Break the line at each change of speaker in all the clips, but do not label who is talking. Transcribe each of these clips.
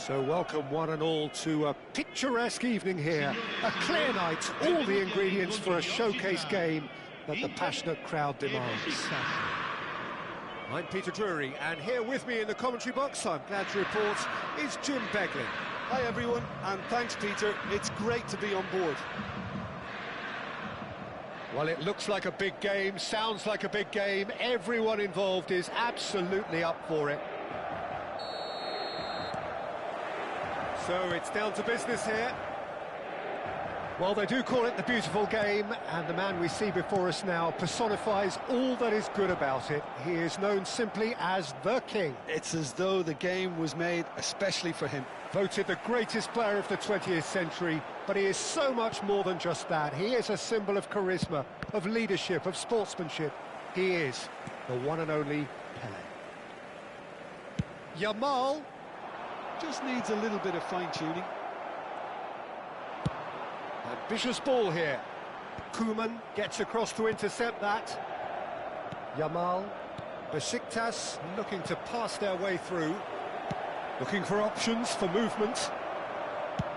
So welcome one and all to a picturesque evening here, a clear night, all the ingredients for a showcase game that the passionate crowd demands. I'm Peter Drury, and here with me in the commentary box, I'm glad to report, is Jim Beglin.
Hi everyone, and thanks Peter, it's great to be on board.
Well, it looks like a big game, sounds like a big game, everyone involved is absolutely up for it. So it's down to business here. Well, they do call it the beautiful game, and the man we see before us now personifies all that is good about it. He is known simply as the King.
It's as though the game was made especially for him.
Voted the greatest player of the 20th century, but he is so much more than just that. He is a symbol of charisma, of leadership, of sportsmanship. He is the one and only Pelé. Yamal.
Just needs a little bit of fine-tuning.
Ambitious ball here. Koeman gets across to intercept that. Yamal. Besiktas looking to pass their way through. Looking for options for movement.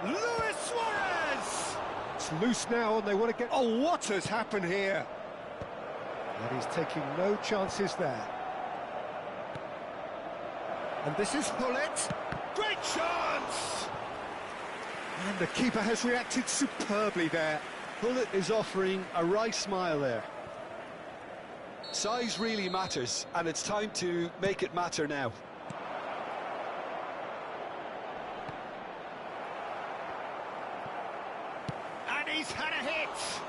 Luis Suarez! It's loose now and they want to get... Oh, what has happened here? And he's taking no chances there. And this is Hullet. Great chance! And the keeper has reacted superbly there.
Hullet is offering a wry smile there. Size really matters, and it's time to make it matter now.
And he's had a hit!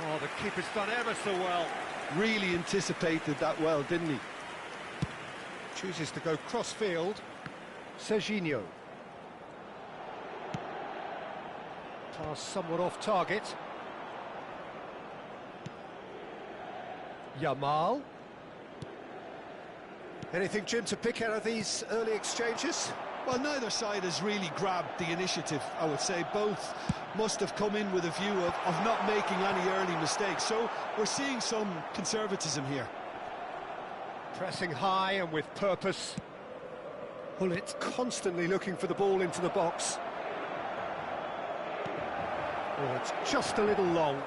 Oh, the keeper's done ever so well.
Really anticipated that well, didn't he?
Chooses to go cross-field. Serginho. Pass somewhat off target. Yamal. Anything, Jim, to pick out of these early exchanges?
Well, neither side has really grabbed the initiative, I would say. Both must have come in with a view of not making any early mistakes. So we're seeing some conservatism here.
Pressing high and with purpose. Hullet constantly looking for the ball into the box. Oh, it's just a little long.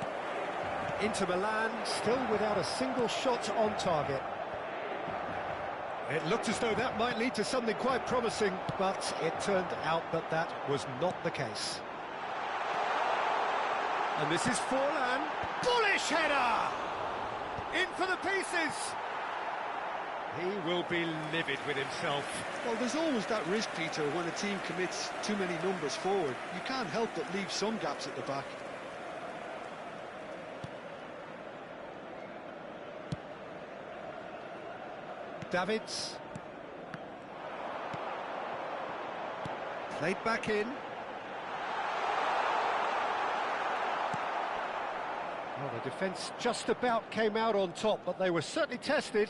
Inter Milan still without a single shot on target. It looked as though that might lead to something quite promising, but it turned out that that was not the case. And this is Forlan. Bullish header! In for the pieces! He will be livid with himself.
Well, there's always that risk, Peter, when a team commits too many numbers forward. You can't help but leave some gaps at the back.
Davids. Played back in. Well, the defence just about came out on top, but they were certainly tested.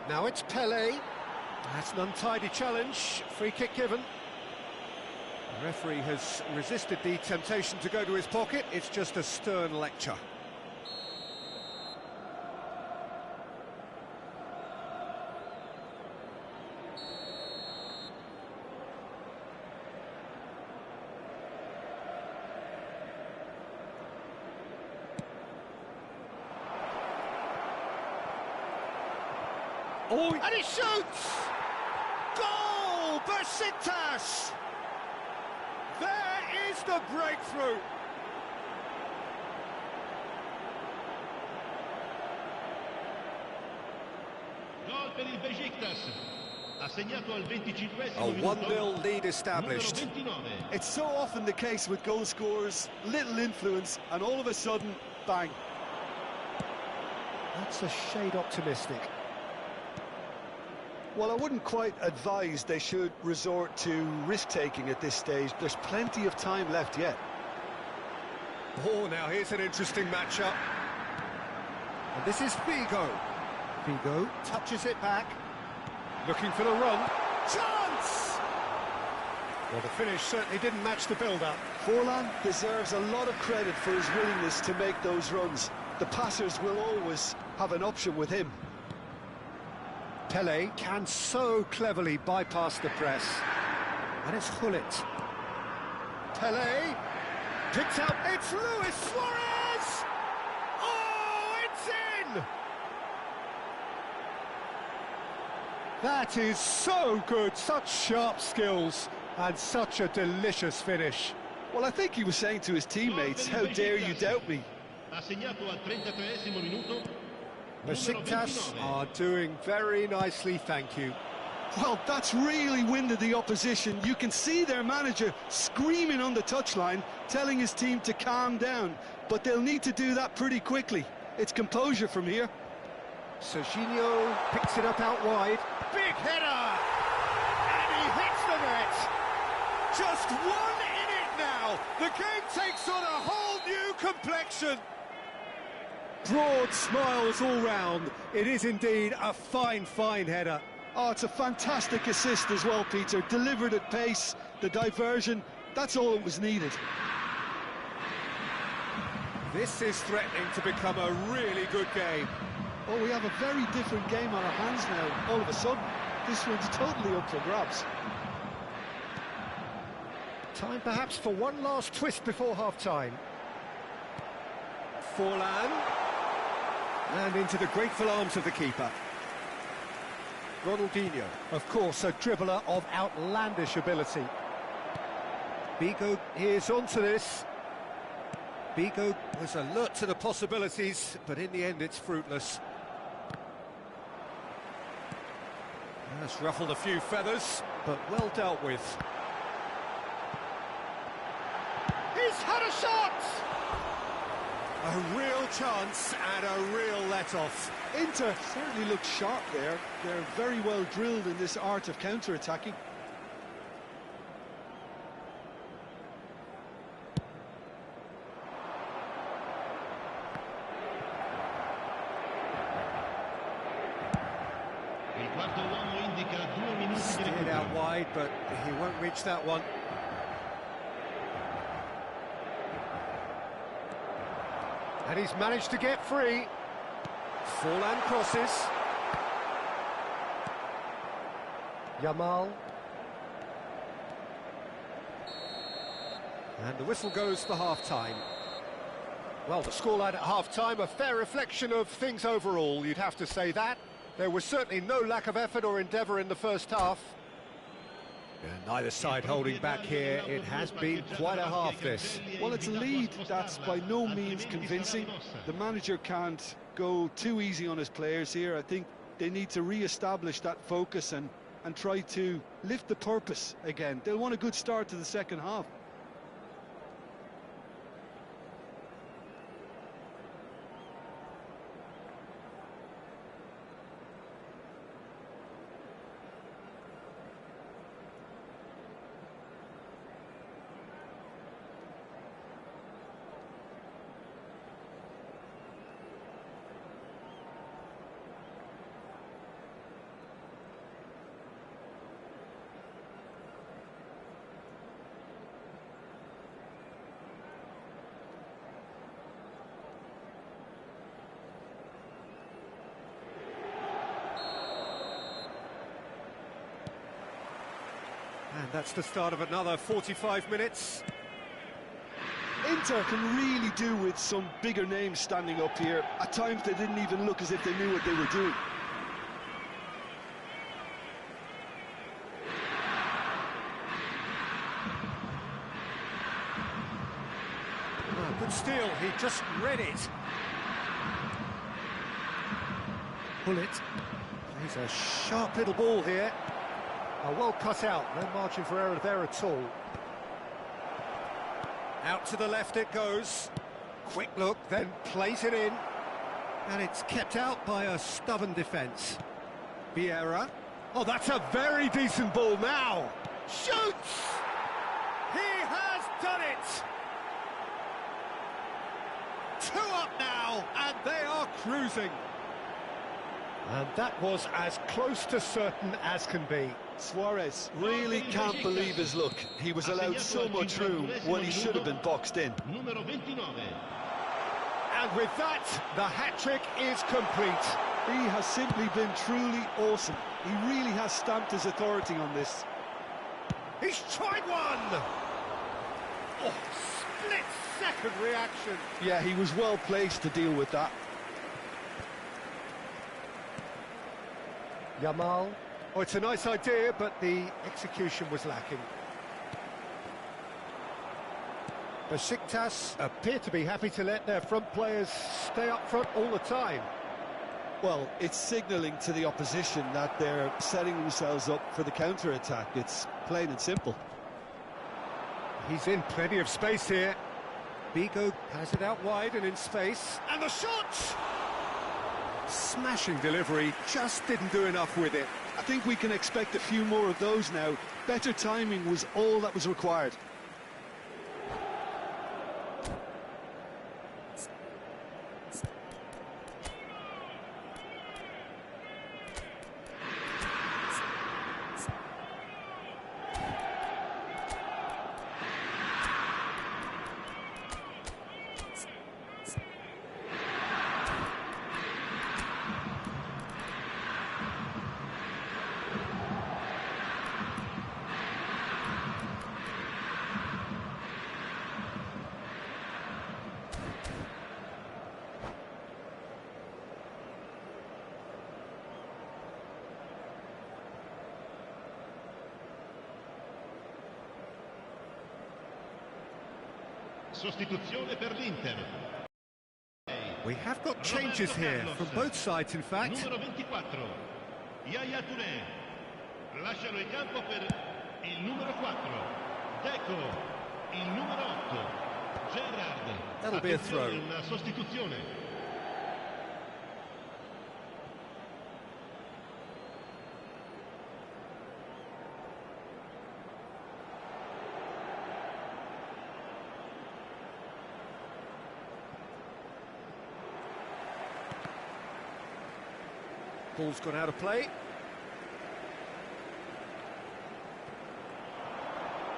Now it's Pelé. That's an untidy challenge. Free kick given. The referee has resisted the temptation to go to his pocket. It's just a stern lecture. Oh, and he shoots! Goal! Besiktas! There is the breakthrough!
Gol per il Besiktas. Assegnato al 25esimo
A
minuto.
1-0 lead established.
It's so often the case with goal scorers, little influence, and all of a sudden, bang.
That's a shade optimistic.
Well, I wouldn't quite advise they should resort to risk-taking at this stage. There's plenty of time left yet.
Oh, now here's an interesting matchup. And this is Figo. Figo touches it back. Looking for the run. Chance! Well, the finish certainly didn't match the build-up.
Forlan deserves a lot of credit for his willingness to make those runs. The passers will always have an option with him.
Pele can so cleverly bypass the press. And it's Gullit. Pele picks out, it's Luis Suarez! Oh, it's in! That is so good, such sharp skills, and such a delicious finish.
Well, I think he was saying to his teammates, how dare you doubt me?
Besiktas are doing very nicely, thank you.
Well, that's really winded the opposition. You can see their manager screaming on the touchline, telling his team to calm down. But they'll need to do that pretty quickly. It's composure from here.
Serginho picks it up out wide. Big header! And he hits the net! Just one in it now! The game takes on a whole new complexion! Broad smiles all round. It is indeed a fine, fine header.
Oh, it's a fantastic assist as well, Peter. Delivered at pace, the diversion, that's all that was needed.
This is threatening to become a really good game.
Oh, we have a very different game on our hands now, all of a sudden. This one's totally up for grabs.
Time perhaps for one last twist before half-time. Forlan. And into the grateful arms of the keeper. Ronaldinho, of course, a dribbler of outlandish ability. Bigo is onto this. Bigo was alert to the possibilities, but in the end it's fruitless. That's ruffled a few feathers, but well dealt with. He's had a shot! A real chance and a real let-off.
Inter certainly looked sharp there. They're very well drilled in this art of counter-attacking.
Steered out wide, but he won't reach that one. And he's managed to get free. Forlan crosses. Yamal. And the whistle goes for half-time. Well, the scoreline at half-time, a fair reflection of things overall, you'd have to say that. There was certainly no lack of effort or endeavour in the first half. And neither side holding back here. It has been quite a half, this.
Well, it's a lead that's by no means convincing. The manager can't go too easy on his players here. I think they need to re-establish that focus and try to lift the purpose again. They'll want a good start to the second half.
And that's the start of another 45 minutes.
Inter can really do with some bigger names standing up here. At times they didn't even look as if they knew what they were doing.
Oh, good steal, he just read it. Gullit. He's a sharp little ball here. Well cut out, no margin for error there at all. Out to the left it goes. Quick look, then plays it in. And it's kept out by a stubborn defence. Vieira. Oh, that's a very decent ball now. Shoots! He has done it! 2 up now, and they are cruising. And that was as close to certain as can be.
Suarez really can't believe his luck. He was allowed so much room when he should have been boxed in.
And with that, the hat-trick is complete.
He has simply been truly awesome. He really has stamped his authority on this.
He's tried one! Oh, split-second reaction.
Yeah, he was well placed to deal with that.
Yamal. Oh, it's a nice idea, but the execution was lacking. Besiktas appear to be happy to let their front players stay up front all the time.
Well, it's signalling to the opposition that they're setting themselves up for the counter-attack. It's plain and simple.
He's in plenty of space here. Bigo has it out wide and in space. And the shot! Smashing delivery, just didn't do enough with it.
I think we can expect a few more of those now. Better timing was all that was required.
Sostituzione per l'Inter.
We have got changes here from both sides, in fact.
Numero 24, Yaya Touré. Lasciano il campo per il numero 4, Deco, il numero 8, Gerrard.
That'll be a throw.
Una sostituzione.
Ball's gone out of play.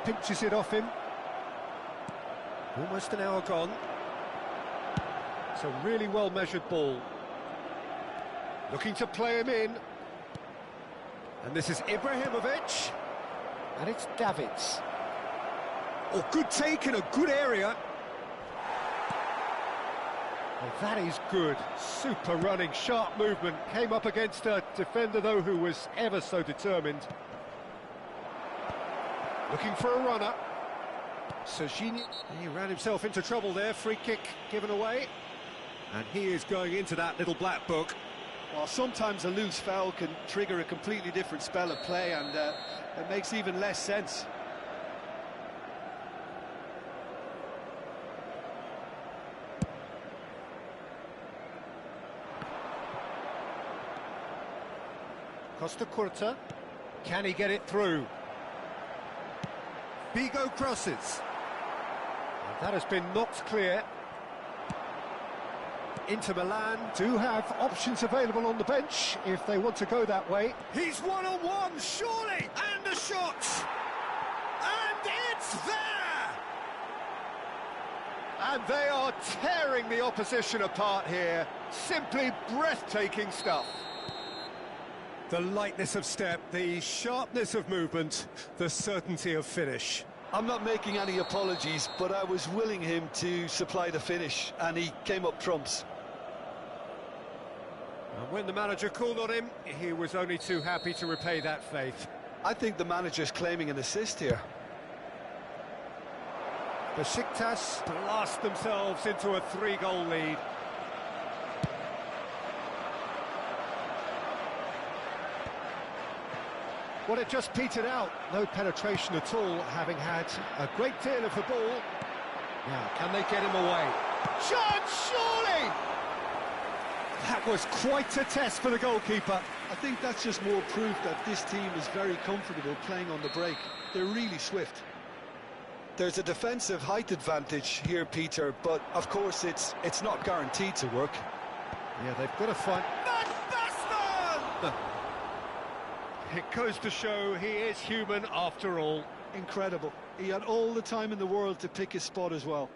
Pinches it off him. Almost an hour gone. It's a really well-measured ball. Looking to play him in. And this is Ibrahimovic. And it's Davids. Oh, good take in a good area. Well, that is good. Super running, sharp movement. Came up against a defender, though, who was ever so determined. Looking for a runner. Serginho, he ran himself into trouble there. Free kick given away. And he is going into that little black book.
Well, sometimes a loose foul can trigger a completely different spell of play, and it makes even less sense.
Costa Curta, can he get it through? Bigo crosses. And that has been knocked clear. Inter Milan do have options available on the bench if they want to go that way. He's one-on-one, surely! And the shot! And it's there! And they are tearing the opposition apart here. Simply breathtaking stuff. The lightness of step, the sharpness of movement, the certainty of finish.
I'm not making any apologies, but I was willing him to supply the finish, and he came up trumps.
And when the manager called on him, he was only too happy to repay that faith.
I think the manager's claiming an assist here.
Besiktas blast themselves into a 3-goal lead. Well, it just petered out. No penetration at all, having had a great deal of the ball. Now, can they get him away? Chance, surely! That was quite a test for the goalkeeper.
I think that's just more proof that this team is very comfortable playing on the break. They're really swift. There's a defensive height advantage here, Peter, but of course it's not guaranteed to work.
Yeah, they've got to find... Van Basten! It goes to show he is human after all.
Incredible. He had all the time in the world to pick his spot as well.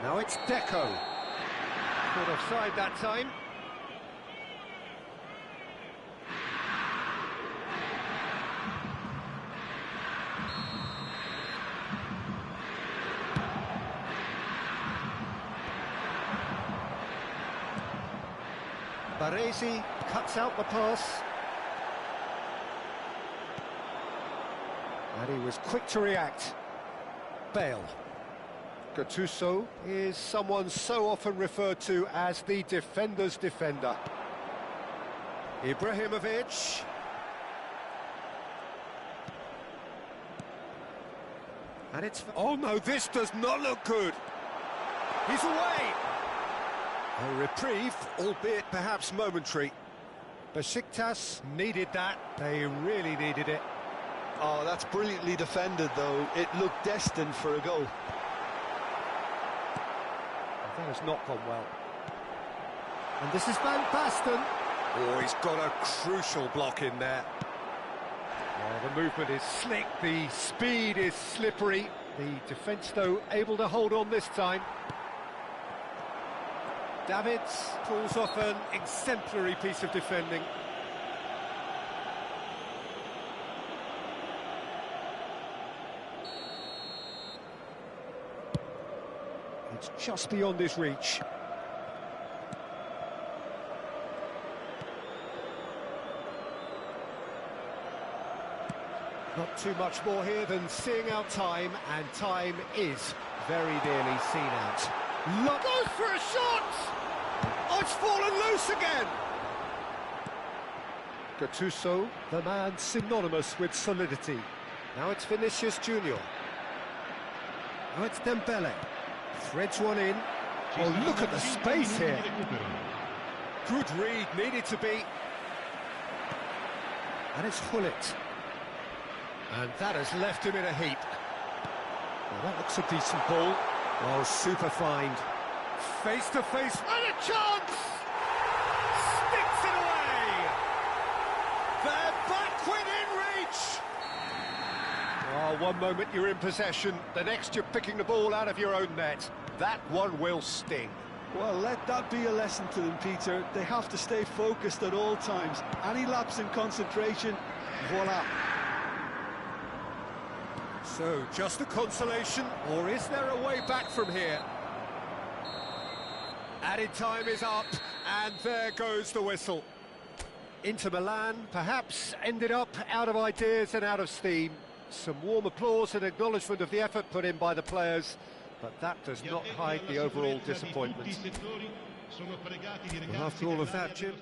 Now it's Deco. Caught offside that time. Baresi cuts out the pass. And he was quick to react. Bale. Gattuso is someone so often referred to as the defender's defender. Ibrahimovic. And it's... Oh no, this does not look good. He's away. A reprieve, albeit perhaps momentary. Besiktas needed that. They really needed it.
Oh, that's brilliantly defended, though. It looked destined for a goal.
That has not gone well. And this is Van Basten. Oh, he's got a crucial block in there. Oh, the movement is slick, the speed is slippery. The defence, though, able to hold on this time. Davids pulls off an exemplary piece of defending. It's just beyond his reach. Not too much more here than seeing out time, and time is very nearly seen out. Look, goes for a shot! Oh, it's fallen loose again! Gattuso, the man synonymous with solidity. Now it's Vinicius Junior. Now it's Dembele. Threads one in. Oh, look at the space here. Good read, needed to be. And it's Hullet. And that has left him in a heap. Well, that looks a decent ball. Oh, super find. Face to face, and a chance! Sticks it away! They're back within reach! Oh, one moment you're in possession, the next you're picking the ball out of your own net. That one will sting.
Well, let that be a lesson to them, Peter. They have to stay focused at all times. Any lapse in concentration, voila.
So, just a consolation, or is there a way back from here? Added time is up, and there goes the whistle. Inter Milan, perhaps, ended up out of ideas and out of steam. Some warm applause and acknowledgement of the effort put in by the players, but that does not hide the overall disappointment. Well, after all of that, Jim...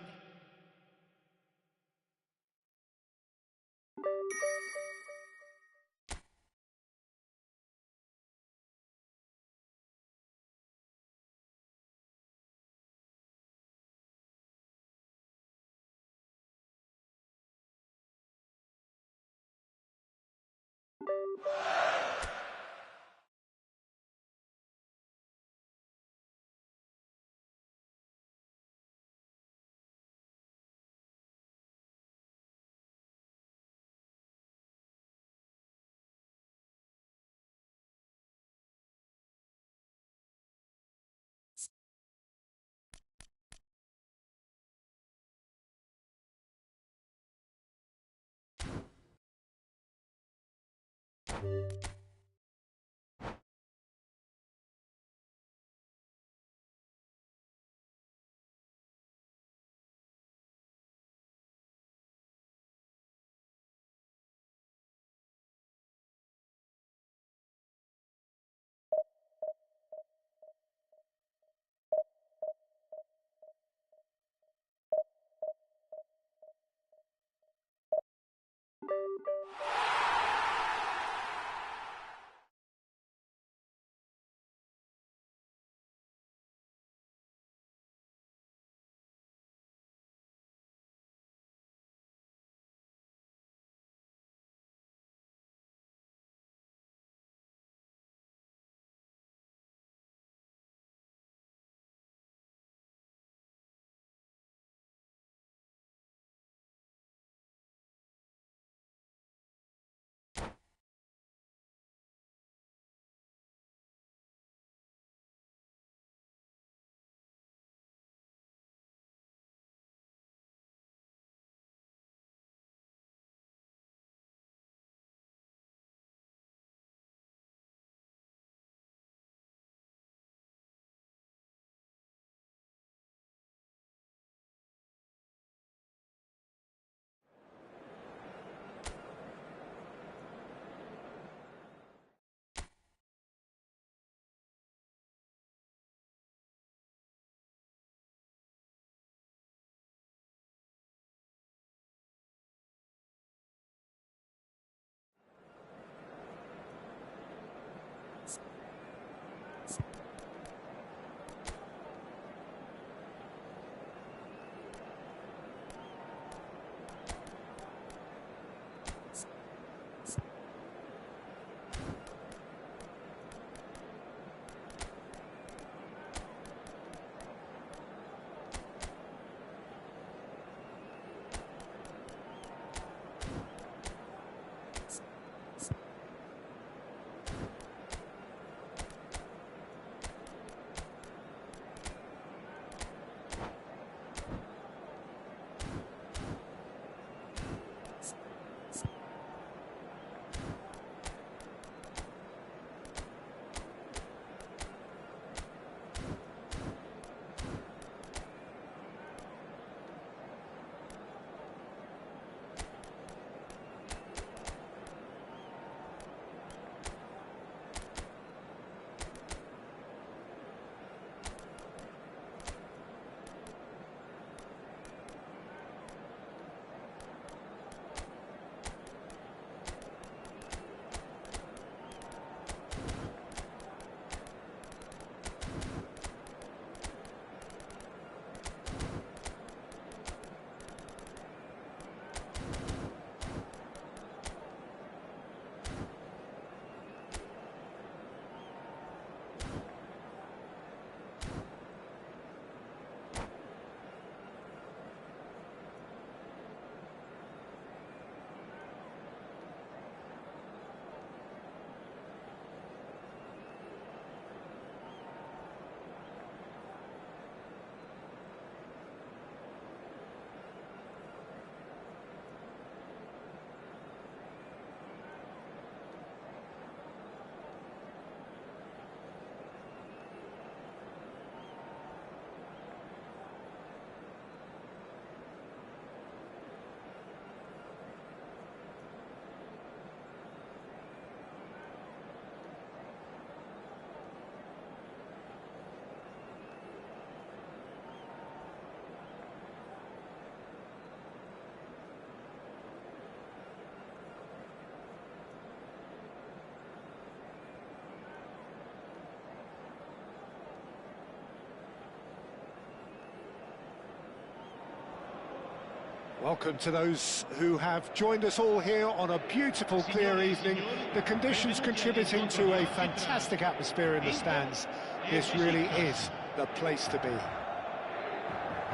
Welcome to those who have joined us all here on a beautiful, clear evening. The conditions contributing to a fantastic atmosphere in the stands. This really is the place to be.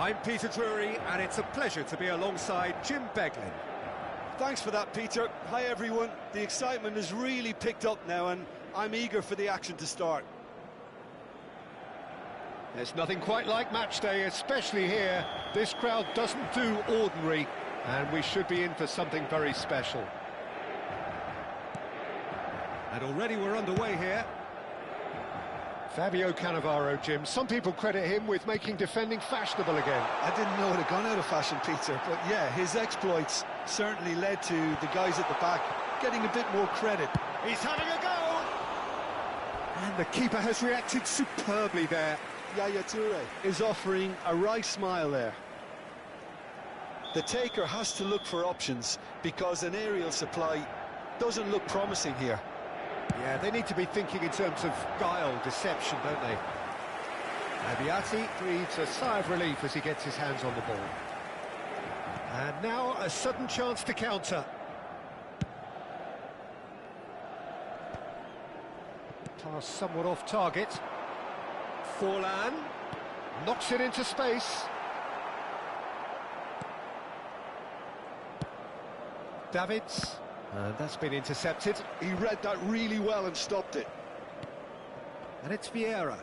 I'm Peter Drury, and it's a pleasure to be alongside Jim Beglin.
Thanks for that, Peter. Hi, everyone. The excitement has really picked up now, and I'm eager for the action to start.
There's nothing quite like match day, especially here. This crowd doesn't do ordinary, and we should be in for something very special. And already we're underway here. Fabio Cannavaro, Jim. Some people credit him with making defending fashionable again.
I didn't know it had gone out of fashion, Peter, but yeah, his exploits certainly led to the guys at the back getting a bit more credit.
He's having a go! And the keeper has reacted superbly there.
Yaya Toure is offering a right smile there. The taker has to look for options because an aerial supply doesn't look promising here.
Yeah, they need to be thinking in terms of guile, deception, don't they? Abiati breathes a sigh of relief as he gets his hands on the ball. And now a sudden chance to counter. Pass somewhat off target. Forlan knocks it into space. Davids, and that's been intercepted.
He read that really well and stopped it.
And it's Vieira.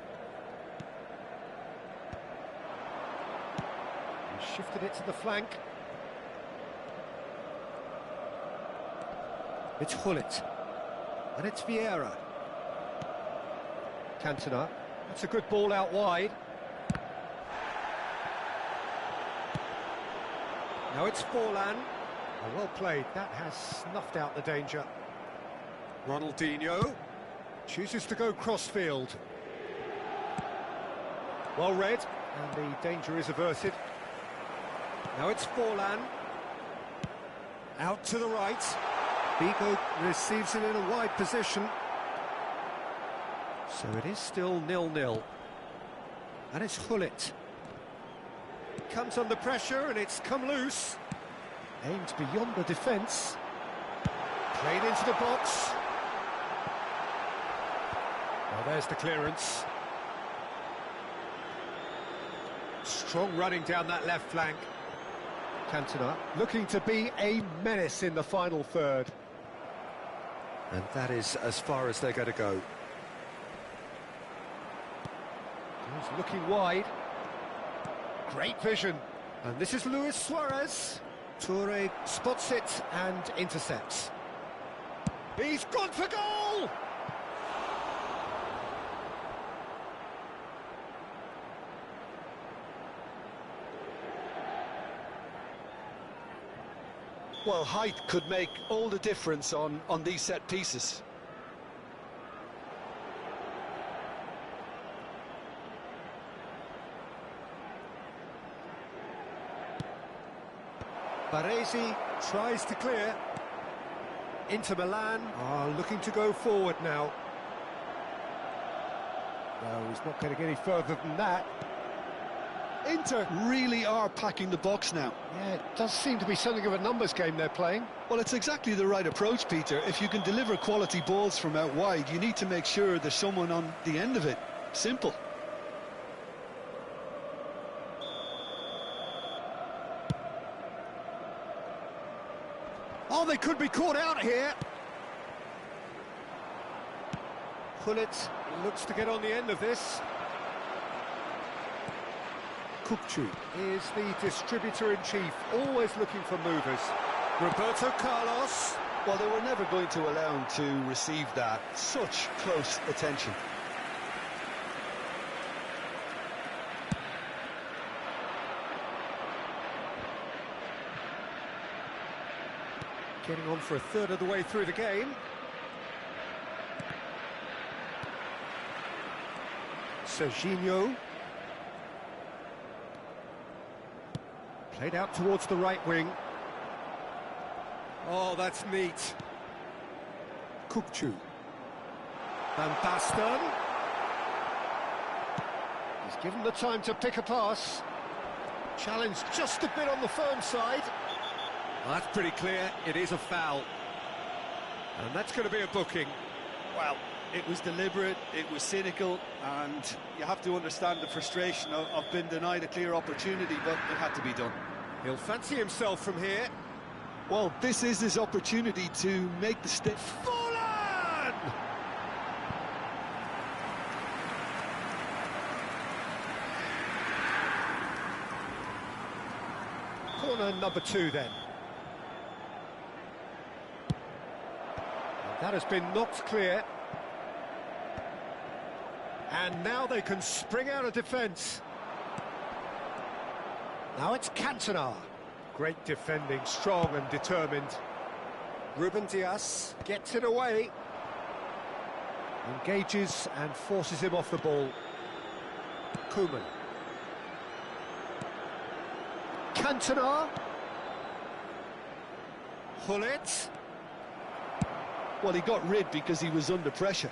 He shifted it to the flank. It's Hullet. And it's Vieira. Cantona. That's a good ball out wide. Now it's Forlan. Oh, well played. That has snuffed out the danger. Ronaldinho chooses to go cross-field. Well read, and the danger is averted. Now it's Forlan. Out to the right. Vigo receives it in a wide position. So it is still 0-0. And it's Hullet. Comes under pressure and it's come loose. Aimed beyond the defence. Played into the box. Well, there's the clearance. Strong running down that left flank. Cantona looking to be a menace in the final third. And that is as far as they're going to go. He's looking wide. Great vision. And this is Luis Suarez. Toure spots it and intercepts. He's gone for goal!
Well, height could make all the difference on these set pieces.
Baresi tries to clear. Inter Milan are looking to go forward now. No, he's not going to get any further than that.
Inter really are packing the box now.
Yeah, it does seem to be something of a numbers game they're playing.
Well, it's exactly the right approach, Peter. If you can deliver quality balls from out wide, you need to make sure there's someone on the end of it. Simple.
Oh, they could be caught out here. Hullet looks to get on the end of this. Kukçu is the distributor-in-chief, always looking for movers. Roberto Carlos.
Well, they were never going to allow him to receive that. Such close attention.
Getting on for a third of the way through the game. Serginho. Played out towards the right wing. Oh, that's neat. Kukçu. Van Basten. He's given the time to pick a pass. Challenge just a bit on the firm side. Well, that's pretty clear, it is a foul. And that's going to be a booking.
Well, it was deliberate, it was cynical, and you have to understand the frustration of being denied a clear opportunity, but it had to be done.
He'll fancy himself from here.
Well, this is his opportunity to make the step.
Fallen! Corner number 2 then. That has been knocked clear. And now they can spring out of defence. Now it's Cantona. Great defending, strong and determined. Ruben Dias gets it away. Engages and forces him off the ball. Koeman. Cantona. Hullet.
Well, he got rid because he was under pressure.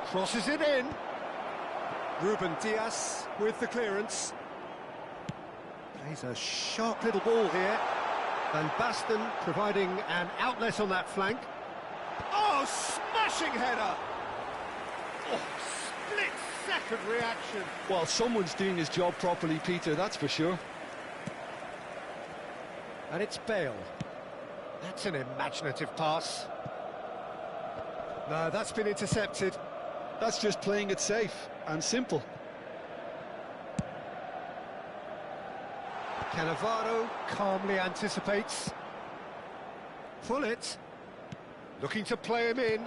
Crosses it in. Ruben Dias with the clearance. Plays a sharp little ball here. Van Basten providing an outlet on that flank. Oh, smashing header! Oh, split-second reaction.
Well, someone's doing his job properly, Peter, that's for sure.
And it's Bale. That's an imaginative pass. No, that's been intercepted.
That's just playing it safe and simple.
Cannavaro calmly anticipates. Hullet looking to play him in.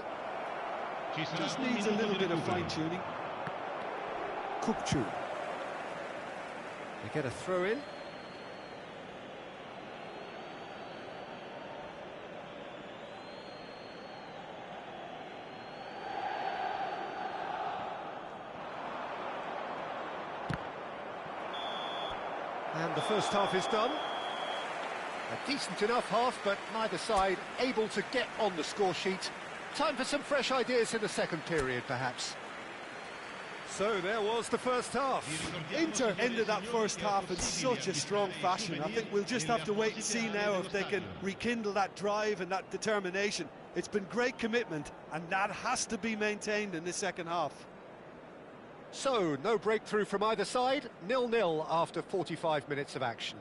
Just needs a little bit of fine-tuning.
Kupchu. They get a throw in. And the first half is done. A decent enough half, but neither side able to get on the score sheet. Time for some fresh ideas in the second period, perhaps. So there was the first half.
Inter ended that first half in such a strong fashion. I think we'll just have to wait and see now if they can rekindle that drive and that determination. It's been great commitment, and that has to be maintained in the second half.
So, no breakthrough from either side, 0-0 after 45 minutes of action.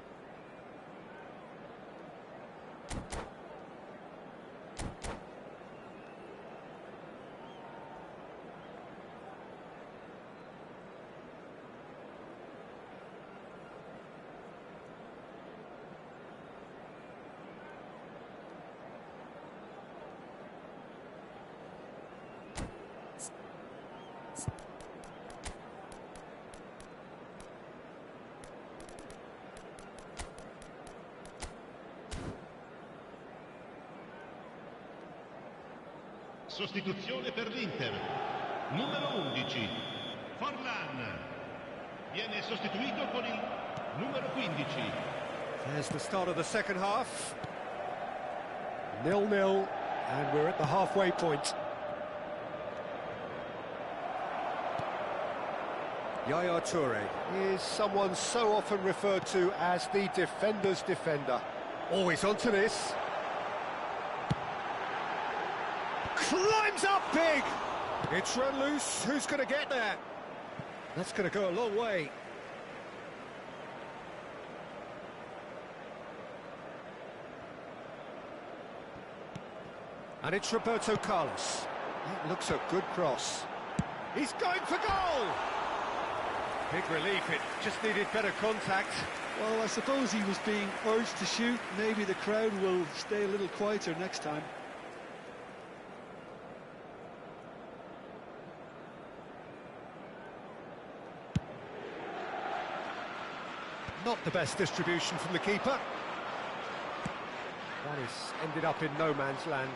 Sostituzione per l'Inter. Numero 11, Forlan. Viene sostituito con il numero 15.
There's the start of the second half. 0-0, and we're at the halfway point. Yaya Toure is someone so often referred to as the defender's defender. Always onto this. Climbs up big! It's run loose, who's going to get there? That's going to go a long way. And it's Roberto Carlos. That looks a good cross. He's going for goal! Big relief, it just needed better contact.
Well, I suppose he was being urged to shoot. Maybe the crowd will stay a little quieter next time.
Not the best distribution from the keeper. That is ended up in no man's land.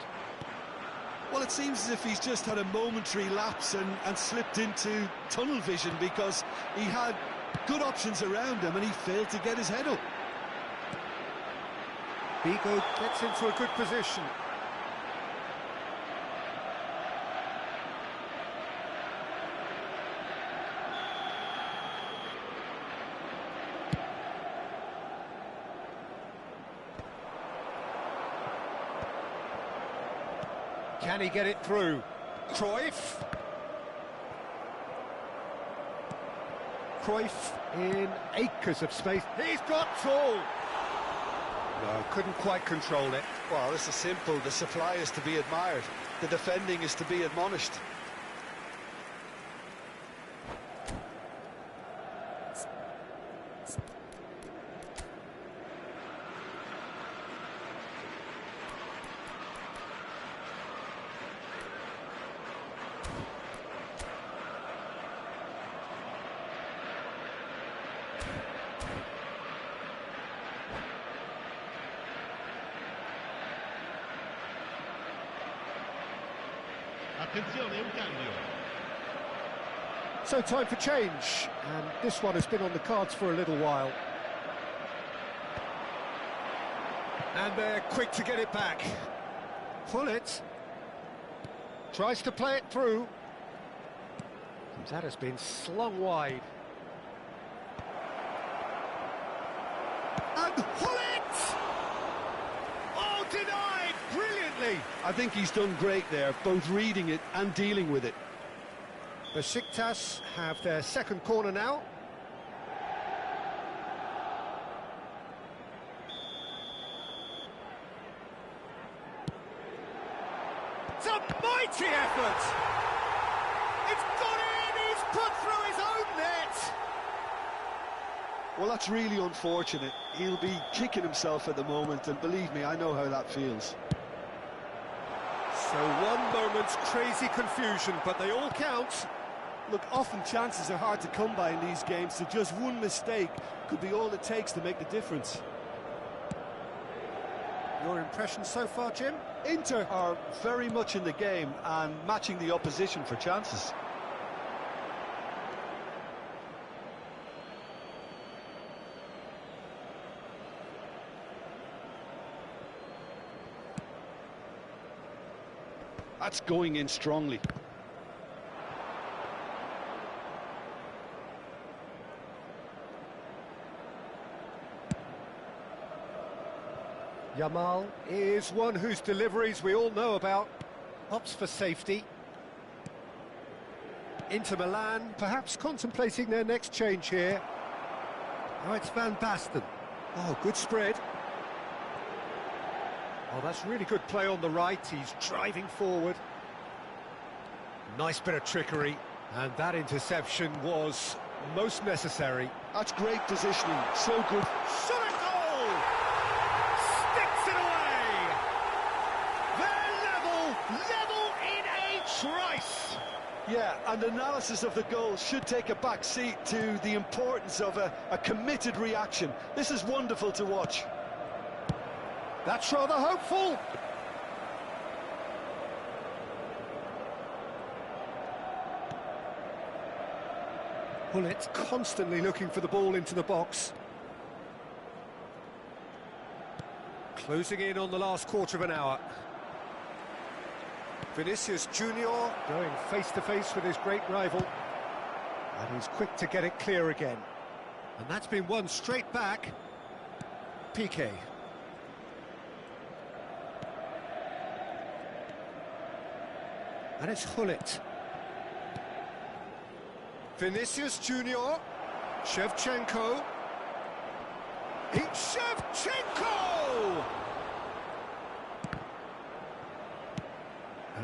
Well, it seems as if he's just had a momentary lapse and slipped into tunnel vision, because he had good options around him and he failed to get his head up.
Vigo gets into a good position. Can he get it through? Cruyff. Cruyff in acres of space. He's got tall. No, couldn't quite control it.
Well, this is simple. The supply is to be admired. The defending is to be admonished.
Attenzione, un cambio.
So time for change, and this one has been on the cards for a little while. And they're quick to get it back. Pullet tries to play it through. That has been slung wide. And Pullet! Oh, denied brilliantly!
I think he's done great there, both reading it and dealing with it.
Besiktas have their second corner now. It's a mighty effort! It's got in! He's put through his own net!
Well, that's really unfortunate. He'll be kicking himself at the moment, and believe me, I know how that feels.
So one moment's crazy confusion, but they all count.
Look, often chances are hard to come by in these games, so just one mistake could be all it takes to make the difference.
Your impression so far, Jim?
Inter are very much in the game and matching the opposition for chances. That's going in strongly.
Yamal is one whose deliveries we all know about. Opts for safety. Inter Milan, perhaps contemplating their next change here. Now it's Van Basten. Oh, good spread. Oh, that's really good play on the right. He's driving forward. Nice bit of trickery. And that interception was most necessary.
That's great positioning. So good.
Shot at goal! Sticks it away! They're level in a trice!
Yeah, and analysis of the goal should take a back seat to the importance of a committed reaction. This is wonderful to watch.
That's rather hopeful. Pullet constantly looking for the ball into the box. Closing in on the last quarter of an hour. Vinicius Junior going face-to-face with his great rival. And he's quick to get it clear again. And that's been won straight back. Piqué. And it's Hullet. Vinicius Junior. Shevchenko. It's Shevchenko!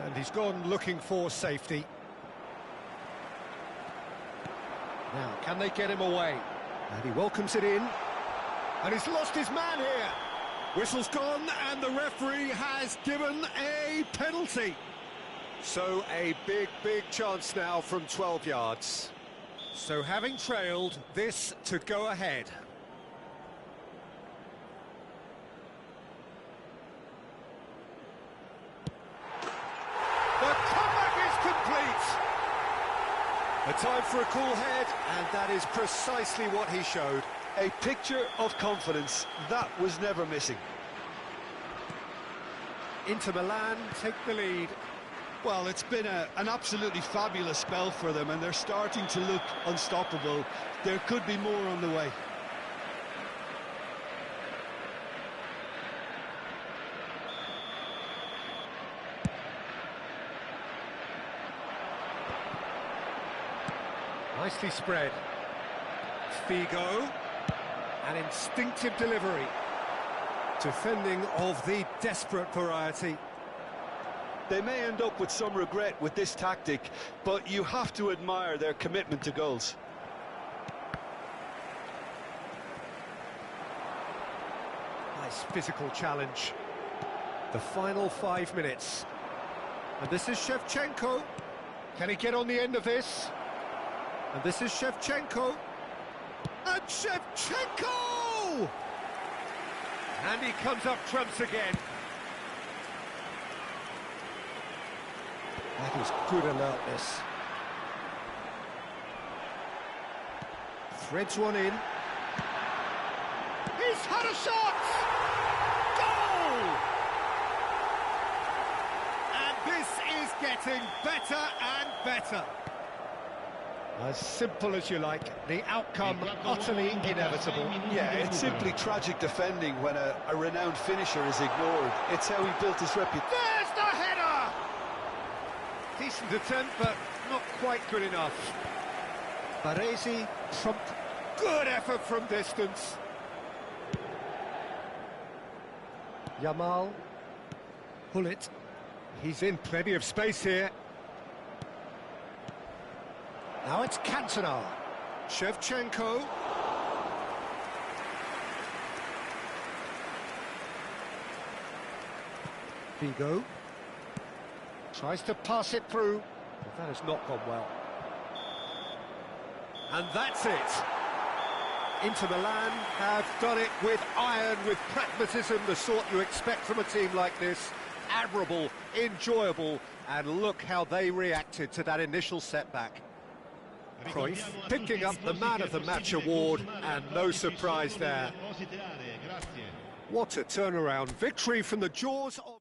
And he's gone looking for safety. Now, can they get him away? And he welcomes it in. And he's lost his man here. Whistle's gone, and the referee has given a penalty. So a big chance now from 12 yards. So having trailed, this to go ahead. The comeback is complete. A time for a cool head, and that is precisely what he showed.
A picture of confidence. That was never missing.
Inter Milan take the lead.
Well, it's been an absolutely fabulous spell for them, and they're starting to look unstoppable. There could be more on the way.
Nicely spread. Figo. An instinctive delivery. Defending of the desperate variety.
They may end up with some regret with this tactic, but you have to admire their commitment to goals.
Nice physical challenge. The final 5 minutes. And this is Shevchenko. Can he get on the end of this? And this is Shevchenko. And Shevchenko! And he comes up trumps again. That is good alertness. Threads one in. He's had a shot! Goal! And this is getting better and better. As simple as you like, the outcome utterly inevitable.
Yeah, it's simply tragic defending when a renowned finisher is ignored. It's how he built his reputation.
There's the header! Decent attempt, but not quite good enough. Baresi trumped. Good effort from distance. Yamal. Hullet. He's in plenty of space here. Now it's Cantona. Shevchenko. Figo. Tries to pass it through. But that has not gone well. And that's it. Inter Milan have done it with iron, with pragmatism, the sort you expect from a team like this. Admirable, enjoyable, and look how they reacted to that initial setback. Cruyff picking up the Man of the Match award, and no surprise there. What a turnaround. Victory from the jaws of...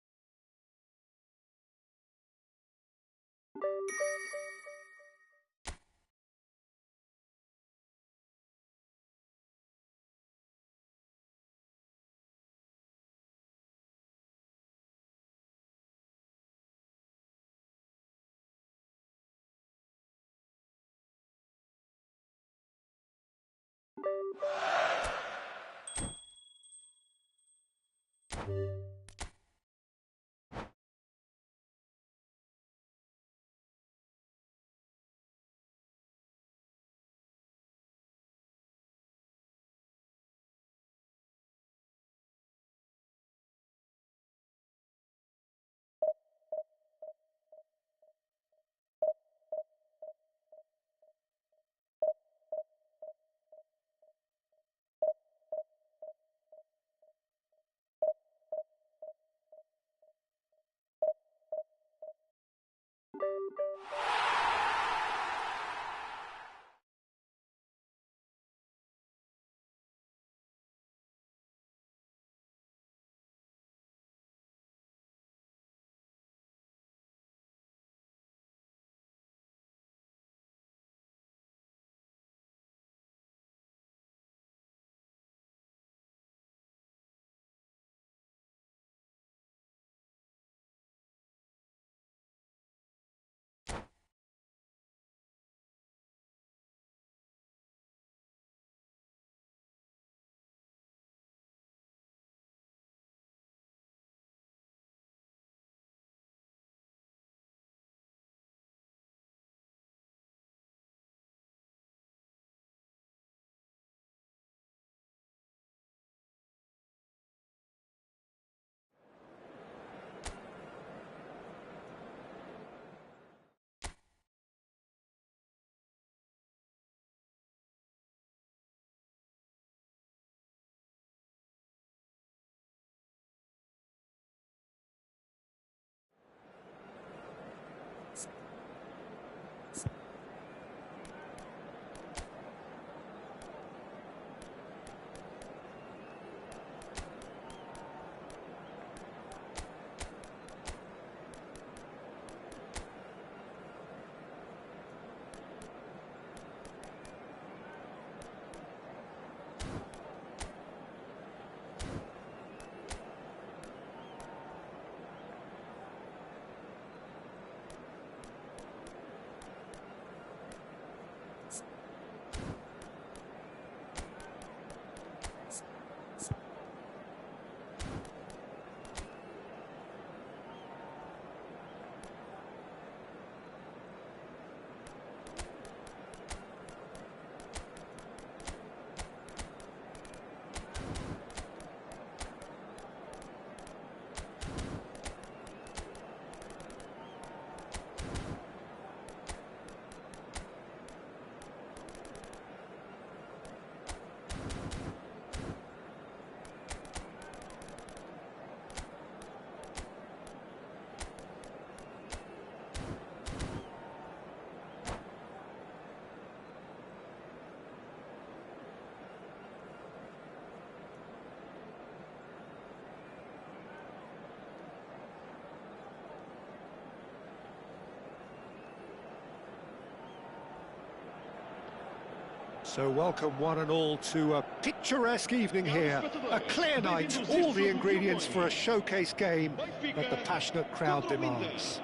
So welcome one and all to a picturesque evening here. A clear night, all the ingredients for a showcase game that the passionate crowd demands.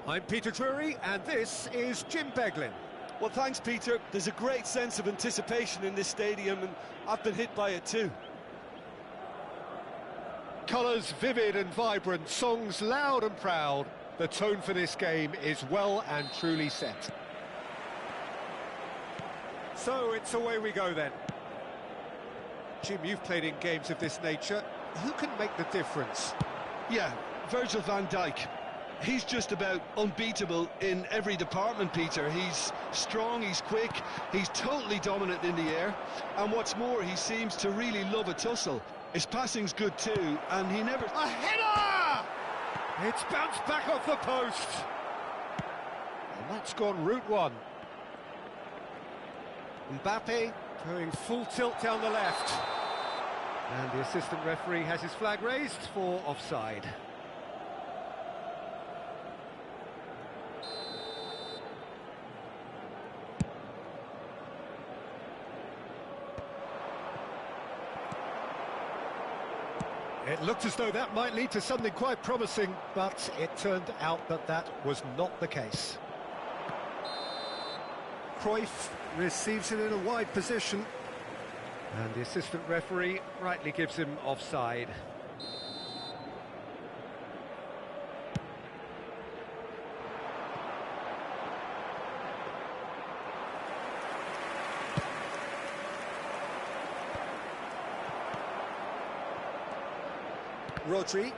I'm Peter Drury, and this is Jim Beglin.
Well, thanks, Peter. There's a great sense of anticipation in this stadium, and I've been hit by it too.
Colours vivid and vibrant, songs loud and proud. The tone for this game is well and truly set. So it's away we go then. Jim, you've played in games of this nature. Who can make the difference?
Yeah, Virgil van Dijk. He's just about unbeatable in every department, Peter. He's strong, he's quick, he's totally dominant in the air, and what's more, he seems to really love a tussle. His passing's good too, and he never...
A header! It's bounced back off the post. And that's gone route one. Mbappe going full tilt down the left. And the assistant referee has his flag raised for offside. It looked as though that might lead to something quite promising, but it turned out that that was not the case. Cruyff receives it in a wide position, and the assistant referee rightly gives him offside. Rodri.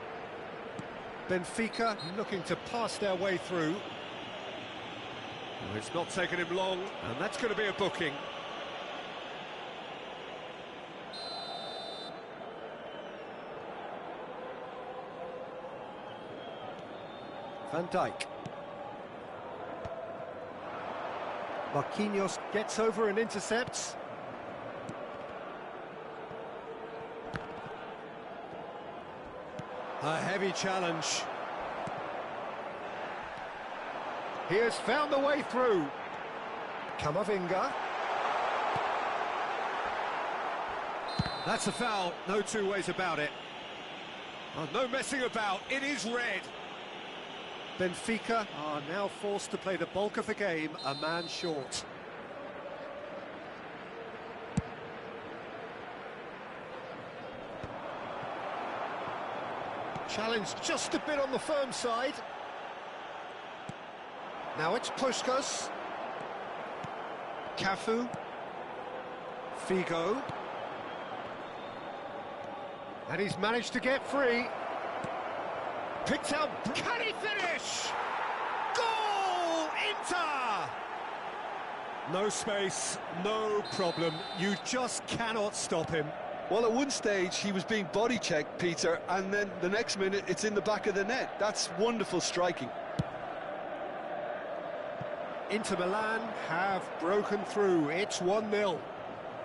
Benfica looking to pass their way through. Well, it's not taken him long, and that's going to be a booking. Van Dijk. Marquinhos gets over and intercepts. A heavy challenge. He has found the way through. Camavinga. That's a foul, no two ways about it. Oh, no messing about, it is red. Benfica are now forced to play the bulk of the game, a man short. Challenge just a bit on the firm side. Now it's Puskas. Cafu. Figo. And he's managed to get free. Picked out. Can he finish? Goal! Inter! No space, no problem. You just cannot stop him.
Well, at one stage, he was being body-checked, Peter, and then the next minute, it's in the back of the net. That's wonderful striking.
Inter Milan have broken through. It's 1-0.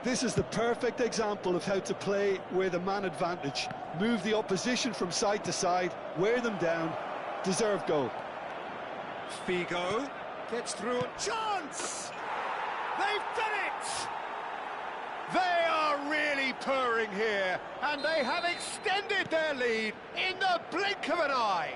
This is the perfect example of how to play with a man advantage. Move the opposition from side to side, wear them down, deserve goal.
Figo gets through. Chance! They've done it! They are really purring here, and they have extended their lead in the blink of an eye.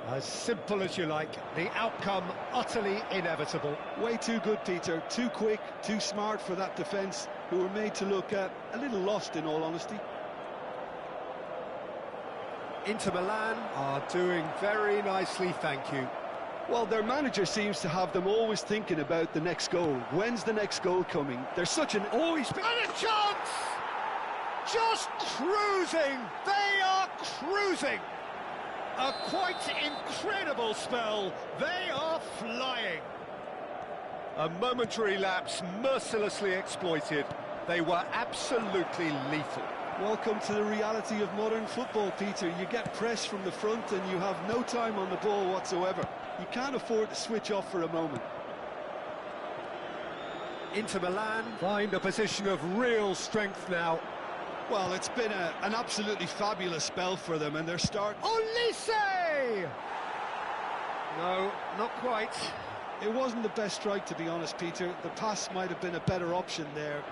As simple as you like, the outcome utterly inevitable.
Way too good, Peter. Too quick, too smart for that defence, who were made to look a little lost, in all honesty.
Inter Milan are doing very nicely, thank you.
Well, their manager seems to have them always thinking about the next goal. When's the next goal coming? They're such an...
Oh, he's... And a chance! Just cruising! They are cruising! A quite incredible spell. They are flying. A momentary lapse mercilessly exploited. They were absolutely lethal.
Welcome to the reality of modern football, Peter. You get pressed from the front and you have no time on the ball whatsoever. You can't afford to switch off for a moment.
Inter Milan find a position of real strength now.
Well, it's been an absolutely fabulous spell for them, and they're
Olise! No, not quite.
It wasn't the best strike, to be honest, Peter. The pass might have been a better option there.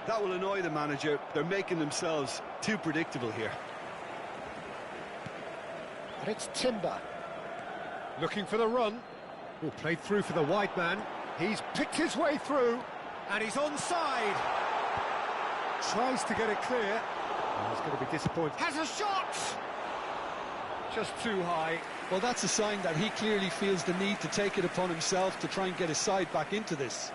That will annoy the manager. They're making themselves too predictable here.
And it's Timber. Looking for the run. Oh, played through for the wide man. He's picked his way through, and he's onside. Tries to get it clear. Oh, he's going to be disappointed. Has a shot! Just too high.
Well, that's a sign that he clearly feels the need to take it upon himself to try and get his side back into this.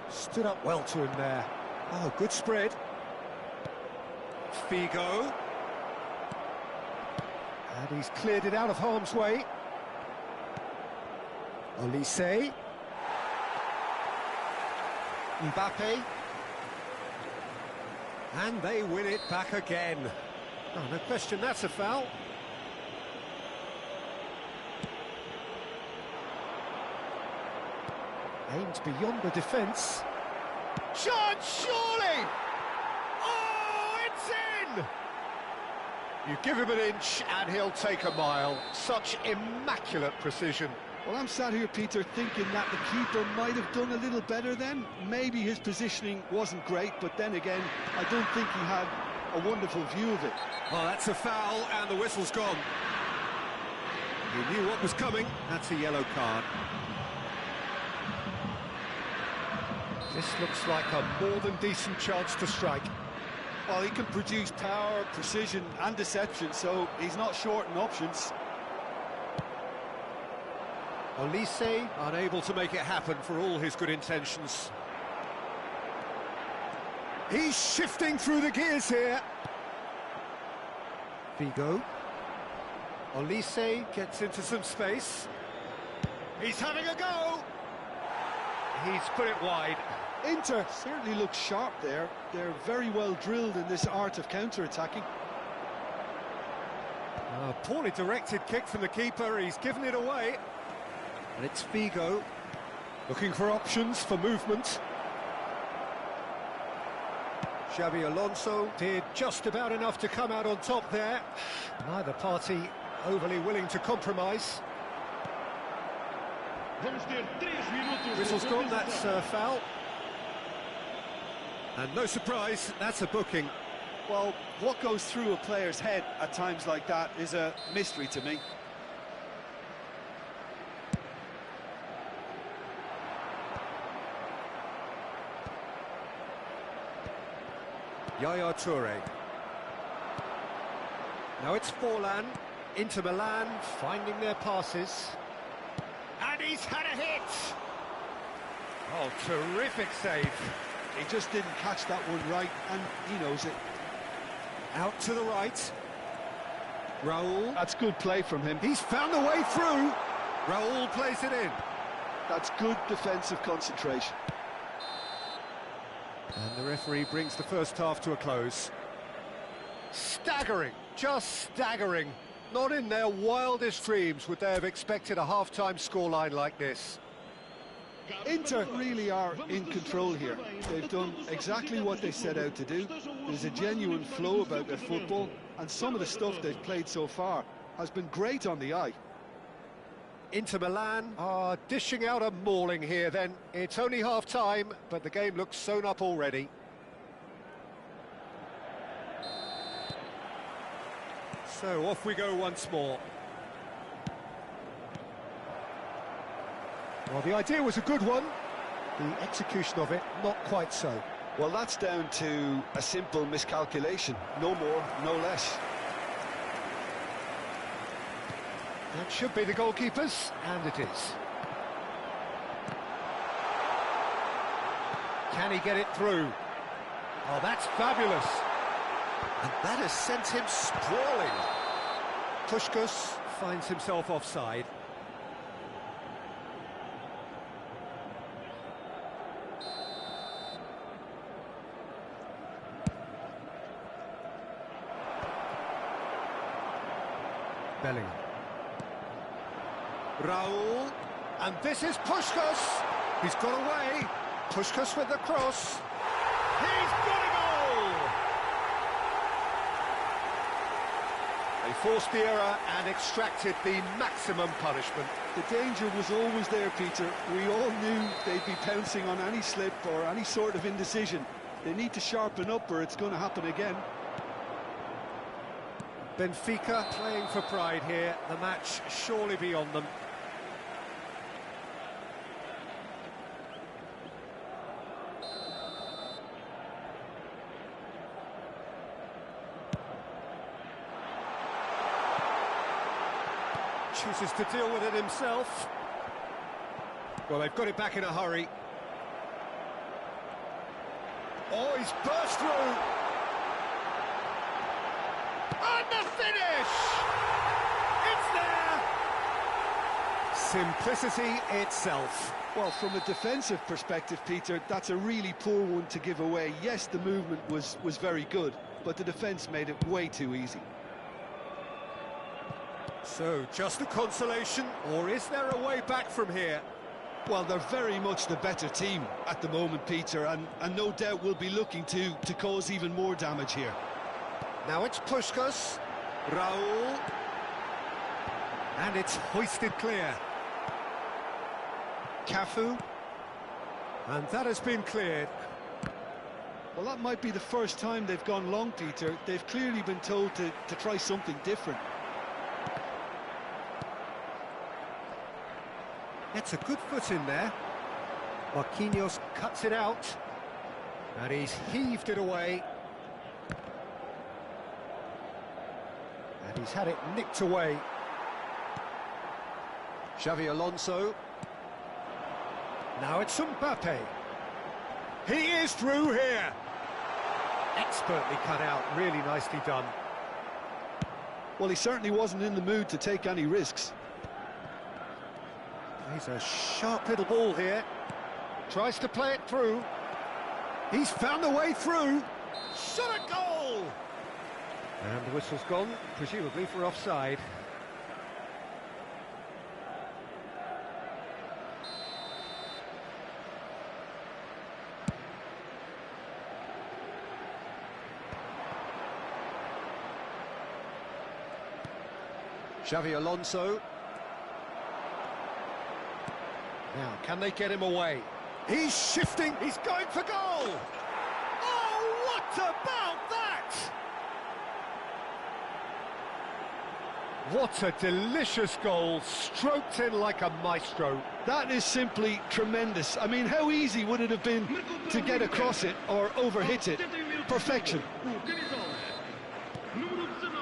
Stood up well to him there. Oh, good spread. Figo. And he's cleared it out of harm's way. Olise. Mbappe. And they win it back again. Oh, no question, that's a foul. Aimed beyond the defence. Shot, surely! Oh, it's in! You give him an inch and he'll take a mile. Such immaculate precision.
Well, I'm sat here, Peter, thinking that the keeper might have done a little better then. Maybe his positioning wasn't great, but then again, I don't think he had a wonderful view of it.
Well, that's a foul, and the whistle's gone. He knew what was coming. That's a yellow card. This looks like a more than decent chance to strike.
Well, he can produce power, precision and deception, so he's not short in options.
Olise unable to make it happen for all his good intentions. He's shifting through the gears here. Figo. Olise gets into some space. He's having a go. He's put it wide.
Inter certainly looks sharp there. They're very well drilled in this art of counter-attacking.
A poorly directed kick from the keeper. He's given it away. And it's Figo, looking for options for movement. Xabi Alonso did just about enough to come out on top there. Neither party overly willing to compromise. Whistle's gone, that's a foul. And no surprise, that's a booking.
Well, what goes through a player's head at times like that is a mystery to me.
Yaya Toure. Now it's Forlan. Inter Milan finding their passes. And he's had a hit! Oh, terrific save.
He just didn't catch that one right, and he knows it.
Out to the right. Raul.
That's good play from him.
He's found a way through. Raul plays it in.
That's good defensive concentration.
And the referee brings the first half to a close. Staggering, just staggering. Not in their wildest dreams would they have expected a half-time scoreline like this.
Inter really are in control here. They've done exactly what they set out to do. There's a genuine flow about their football, and some of the stuff they've played so far has been great on the eye.
Inter Milan are dishing out a mauling here then. It's only half-time, but the game looks sewn up already. So off we go once more. Well, the idea was a good one. The execution of it, not quite so.
Well, that's down to a simple miscalculation. No more, no less.
That should be the goalkeepers, and it is. Can he get it through? Oh, that's fabulous. And that has sent him sprawling. Puskás finds himself offside. Bellingham. Raul, and this is Puskás. He's got away. Puskás with the cross. He's got a goal! He forced the error and extracted the maximum punishment.
The danger was always there, Peter. We all knew they'd be pouncing on any slip or any sort of indecision. They need to sharpen up or it's going to happen again.
Benfica playing for pride here. The match surely beyond them. Chooses to deal with it himself. Well, they've got it back in a hurry. Oh, he's burst through. And the finish! It's there! Simplicity itself.
Well, from a defensive perspective, Peter, that's a really poor one to give away. Yes, the movement was very good, but the defence made it way too easy.
So, just a consolation, or is there a way back from here?
Well, they're very much the better team at the moment, Peter, and no doubt will be looking to cause even more damage here.
Now it's Puskás, Raúl, and it's hoisted clear. Cafu, and that has been cleared.
Well, that might be the first time they've gone long, Peter. They've clearly been told to try something different.
Gets a good foot in there. Marquinhos cuts it out, and he's heaved it away. And he's had it nicked away. Xavi Alonso. Now it's Mbappe. He is through here. Expertly cut out, really nicely done.
Well, he certainly wasn't in the mood to take any risks.
He's a sharp little ball here. Tries to play it through. He's found a way through. Shot a goal! And the whistle's gone, presumably for offside. Xavi Alonso. Now, can they get him away? He's shifting, he's going for goal! Oh, what about that? What a delicious goal, stroked in like a maestro.
That is simply tremendous. I mean, how easy would it have been to get across it or overhit it? Perfection.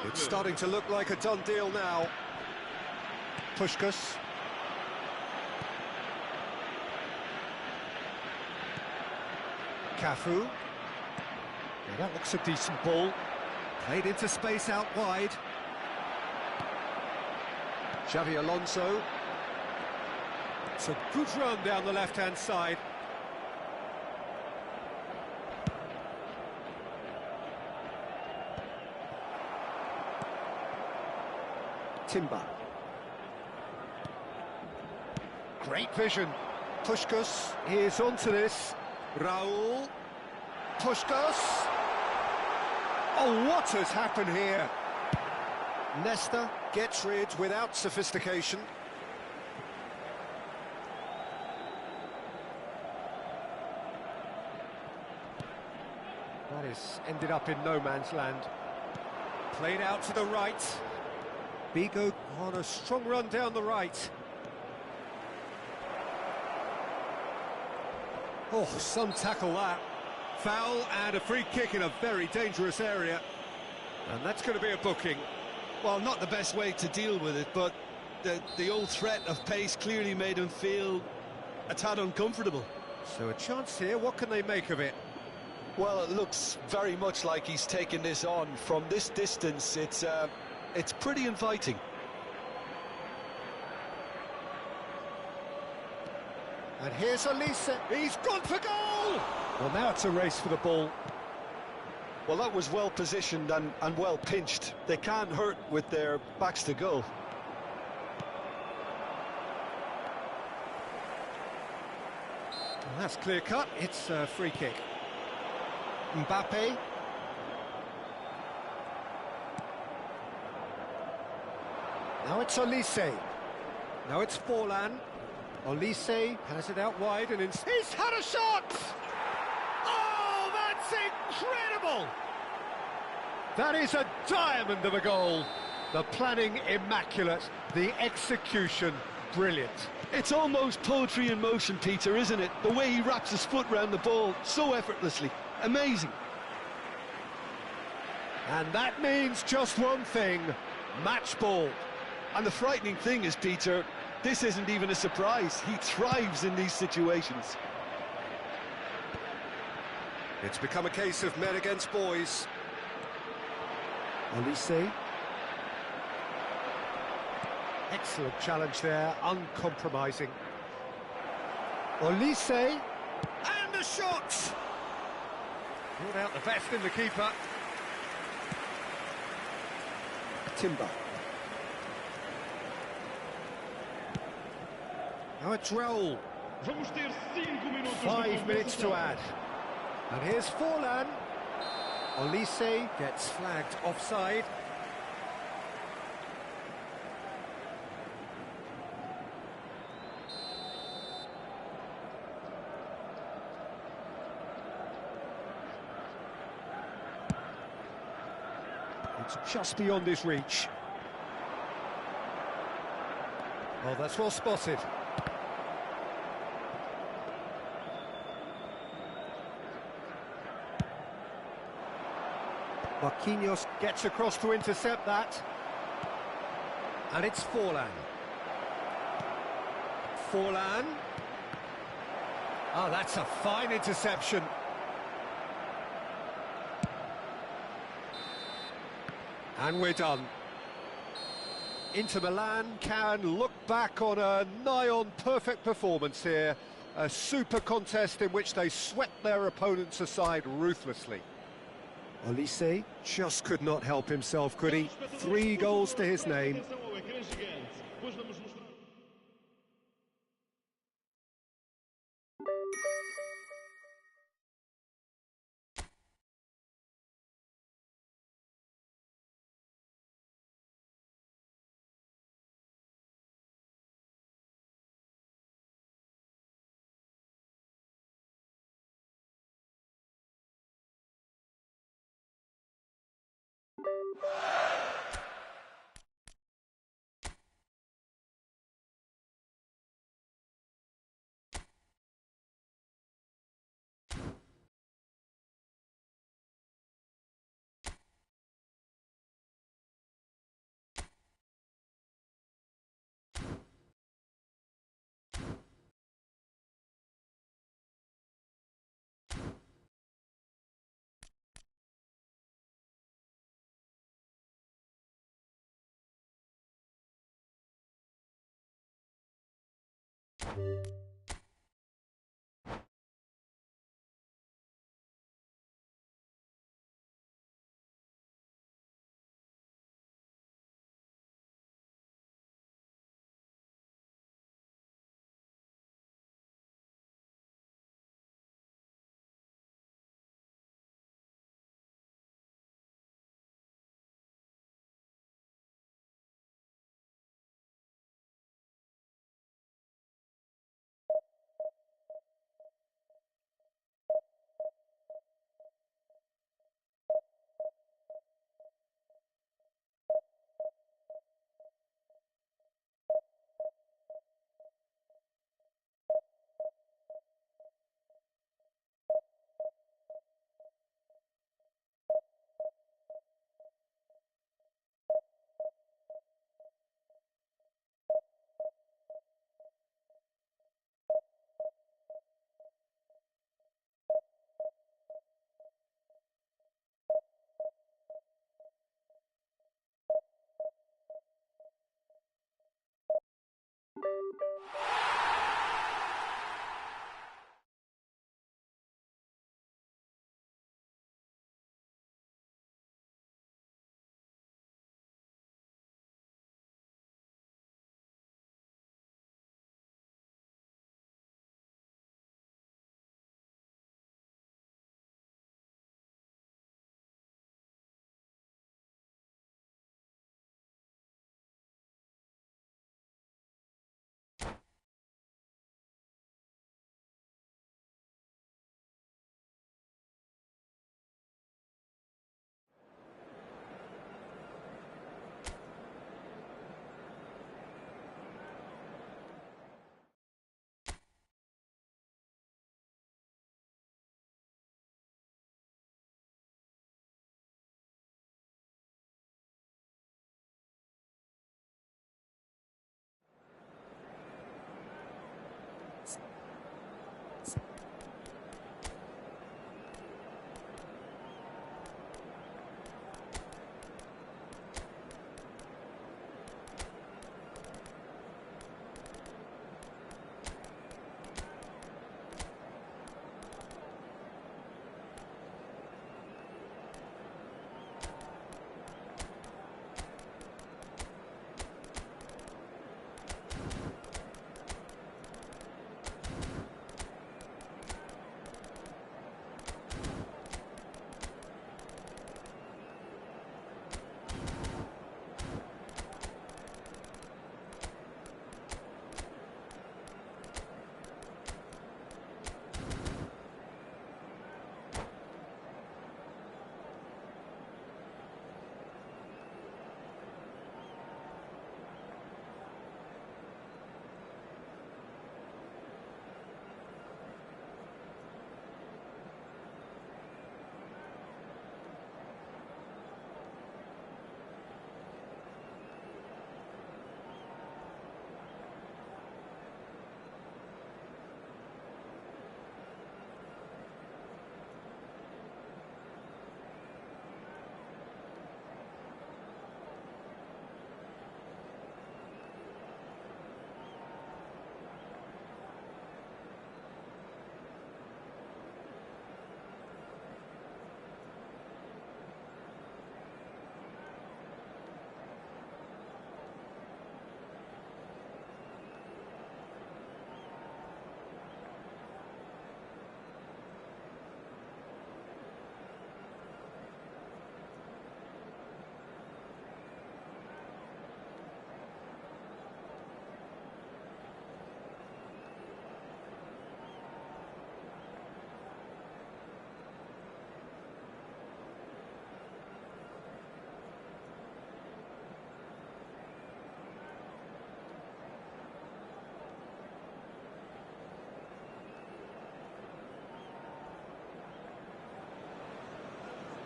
It's starting to look like a done deal now. Puskás. Cafu. Yeah, that looks a decent ball. Played into space out wide. Xavi Alonso. It's a good run down the left-hand side. Timber. Great vision. Puskás is onto this. Raúl. Puskás. Oh, what has happened here? Nesta gets rid without sophistication. That is ended up in no man's land. Played out to the right. Bigo on a strong run down the right. Oh, some tackle that. Foul and a free kick in a very dangerous area. And that's going to be a booking.
Well, not the best way to deal with it, but the old threat of pace clearly made him feel a tad uncomfortable.
So a chance here, what can they make of it?
Well, it looks very much like he's taken this on. From this distance, it's pretty inviting.
And here's Elise. He's gone for goal! Well, now it's a race for the ball.
Well, that was well positioned and well pinched. They can't hurt with their backs to goal.
Well, that's clear cut. It's a free kick. Mbappe. Now it's Olise. Now it's Forlan. Olise has it out wide and he's had a shot! Oh, that's incredible! That is a diamond of a goal. The planning immaculate, the execution brilliant.
It's almost poetry in motion, Peter, isn't it? The way he wraps his foot round the ball so effortlessly. Amazing.
And that means just one thing, match ball.
And the frightening thing is, Peter, this isn't even a surprise. He thrives in these situations.
It's become a case of men against boys. Olise. Excellent challenge there, uncompromising. Olise. And the shot! Brought out the best in the keeper. Timber. Now it's Raul. 5 minutes to add. And here's Forlan. Olise gets flagged offside. It's just beyond his reach. Oh, that's well spotted. Marquinhos gets across to intercept that. And it's Forlan. Forlan. Oh, that's a fine interception. And we're done. Inter Milan can look back on a nigh-on perfect performance here. A super contest in which they swept their opponents aside ruthlessly. Olise just could not help himself, could he? 3 goals to his name.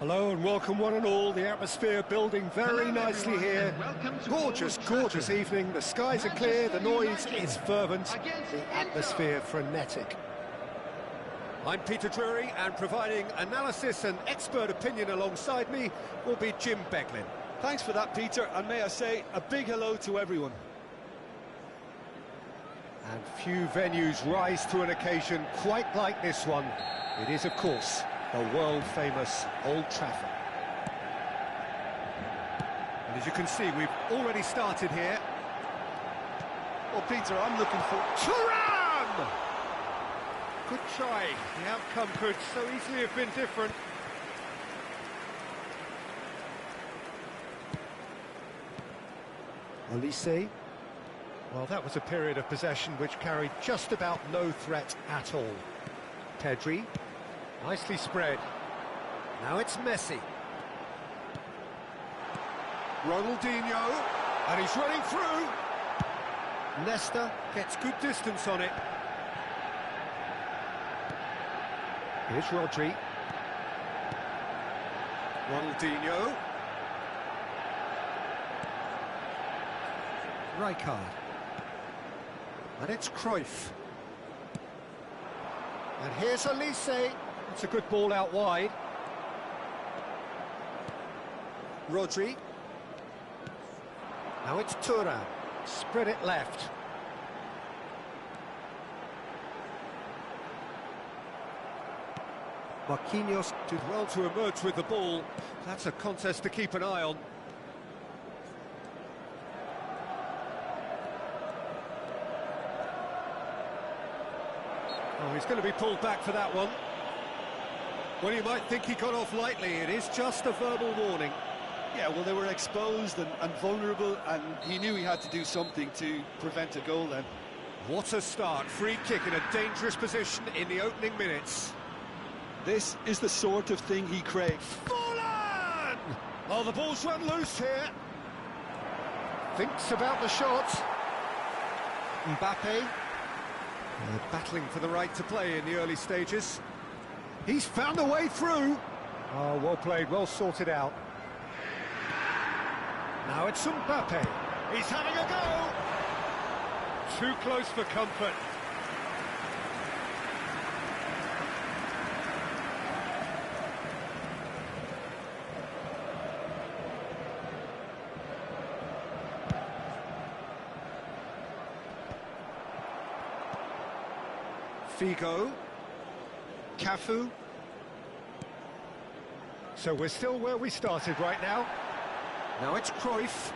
Hello and welcome one and all. The atmosphere building very nicely here. Gorgeous, gorgeous evening. The skies are clear, the noise is fervent, the atmosphere frenetic. I'm Peter Drury, and providing analysis and expert opinion alongside me will be Jim Beglin.
Thanks for that, Peter, and may I say a big hello to everyone.
And few venues rise to an occasion quite like this one. It is, of course, the world-famous Old Trafford. And as you can see, we've already started here.
Well, Peter, I'm looking for...
Thuram! Good try. The outcome could so easily have been different. Olise. Well, that was a period of possession which carried just about no threat at all. Pedri. Nicely spread. Now it's Messi. Ronaldinho. And he's running through. Nesta gets good distance on it. Here's Rodri. Ronaldinho. Rijkaard. And it's Cruyff. And here's Olise. It's a good ball out wide. Rodri. Now it's Thuram. Spread it left. Marquinhos did well to emerge with the ball. That's a contest to keep an eye on. Oh, he's going to be pulled back for that one. Well, you might think he got off lightly. It is just a verbal warning.
Yeah, well, they were exposed and vulnerable, and he knew he had to do something to prevent a goal then.
What a start. Free kick in a dangerous position in the opening minutes.
This is the sort of thing he craves.
Fallen! Oh, the ball's run loose here. Thinks about the shot. Mbappe. Battling for the right to play in the early stages. He's found a way through. Oh, well played, well sorted out. Now it's Mbappe. He's having a go. Too close for comfort. Figo. Cafu. So we're still where we started right now. Now it's Cruyff.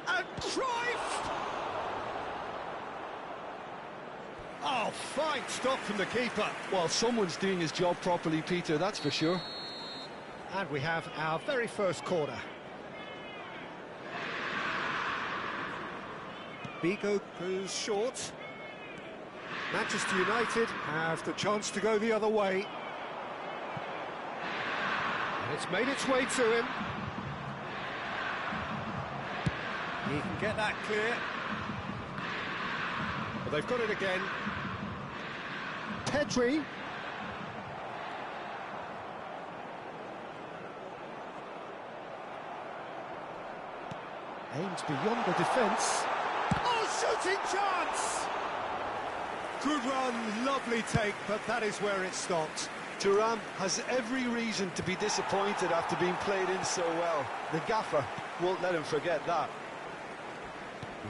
And Cruyff! Oh, fine stop from the keeper.
Well, someone's doing his job properly, Peter, that's for sure.
And we have our very first corner. Figo goes short. Manchester United have the chance to go the other way. And it's made its way to him. He can get that clear. But they've got it again. Pedri. Aims beyond the defence. Oh, shooting chance! Good run, lovely take, but that is where it stopped.
Thuram has every reason to be disappointed after being played in so well. The gaffer won't let him forget that.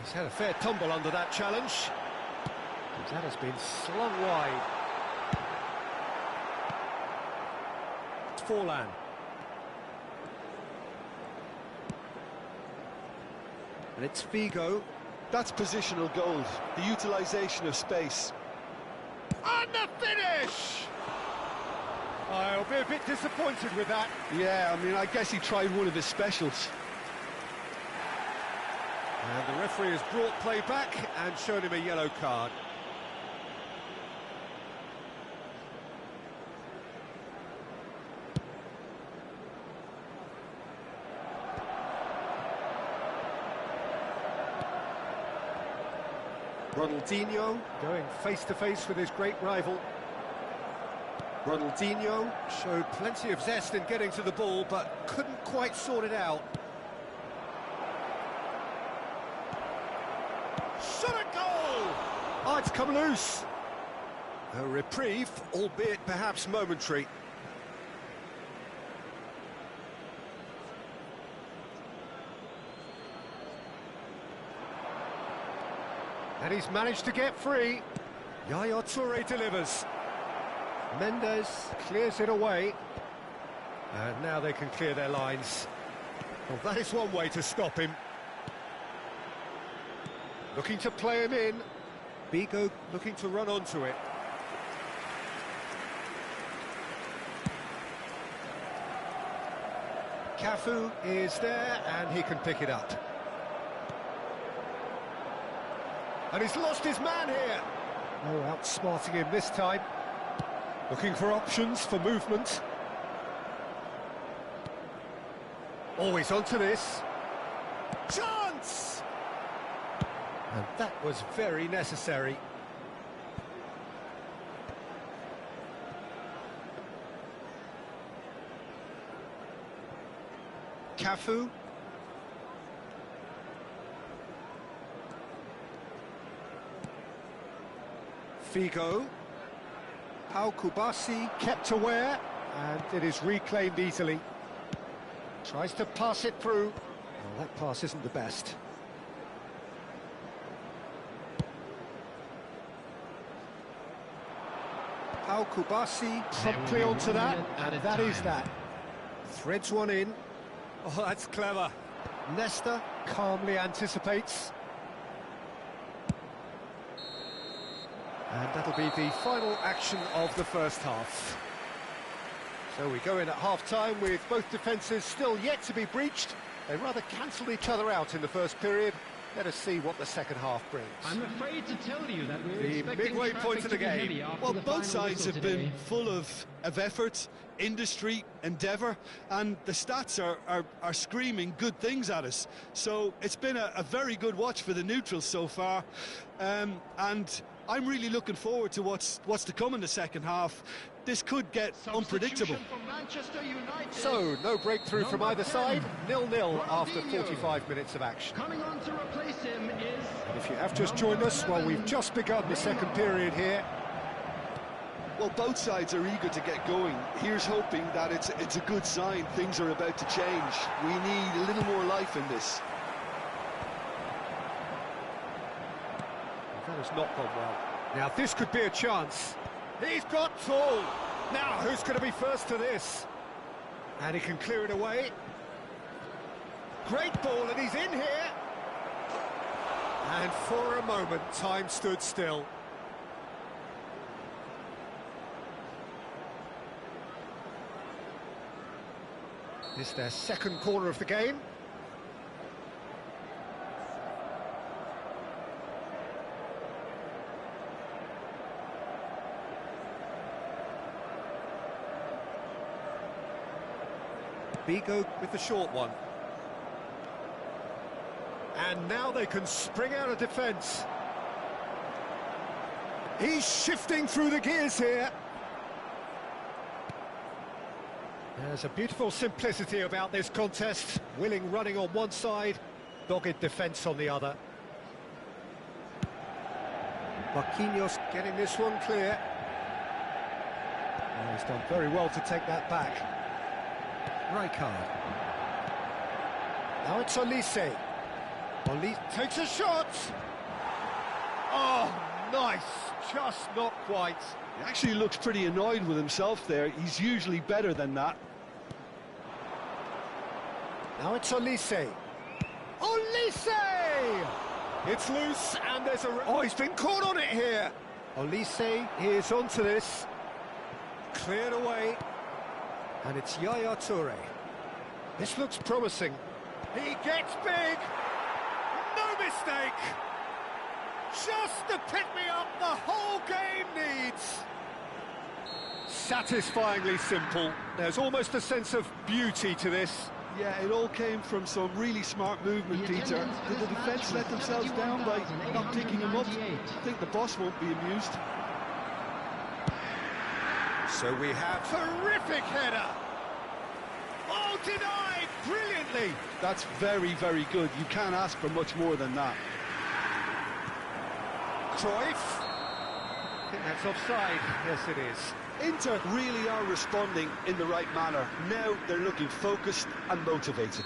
He's had a fair tumble under that challenge. That has been slung wide. It's Forlan. And it's Figo.
That's positional gold, the utilisation of space.
And the finish! I'll be a bit disappointed with that.
Yeah, I mean, I guess he tried one of his specials.
And the referee has brought play back and shown him a yellow card. Ronaldinho going face-to-face with his great rival. Ronaldinho showed plenty of zest in getting to the ball, but couldn't quite sort it out. Shot a goal! Oh, it's come loose. A reprieve, albeit perhaps momentary. And he's managed to get free. Yaya Toure delivers. Mendes clears it away. And now they can clear their lines. Well, that is one way to stop him. Looking to play him in. Figo looking to run onto it. Cafu is there and he can pick it up. And he's lost his man here. No outsmarting him this time. Looking for options for movement. Always onto this. Chance! And that was very necessary. Cafu. Figo. Pau Kubasi kept aware, and it is reclaimed easily. Tries to pass it through. Well, that pass isn't the best. Pau Kubasi promptly onto that, and that is that. Threads one in. Oh, that's clever. Nesta calmly anticipates. And that'll be the final action of the first half. So we go in at half-time with both defences still yet to be breached. They rather cancelled each other out in the first period. Let us see what the second half brings.
I'm afraid to tell you that we're
The
expecting
midway point of the game.
Well, both sides have been full of effort, industry, endeavour, and the stats are screaming good things at us. So it's been a very good watch for the neutrals so far, and I'm really looking forward to what's to come in the second half. This could get unpredictable.
So, no breakthrough from either side, 0-0 after 45 minutes of action.
Coming on to replace him is...
And if you have just joined us, well, we've just begun the second period here.
Well, both sides are eager to get going. Here's hoping that it's a good sign. Things are about to change. We need a little more life in this.
That has not gone well. Now this could be a chance. He's got tall. Now who's going to be first to this? And he can clear it away. Great ball, and he's in here. And for a moment, time stood still. This is their second corner of the game. Vigo with the short one. And now they can spring out of defence. He's shifting through the gears here. There's a beautiful simplicity about this contest. Willing running on one side, dogged defence on the other. Marquinhos getting this one clear. Oh, he's done very well to take that back. Rijkaard. Now it's Olise. Olise takes a shot. Oh, nice. Just not quite.
He actually looks pretty annoyed with himself there. He's usually better than that.
Now it's Olise. Olise! It's loose, and there's a... Oh, he's been caught on it here. Olise is onto this. Cleared away. And it's Yaya Toure. This looks promising. He gets big. No mistake. Just to pick me up the whole game needs. Satisfyingly simple. There's almost a sense of beauty to this.
Yeah, it all came from some really smart movement, Peter. Did the defence let themselves down by not picking him up? I think the boss won't be amused.
So we have terrific header. Oh, denied brilliantly.
That's very, very good. You can't ask for much more than that.
Cruyff. I think that's offside. Yes, it is.
Inter really are responding in the right manner. Now they're looking focused and motivated.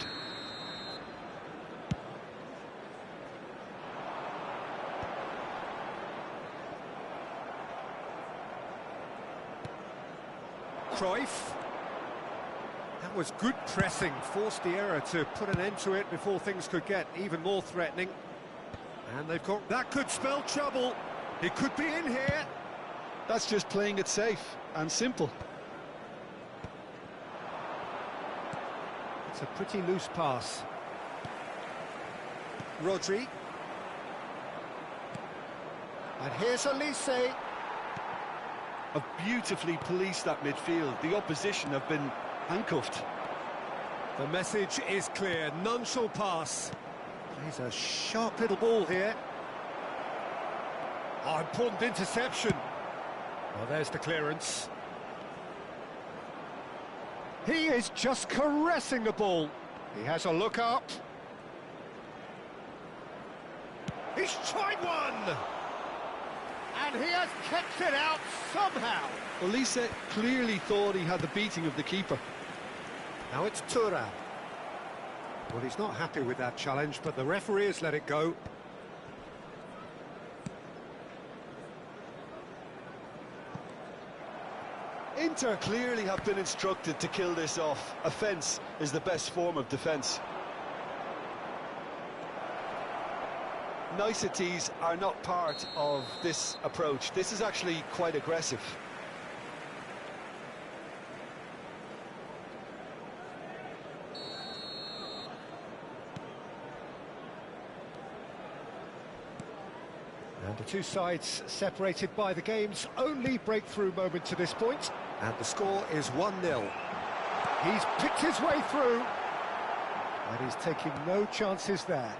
Cruyff. That was good pressing, forced the error to put an end to it before things could get even more threatening. And they've got... That could spell trouble. He could be in here.
That's just playing it safe and simple.
It's a pretty loose pass. Rodri. And here's Olise.
Have beautifully policed that midfield. The opposition have been handcuffed.
The message is clear. None shall pass. He's a sharp little ball here. Oh, important interception. Well, there's the clearance. He is just caressing the ball. He has a look up. He's tried one! And he has kept it out somehow.
Olise clearly thought he had the beating of the keeper.
Now it's Thuram. Well, he's not happy with that challenge, but the referee has let it go.
Inter clearly have been instructed to kill this off. Offence is the best form of defence. Niceties are not part of this approach. This is actually quite aggressive.
And the two sides separated by the game's only breakthrough moment to this point. And the score is 1-0. He's picked his way through. And he's taking no chances there.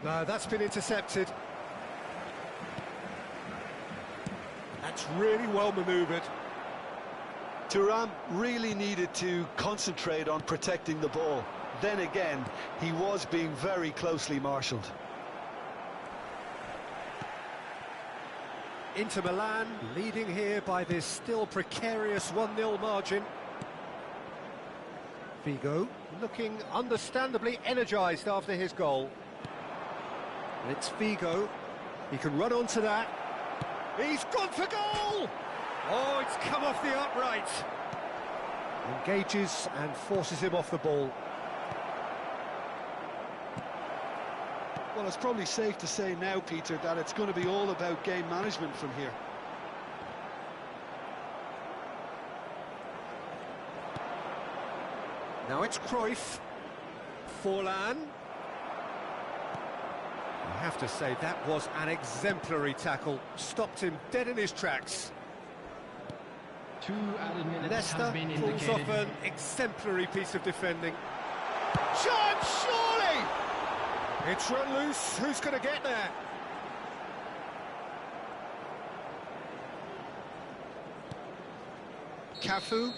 No, that's been intercepted. That's really well manoeuvred.
Thuram really needed to concentrate on protecting the ball. Then again, he was being very closely marshalled.
Inter Milan leading here by this still precarious 1-0 margin. Figo looking understandably energised after his goal. And it's Figo. He can run onto that. He's gone for goal! Oh, it's come off the upright. Engages and forces him off the ball.
Well, it's probably safe to say now, Peter, that it's going to be all about game management from here.
Now it's Cruyff. Forlan. I have to say, that was an exemplary tackle. Stopped him dead in his tracks.
2 added minutes
Leicester
has been
pulls
indicated.
off an exemplary piece of defending. Chance, surely! It's run loose. Who's going to get there? Cafu.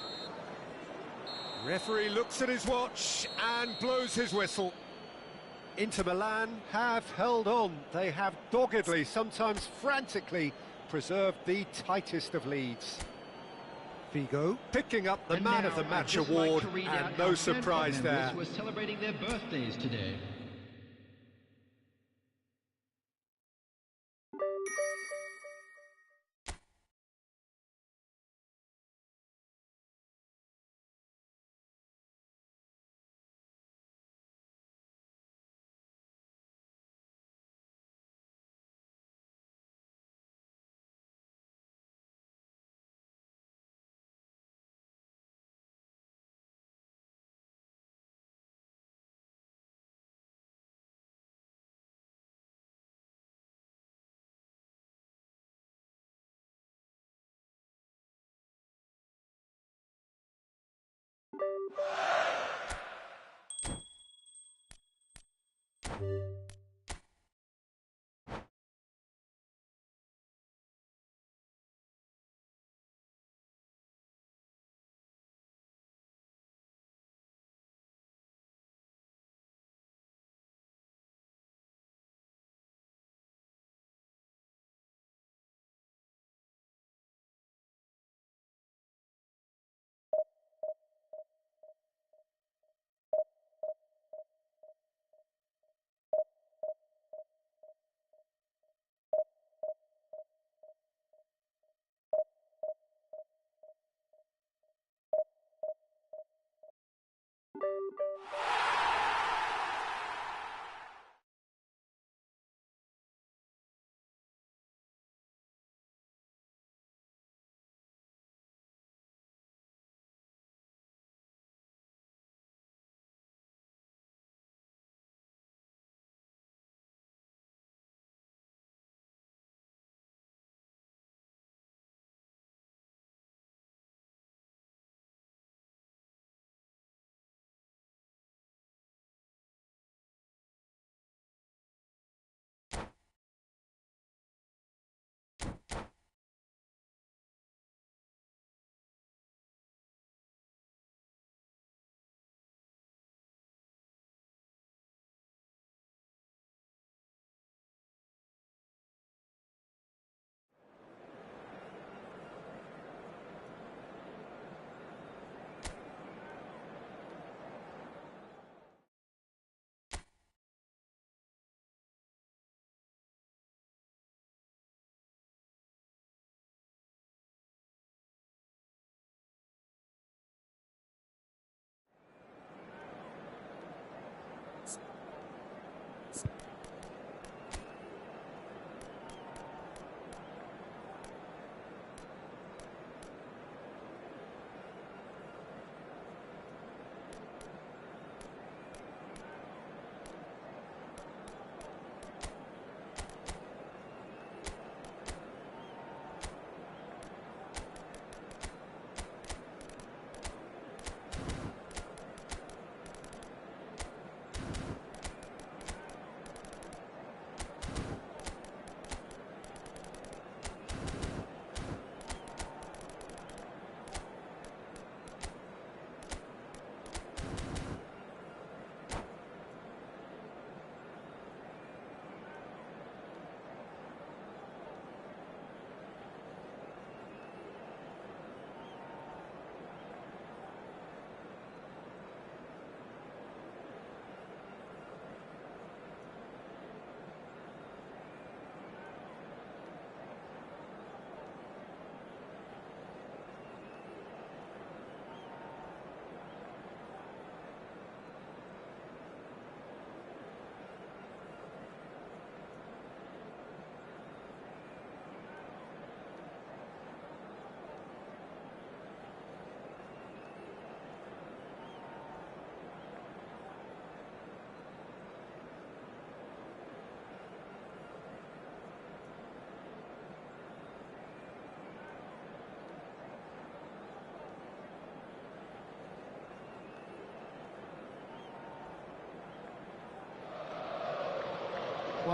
Referee looks at his watch and blows his whistle. Inter Milan have held on. They have doggedly, sometimes frantically, preserved the tightest of leads. Figo picking up the
And
Man
now,
of the
I'd
Match
just
award,
like to read out
and no
our
surprise
fan club
there.
members who are celebrating their birthdays today.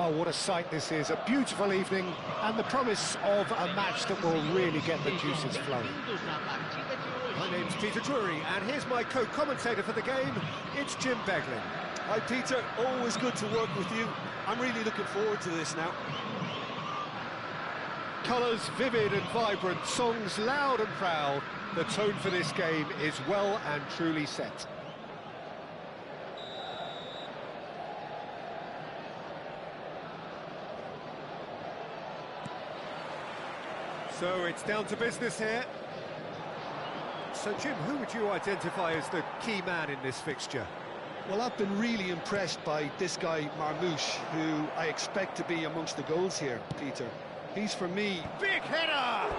Oh, what a sight this is. A beautiful evening and the promise of a match that will really get the juices flowing. My name's Peter Drury, and here's my co-commentator for the game. It's Jim Beglin.
Hi, Peter. Always good to work with you. I'm really looking forward to this now.
Colours vivid and vibrant, songs loud and proud. The tone for this game is well and truly set. So it's down to business here. So Jim, who would you identify as the key man in this fixture?
Well, I've been really impressed by this guy, Marmoush, who I expect to be amongst the goals here, Peter. He's, for me...
Big header!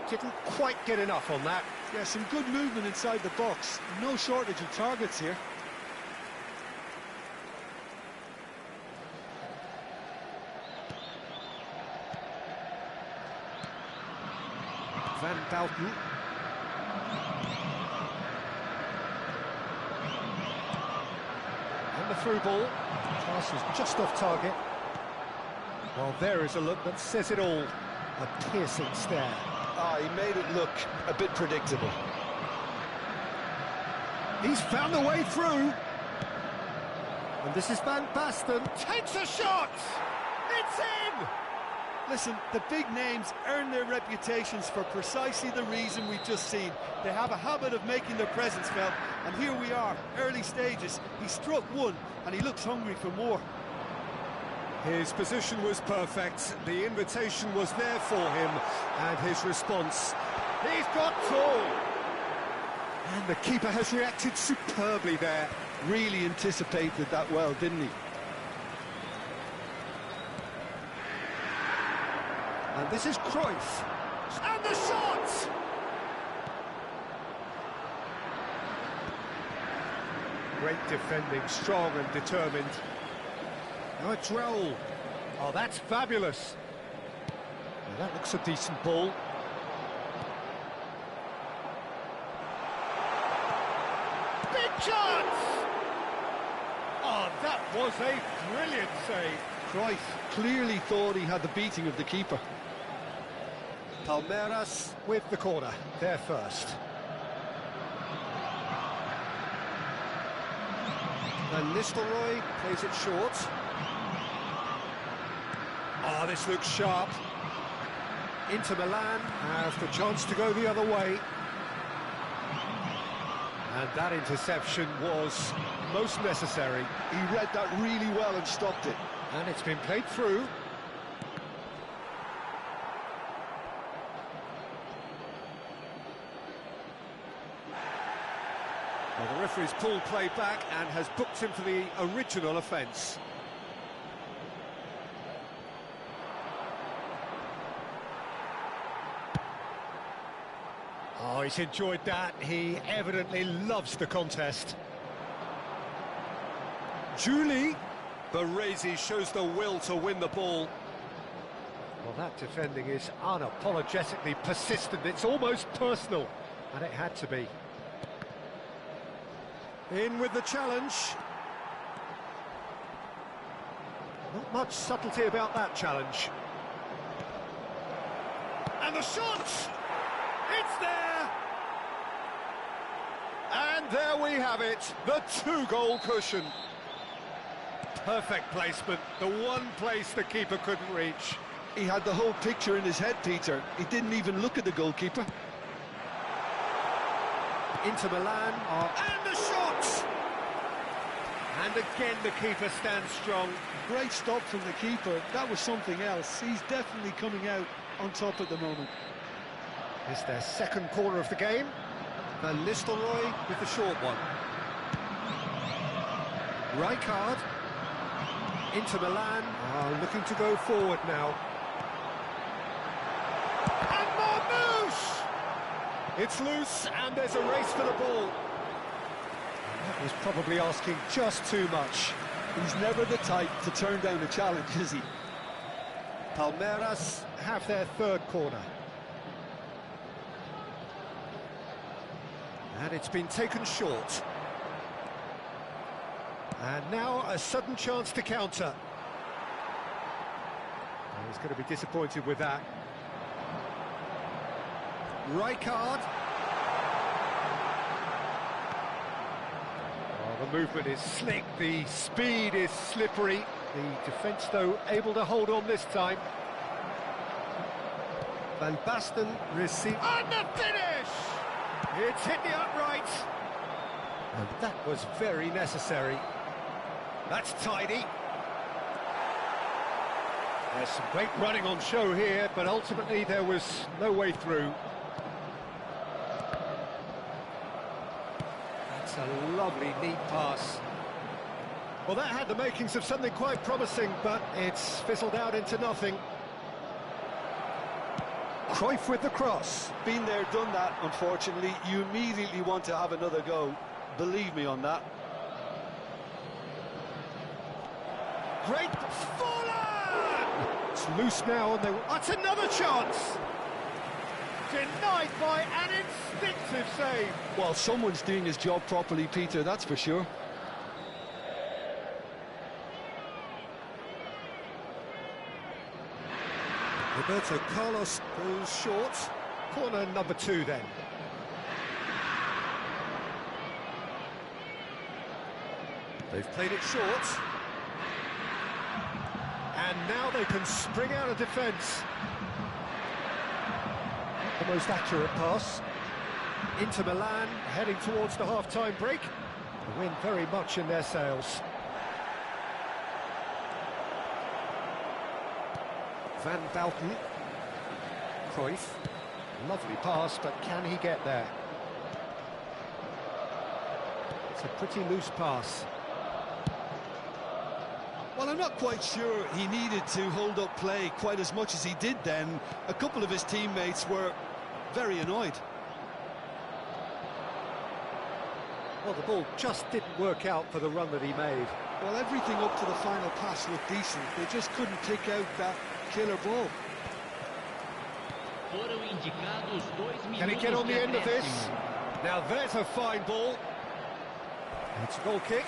Didn't quite get enough on that.
Yeah, some good movement inside the box. No shortage of targets here.
Van Bouten. And the through ball. Pass was just off target. Well, there is a look that says it all. A piercing stare.
Ah, he made it look a bit predictable.
He's found a way through. And this is Van Basten. Takes a shot! It's in!
Listen, the big names earn their reputations for precisely the reason we've just seen. They have a habit of making their presence felt, and here we are, early stages. He struck one, and he looks hungry for more.
His position was perfect, the invitation was there for him, and his response, he's got two! And the keeper has reacted superbly there.
Really anticipated that well, didn't he?
And this is Cruyff. And the shot! Great defending, strong and determined. Now it's Raul. Oh, that's fabulous. Well, that looks a decent ball. Big chance! Oh, that was a brilliant save.
Cruyff clearly thought he had the beating of the keeper.
Palmeiras with the corner, there first. And Nistelrooy plays it short. Oh, this looks sharp. Inter Milan have the chance to go the other way. And that interception was most necessary.
He read that really well and stopped it.
And it's been played through. Well, the referee's pulled play back and has booked him for the original offence. Oh, he's enjoyed that. He evidently loves the contest. Julie. Baresi shows the will to win the ball. Well, that defending is unapologetically persistent. It's almost personal, and it had to be. In with the challenge. Not much subtlety about that challenge. And the shot! It's there! And there we have it, the two-goal cushion. Perfect placement, the one place the keeper couldn't reach.
He had the whole picture in his head, Peter. He didn't even look at the goalkeeper.
Inter Milan are... And the shot! And again the keeper stands strong.
Great stop from the keeper. That was something else. He's definitely coming out on top at the moment.
It's their second corner of the game. Van Nistelrooy with the short one. Rijkaard. Inter Milan are looking to go forward now. And Marmoush! It's loose, and there's a race for the ball. That was probably asking just too much.
He's never the type to turn down a challenge, is he?
Palmeiras have their third corner. And it's been taken short. And now a sudden chance to counter. He's going to be disappointed with that. Rijkaard. Oh, the movement is slick, the speed is slippery. The defence, though, able to hold on this time. Van Basten receives... And the finish! It's hit the upright. And that was very necessary. That's tidy. There's some great running on show here, but ultimately there was no way through. That's a lovely, neat pass. Well, that had the makings of something quite promising, but it's fizzled out into nothing. Cruyff with the cross.
Been there, done that, unfortunately. You immediately want to have another go. Believe me on that.
Great Fallen! It's loose now, and that's another chance. Denied by an instinctive save.
Well, someone's doing his job properly, Peter, that's for sure.
Roberto Carlos goes short. Corner number 2 then. They've played it short. And now they can spring out of defence. The most accurate pass. Inter Milan heading towards the half-time break. The wind very much in their sails. Van Basten. Cruyff. Lovely pass, but can he get there? It's a pretty loose pass.
Well, I'm not quite sure he needed to hold up play quite as much as he did then. A couple of his teammates were very annoyed.
Well, the ball just didn't work out for the run that he made.
Well, everything up to the final pass looked decent. They just couldn't pick out that killer ball.
Can he get on the end of this? Now there's a fine ball. It's a goal kick.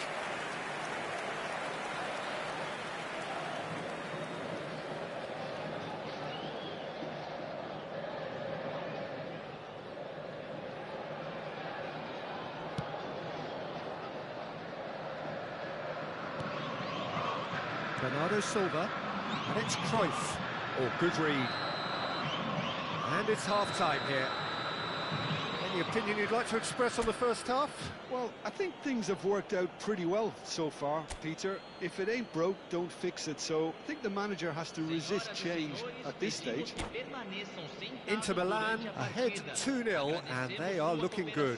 Bernardo Silva, and it's Cruyff. Oh, good read. And it's half-time here. Any opinion you'd like to express on the first half?
Well, I think things have worked out pretty well so far, Peter. If it ain't broke, don't fix it. So I think the manager has to resist change at this stage.
Inter Milan ahead 2-0, and they are looking good.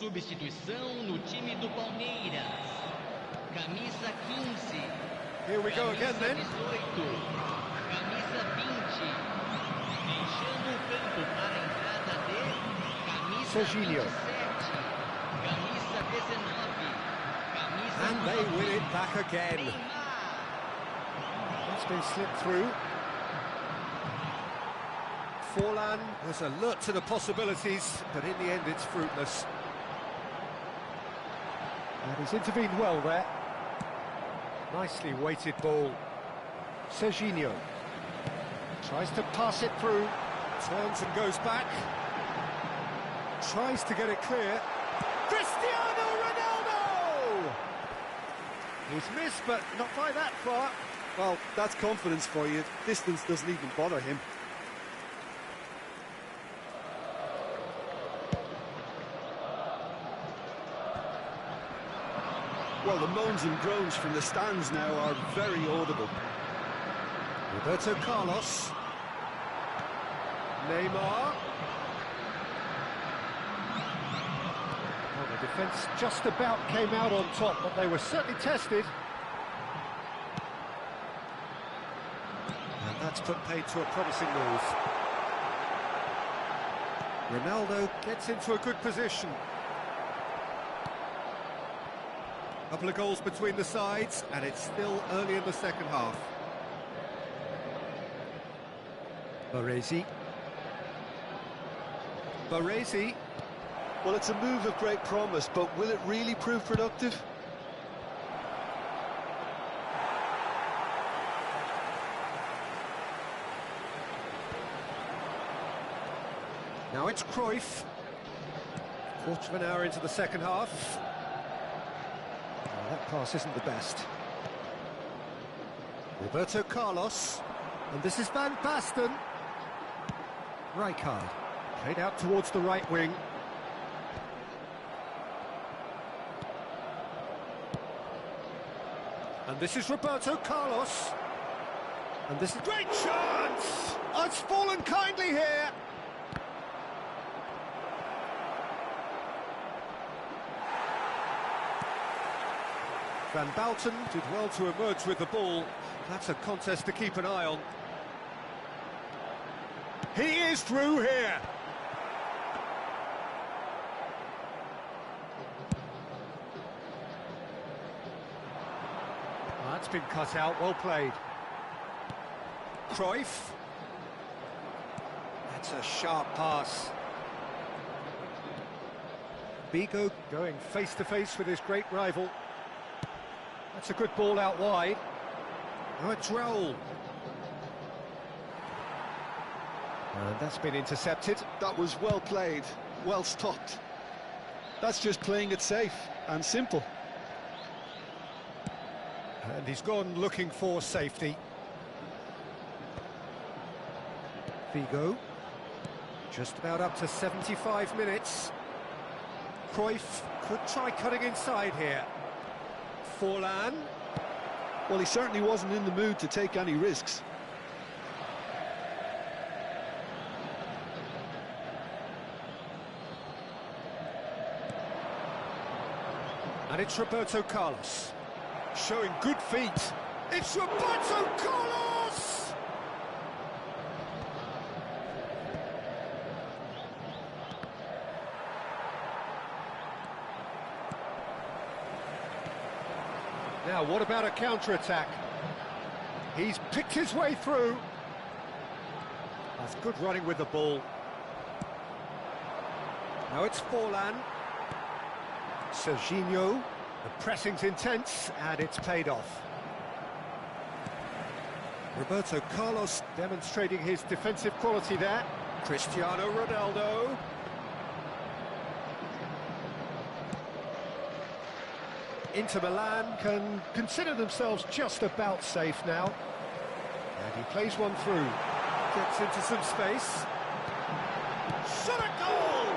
Substituição no time do Palmeiras. Camisa 15.
Here we go again then.
Camisa 20. Deixando o campo para a entrada de camisa 27. Camisa 19. Camisa
And they win it back again. It's been slipped through. Forlan was alert to the possibilities, but in the end it's fruitless. And he's intervened well there. Nicely weighted ball. Serginho tries to pass it through, turns and goes back. Tries to get it clear. Cristiano Ronaldo! He's missed, but not by that far.
Well, that's confidence for you. Distance doesn't even bother him. Well, the moans and groans from the stands now are very audible.
Roberto Carlos. Neymar. Well, the defence just about came out on top, but they were certainly tested. And that's put paid to a promising move. Ronaldo gets into a good position. Couple of goals between the sides, and it's still early in the second half. Baresi. Baresi.
Well, it's a move of great promise, but will it really prove productive?
Now it's Cruyff. Quarter of an hour into the second half. Well, that pass isn't the best. Roberto Carlos. And this is Van Basten. Rijkaard. Played out towards the right wing. And this is Roberto Carlos. And this is great chance! Oh, it's fallen kindly here. Van Basten did well to emerge with the ball. That's a contest to keep an eye on. He is through here. Well, that's been cut out, well played. Cruyff. That's a sharp pass. Figo going face-to-face with his great rival. That's a good ball out wide. Oh, it's Raul. And that's been intercepted.
That was well played, well stopped. That's just playing it safe and simple.
And he's gone looking for safety. Figo. Just about up to 75 minutes. Cruyff could try cutting inside here. Forlan.
Well, he certainly wasn't in the mood to take any risks.
And it's Roberto Carlos. Showing good feet. It's Roberto Carlos! Now, what about a counter-attack? He's picked his way through. That's good running with the ball. Now it's Forlan. Serginho. The pressing's intense, and it's paid off. Roberto Carlos demonstrating his defensive quality there. Cristiano Ronaldo. Inter Milan can consider themselves just about safe now. And he plays one through. Gets into some space. Shot a goal!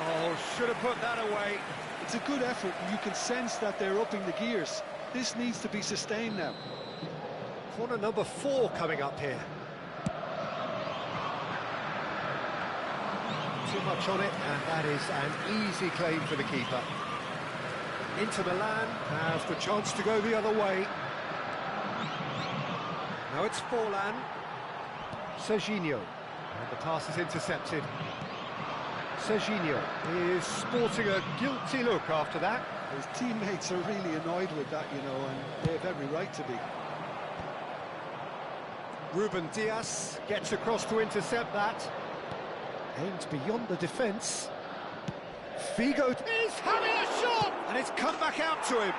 Oh, should have put that away.
It's a good effort, and you can sense that they're upping the gears. This needs to be sustained now.
Corner number 4 coming up here. Too much on it, and that is an easy claim for the keeper. Inter Milan have the chance to go the other way. Now it's Forlan. Serginho. And the pass is intercepted. Serginho is sporting a guilty look after that.
His teammates are really annoyed with that, you know, and they have every right to be.
Ruben Dias gets across to intercept that. Aims beyond the defence. Figo is having a shot! And it's come back out to him.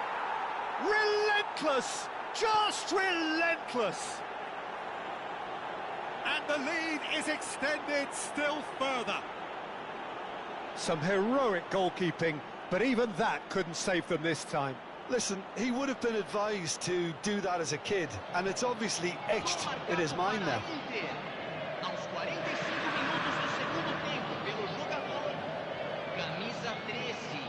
Relentless! Just relentless! And the lead is extended still further. Some heroic goalkeeping, but even that couldn't save them this time.
Listen, he would have been advised to do that as a kid, and it's obviously etched in his mind now.
Aos 45 minutos do segundo tempo, pelo jogador, camisa 13.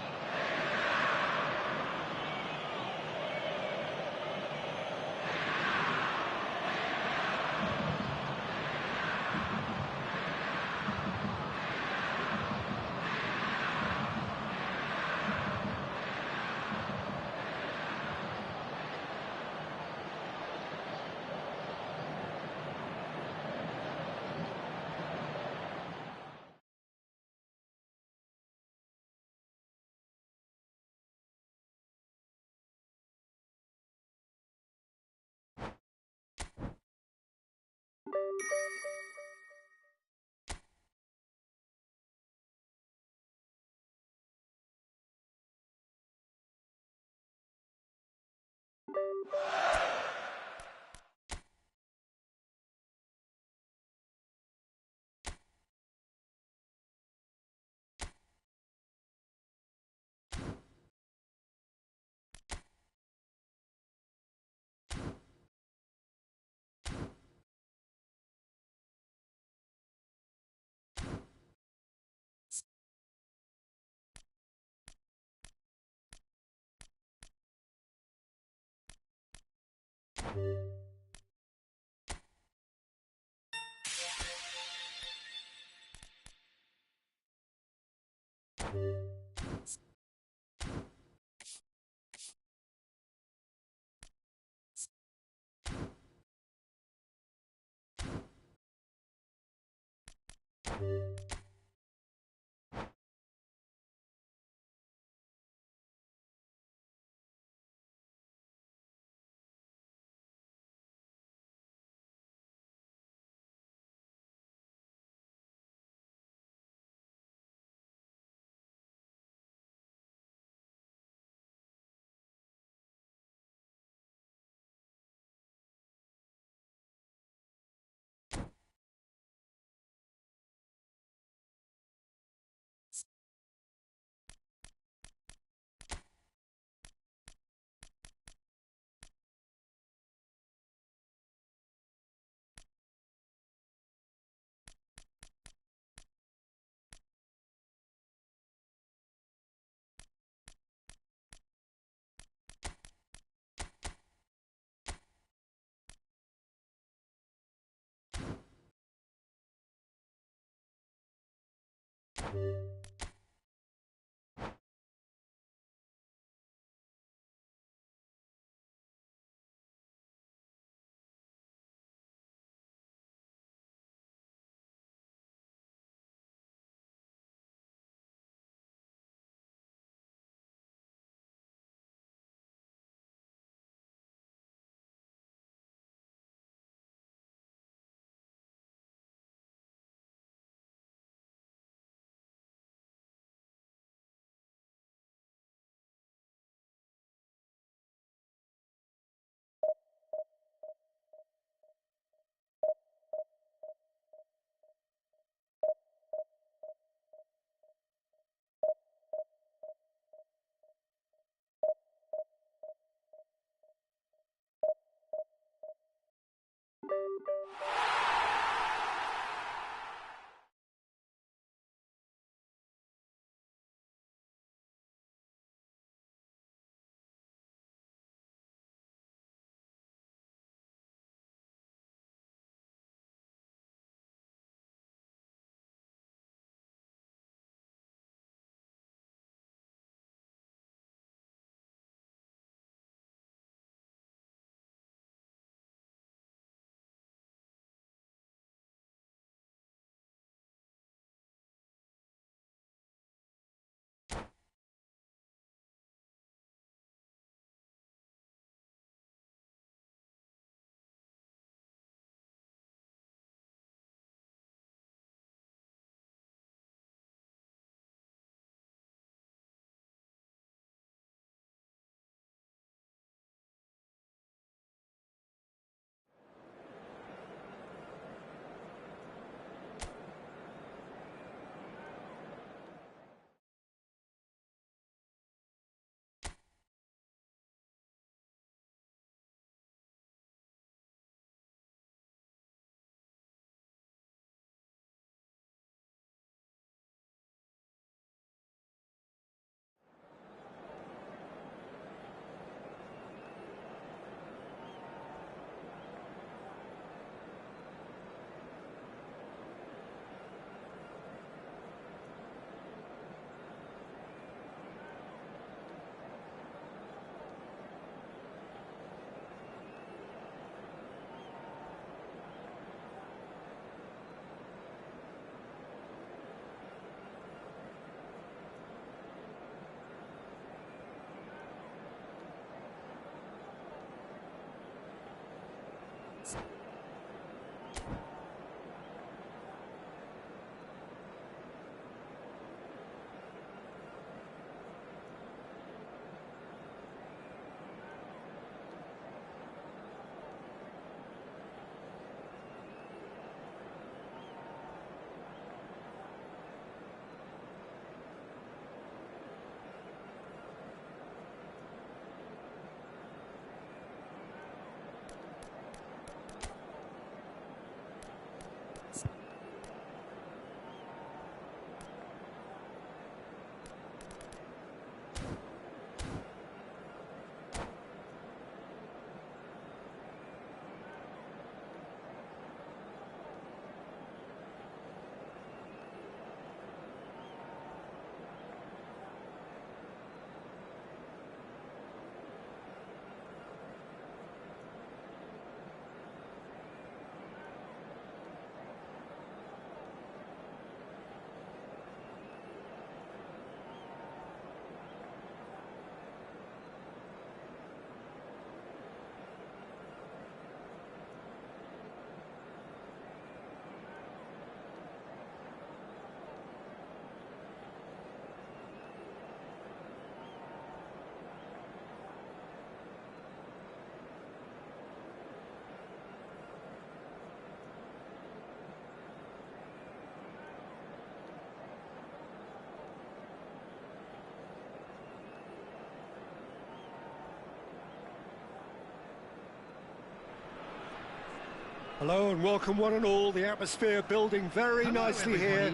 Hello and welcome one and all. The atmosphere building very nicely here.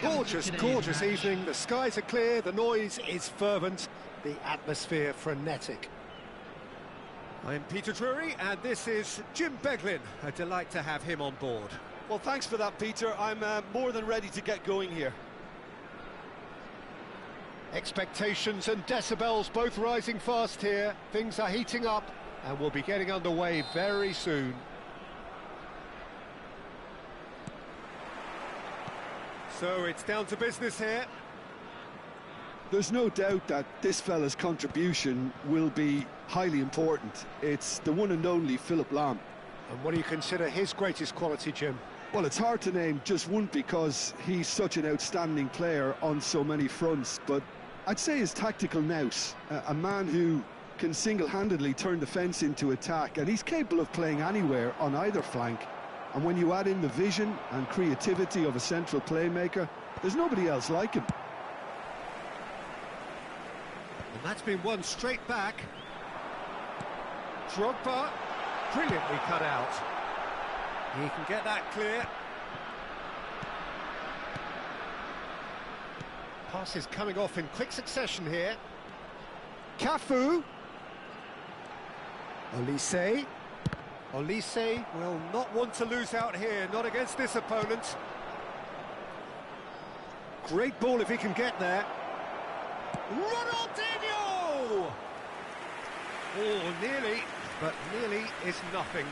Gorgeous, gorgeous evening. The skies are clear, the noise is fervent, the atmosphere frenetic. I'm Peter Drury and this is Jim Beglin. A delight to have him on board.
Well, thanks for that, Peter. I'm more than ready to get going here.
Expectations and decibels both rising fast here. Things are heating up and we'll be getting underway very soon. So it's down to business here.
There's no doubt that this fella's contribution will be highly important. It's the one and only Philipp Lahm.
And what do you consider his greatest quality, Jim?
Well, it's hard to name just one because he's such an outstanding player on so many fronts, but I'd say his tactical nous, a man who can single-handedly turn defence into attack, and he's capable of playing anywhere on either flank. And when you add in the vision and creativity of a central playmaker, there's nobody else like him.
And that's been won straight back. Drogba, brilliantly cut out. He can get that clear. Passes coming off in quick succession here. Cafu. Olise. Olise will not want to lose out here, not against this opponent. Great ball if he can get there. Ronaldinho! Oh, nearly, but nearly is nothing.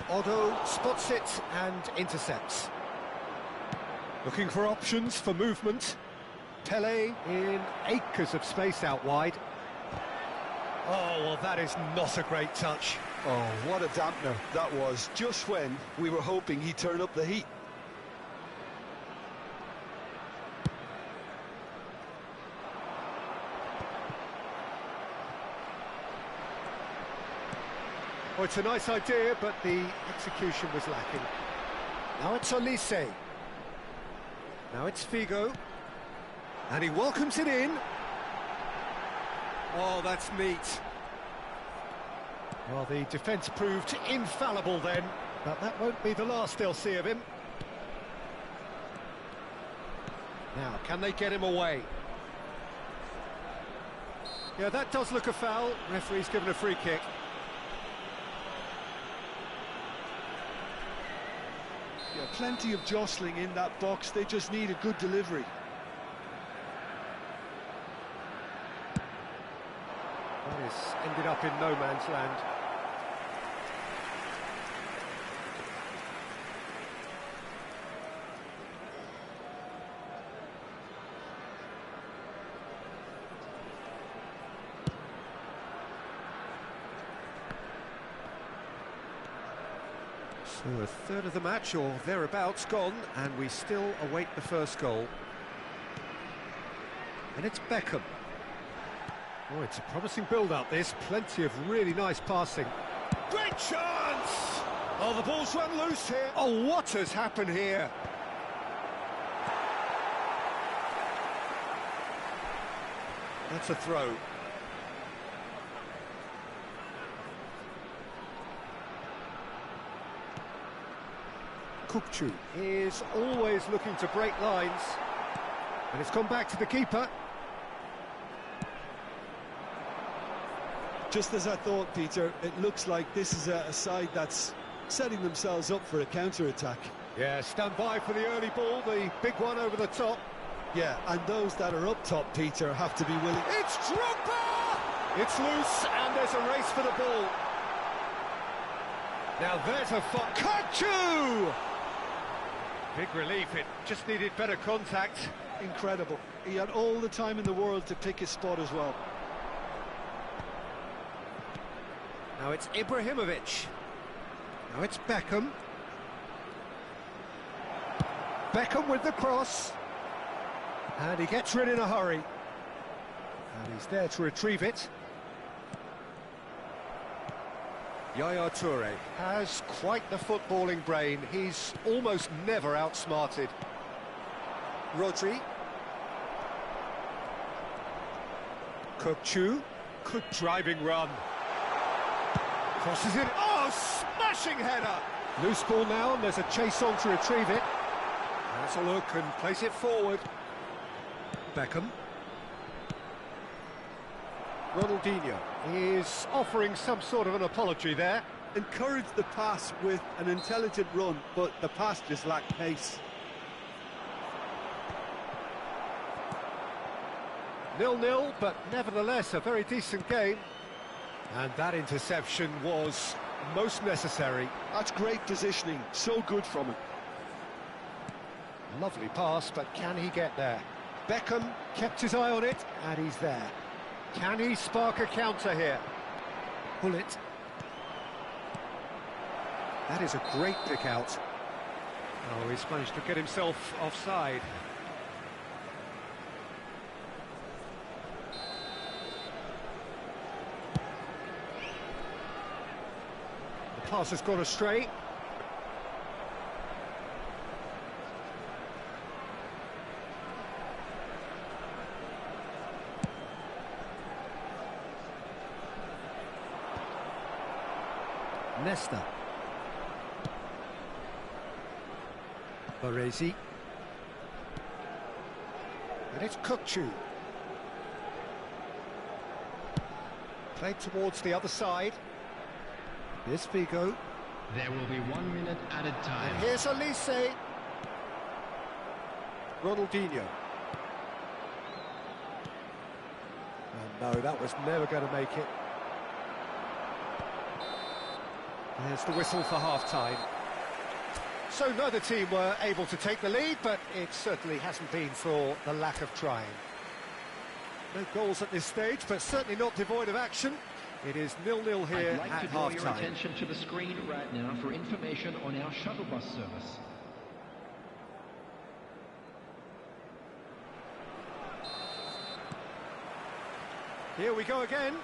Otto spots it and intercepts. Looking for options for movement. Pele in acres of space out wide. Oh, well, that is not a great touch.
Oh, what a dampener that was, just when we were hoping he'd turn up the heat.
Oh, it's a nice idea, but the execution was lacking. Now it's Olise. Now it's Figo. And he welcomes it in. Oh, that's neat. Well, the defence proved infallible then, but that won't be the last they'll see of him. Now, can they get him away? Yeah, that does look a foul. Referee's given a free kick.
Yeah, plenty of jostling in that box. They just need a good delivery.
That is ended up in no man's land. So a third of the match, or thereabouts, gone, and we still await the first goal. And it's Beckham. Oh, it's a promising build-up, this. Plenty of really nice passing. Great chance! Oh, the ball's run loose here. Oh, what has happened here? That's a throw. Kukçu is always looking to break lines. And it's come back to the keeper.
Just as I thought, Peter, it looks like this is a side that's setting themselves up for a counter-attack.
Yeah, stand by for the early ball, the big one over the top.
Yeah, and those that are up top, Peter, have to be willing.
It's Drogba! It's loose, and there's a race for the ball. Now there's a Kukçu! Big relief, it just needed better contact.
Incredible. He had all the time in the world to pick his spot as well.
Now it's Ibrahimovic. Now it's Beckham. Beckham with the cross. And he gets rid in a hurry. And he's there to retrieve it. Yaya Toure has quite the footballing brain. He's almost never outsmarted. Rodri. Kukçu. Good driving run. Crosses it. Oh, smashing header! Loose ball now, and there's a chase on to retrieve it. That's a look and place it forward. Beckham. Ronaldinho is offering some sort of an apology there.
Encouraged the pass with an intelligent run, but the pass just lacked pace.
0-0, but nevertheless a very decent game. And that interception was most necessary.
That's great positioning, so good from him.
Lovely pass, but can he get there? Beckham kept his eye on it, and he's there. Can he spark a counter here? Pull it. That is a great pick out. Oh, he's managed to get himself offside. The pass has gone astray. Nesta. Baresi. And it's Kukçu. Played towards the other side. Here's Figo.
There will be 1 minute added time.
And here's Elise. Ronaldinho. And no, that was never going to make it. There's the whistle for half-time. So neither team were able to take the lead, but it certainly hasn't been for the lack of trying. No goals at this stage, but certainly not devoid of action. It is 0-0 here
I'd like
at
to draw your
half-time.
attention to the screen right now for information on our shuttle bus service.
Here we go again.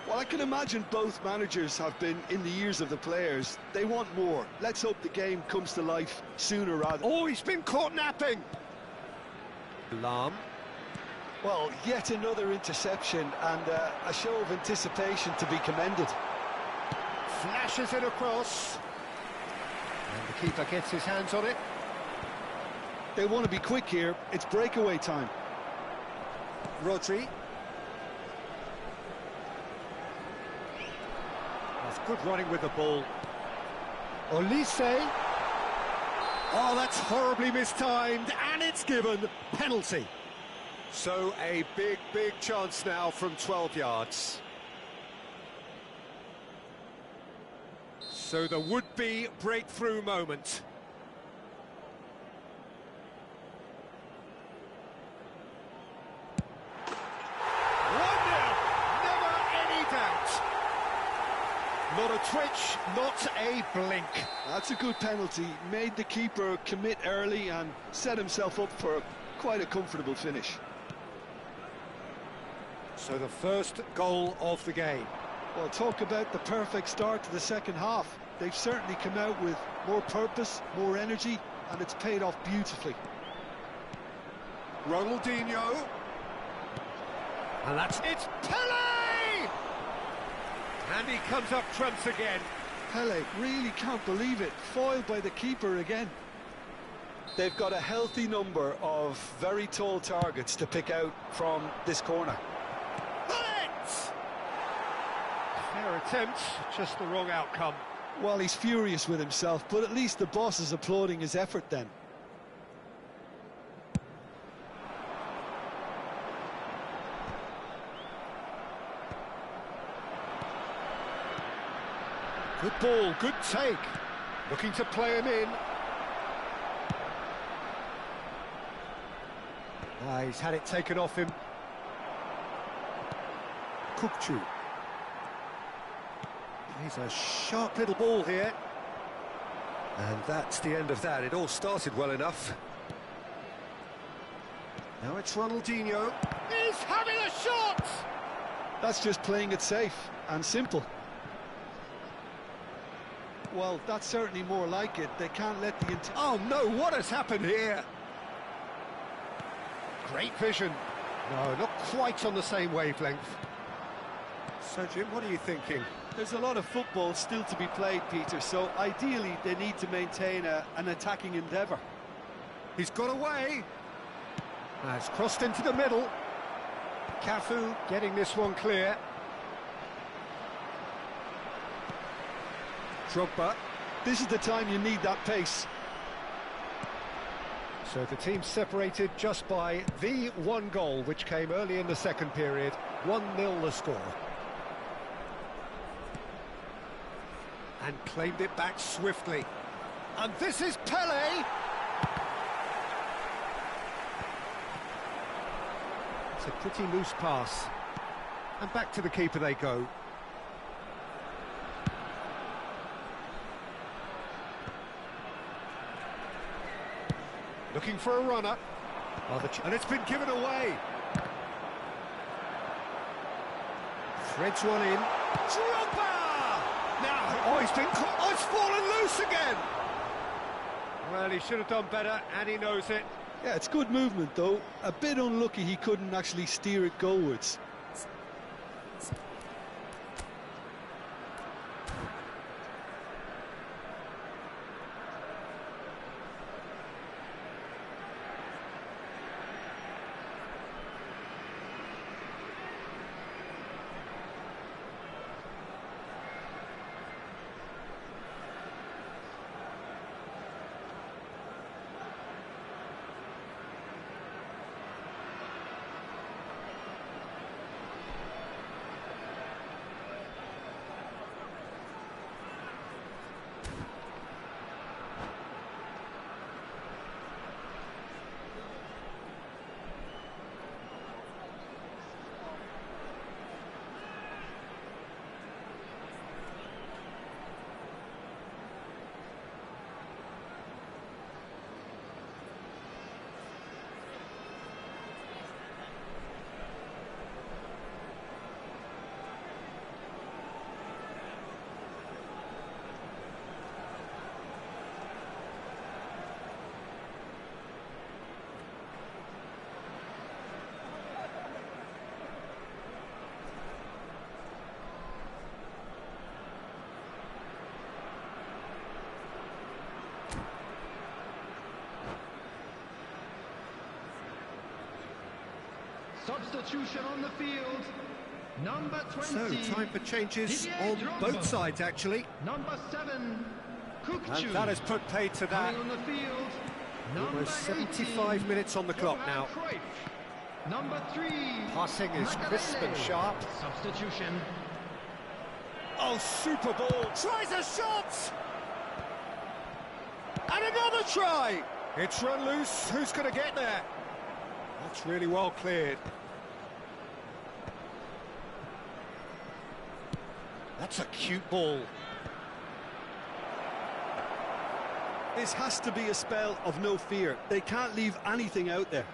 Well, I can imagine both managers have been in the ears of the players. They want more. Let's hope the game comes to life sooner rather.
Oh, he's been caught napping. Lahm.
Well, yet another interception and a show of anticipation to be commended.
Flashes it across. And the keeper gets his hands on it.
They want to be quick here. It's breakaway time.
Rodri. That's good running with the ball. Elise. Oh, that's horribly mistimed, and it's given. Penalty. So a big, big chance now from 12 yards. So the would-be breakthrough moment. Not a twitch, not a blink.
That's a good penalty. Made the keeper commit early and set himself up for quite a comfortable finish.
So the first goal of the game.
Well, talk about the perfect start to the second half. They've certainly come out with more purpose, more energy, and it's paid off beautifully.
Ronaldinho. And it's Pele! And he comes up trumps again.
Pele really can't believe it. Foiled by the keeper again. They've got a healthy number of very tall targets to pick out from this corner.
Fair attempt, just the wrong outcome.
Well, he's furious with himself, but at least the boss is applauding his effort then.
Good ball, good take. Looking to play him in. He's had it taken off him. Kukçu. He's a sharp little ball here. And that's the end of that. It all started well enough. Now it's Ronaldinho. He's having a shot!
That's just playing it safe and simple. Well, that's certainly more like it. They can't let the...
Oh no, what has happened here? Great vision. No, not quite on the same wavelength. So, Jim, what are you thinking?
There's a lot of football still to be played, Peter, so ideally they need to maintain an attacking endeavour.
He's got away. Has crossed into the middle. Cafu getting this one clear. Drogba.
This is the time you need that pace.
So the team separated just by the one goal, which came early in the second period. 1-0 the score. And claimed it back swiftly. And this is Pele! It's a pretty loose pass. And back to the keeper they go. Looking for a runner. And it's been given away. Threads one in. Drogba! Now, it's fallen loose again! Well, he should have done better, and he knows it.
Yeah, it's good movement, though. A bit unlucky he couldn't actually steer it goalwards.
Substitution on the field. Number 20.
So, time for changes on
Drogba.
both sides, actually.
Number 7, Kukçu.
And that has put paid to that.
Coming on the field. Number
Almost 75
18,
minutes on the clock now.
Cruyff. Number 3.
Passing is crisp and sharp.
Substitution.
Oh, super ball. Tries a shot! And another try! It's run loose. Who's going to get there? That's really well cleared. That's a cute ball.
This has to be a spell of no fear. They can't leave anything out there.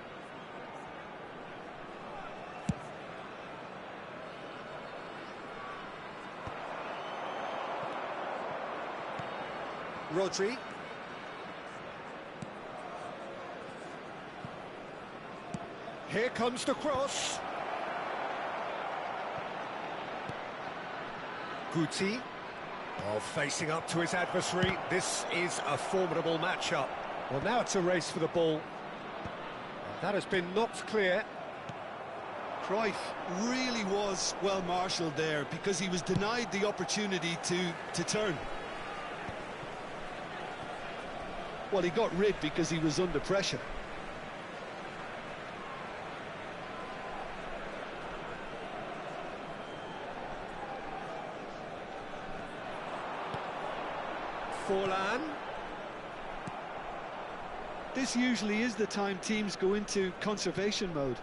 Rodri. Here comes the cross. Guti. Oh, facing up to his adversary, this is a formidable matchup. Well, now it's a race for the ball. That has been knocked clear.
Cruyff really was well marshalled there because he was denied the opportunity to turn. Well, he got rid because he was under pressure.
Forlan.
This usually is the time teams go into conservation mode.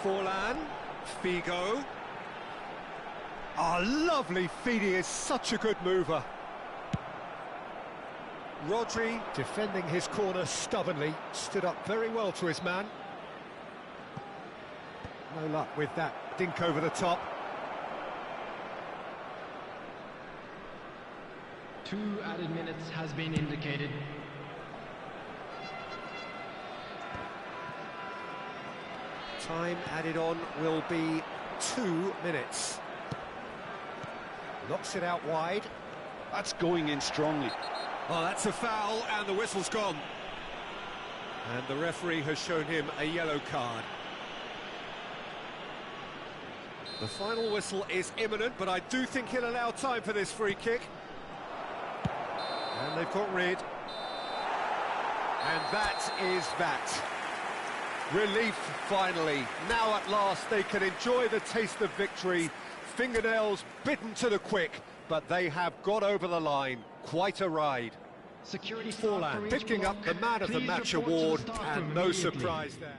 Forlan. Figo. Oh, lovely feed. He is such a good mover. Rodri, defending his corner stubbornly, stood up very well to his man. No luck with that dink over the top.
2 added minutes has been indicated.
Time added on will be 2 minutes. Knocks it out wide.
That's going in strongly.
Oh, that's a foul, and the whistle's gone. And the referee has shown him a yellow card. The final whistle is imminent, but I do think he'll allow time for this free kick. And they've got rid. And that is that. Relief, finally. Now at last they can enjoy the taste of victory. Fingernails bitten to the quick, but they have got over the line. Quite a ride.
Security
Forlan picking up the Man of the Match award, and no surprise there.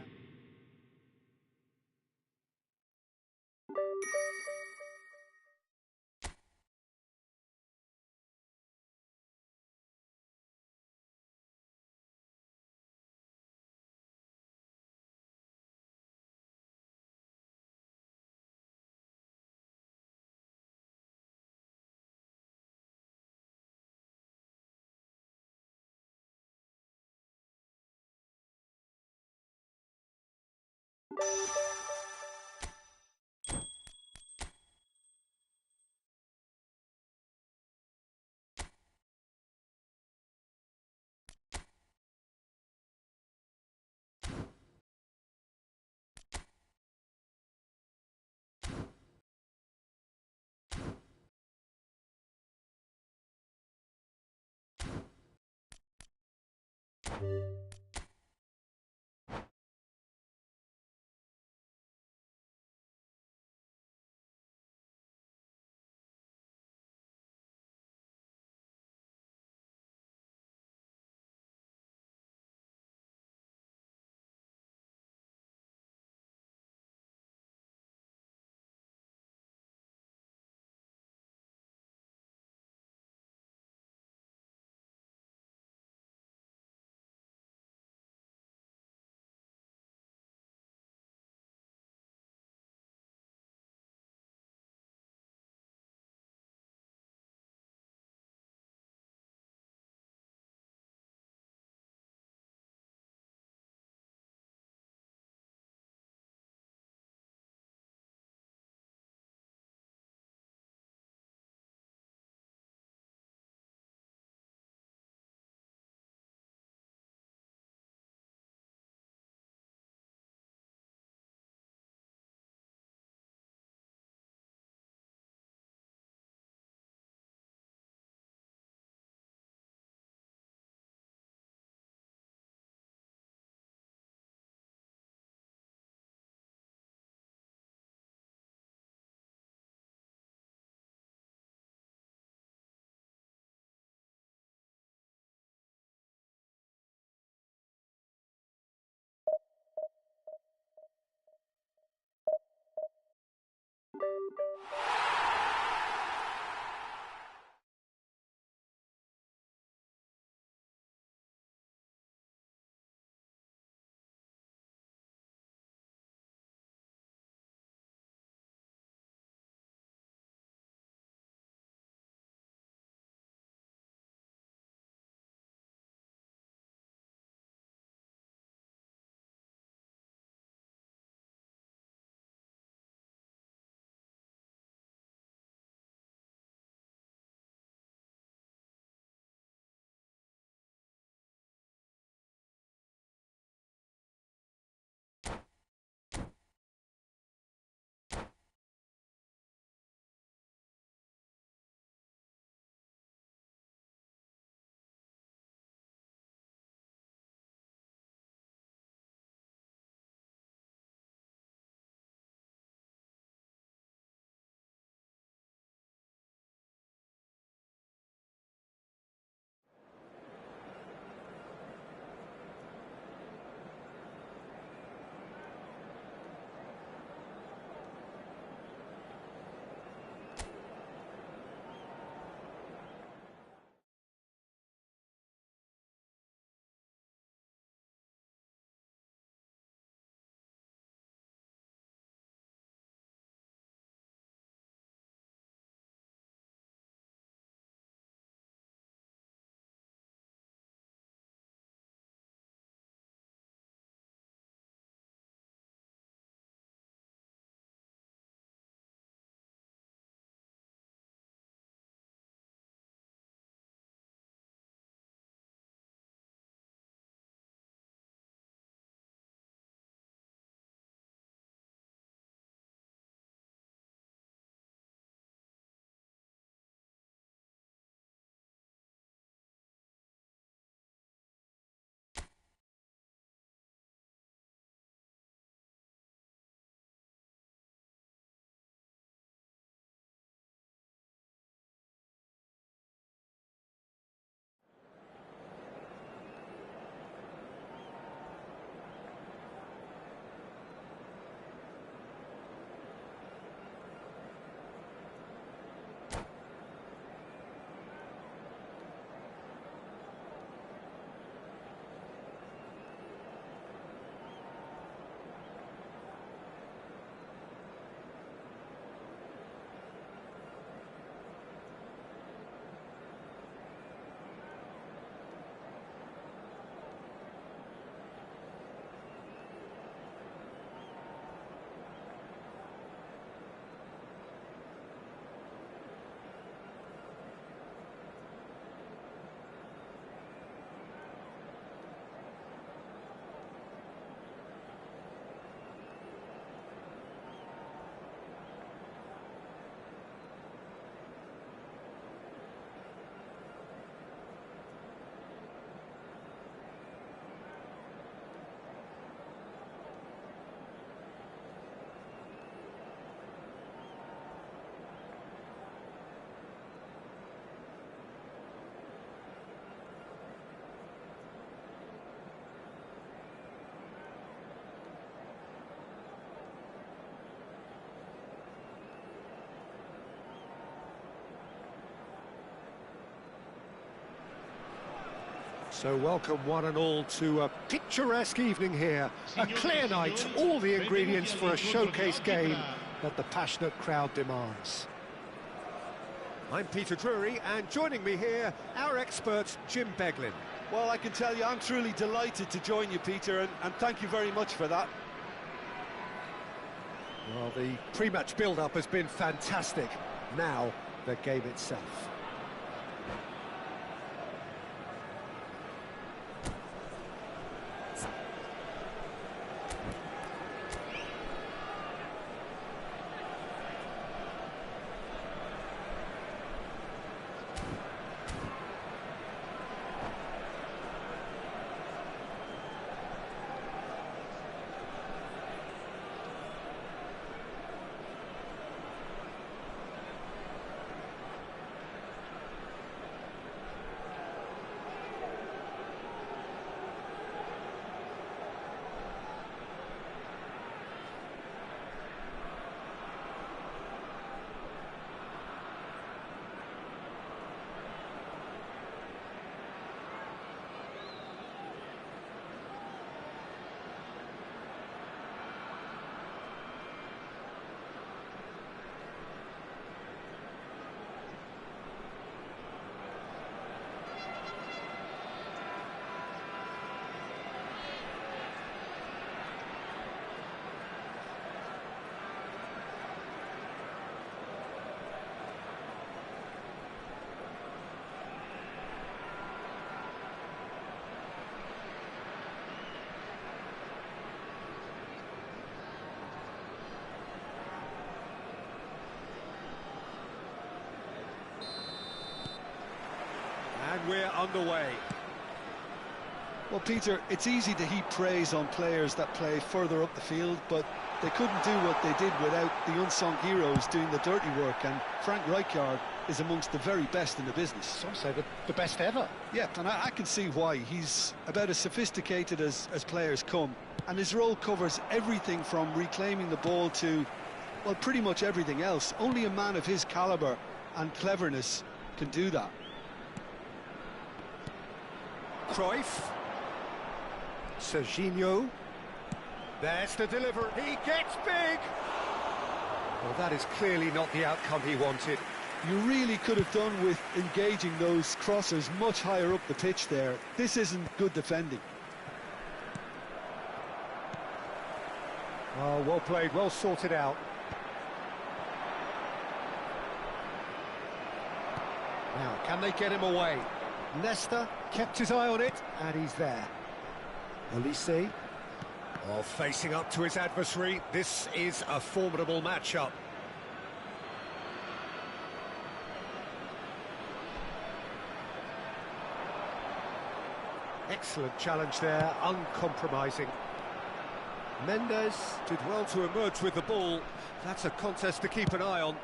So welcome one and all to a picturesque evening here. A clear night, all the ingredients for a showcase game that the passionate crowd demands. I'm Peter Drury, and joining me here, our expert Jim Beglin.
Well, I can tell you I'm truly delighted to join you, Peter, and thank you very much for that.
Well, the pre-match build-up has been fantastic. Now, the game itself. And we're underway.
Well, Peter, it's easy to heap praise on players that play further up the field, but they couldn't do what they did without the unsung heroes doing the dirty work, and Frank Rijkaard is amongst the very best in the business.
Some say the best ever.
Yeah, and I can see why. He's about as sophisticated as players come, and his role covers everything from reclaiming the ball to, well, pretty much everything else. Only a man of his calibre and cleverness can do that.
Cruyff. Serginho. There's the delivery. He gets big! Well, that is clearly not the outcome he wanted.
You really could have done with engaging those crossers much higher up the pitch there. This isn't good defending.
Oh, well played, well sorted out. Now, can they get him away? Nesta kept his eye on it, and he's there. Olise. Oh, facing up to his adversary. This is a formidable matchup. Excellent challenge there, uncompromising. Mendes did well to emerge with the ball. That's a contest to keep an eye on.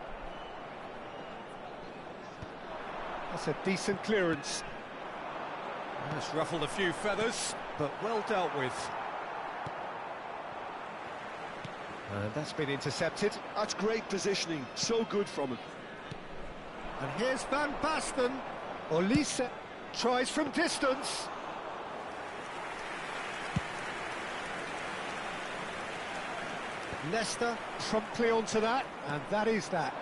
That's a decent clearance. That's ruffled a few feathers, but well dealt with. And that's been intercepted.
That's great positioning, so good from him.
And here's Van Basten. Olise tries from distance. Nesta promptly onto that, and that is that.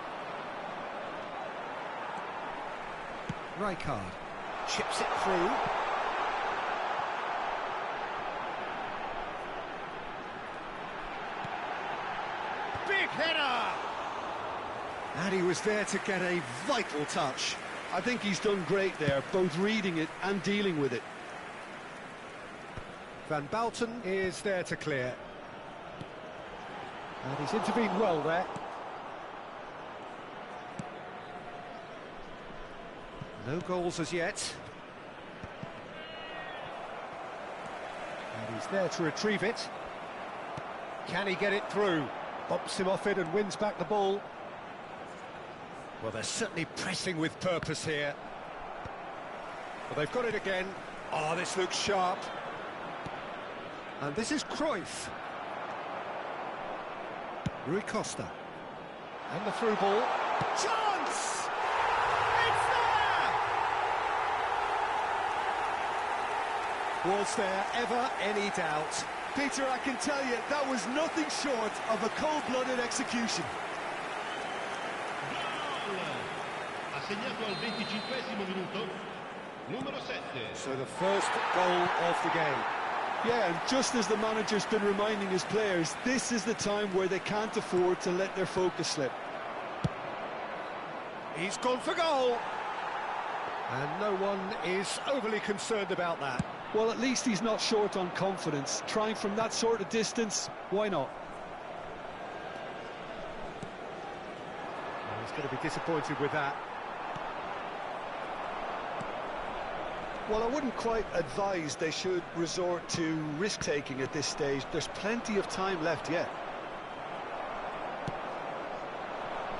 Rijkaard chips it through. Big header! And he was there to get a vital touch.
I think he's done great there, both reading it and dealing with it.
Van Basten is there to clear. And he's intervened well there. No goals as yet. And he's there to retrieve it. Can he get it through? Bumps him off it and wins back the ball. Well, they're certainly pressing with purpose here. Well, they've got it again. Oh, this looks sharp. And this is Cruyff. Rui Costa. And the through ball. Chance! It's there! Was there ever any doubt?
Peter, I can tell you, that was nothing short of a cold-blooded execution.
Gol! Ha segnato al 25esimo minuto, numero 7.
So the first goal of the game.
Yeah, and just as the manager's been reminding his players, this is the time where they can't afford to let their focus slip.
He's gone for goal. And no one is overly concerned about that.
Well, at least he's not short on confidence. Trying from that sort of distance, why not?
He's going to be disappointed with that.
Well, I wouldn't quite advise they should resort to risk-taking at this stage. There's plenty of time left yet.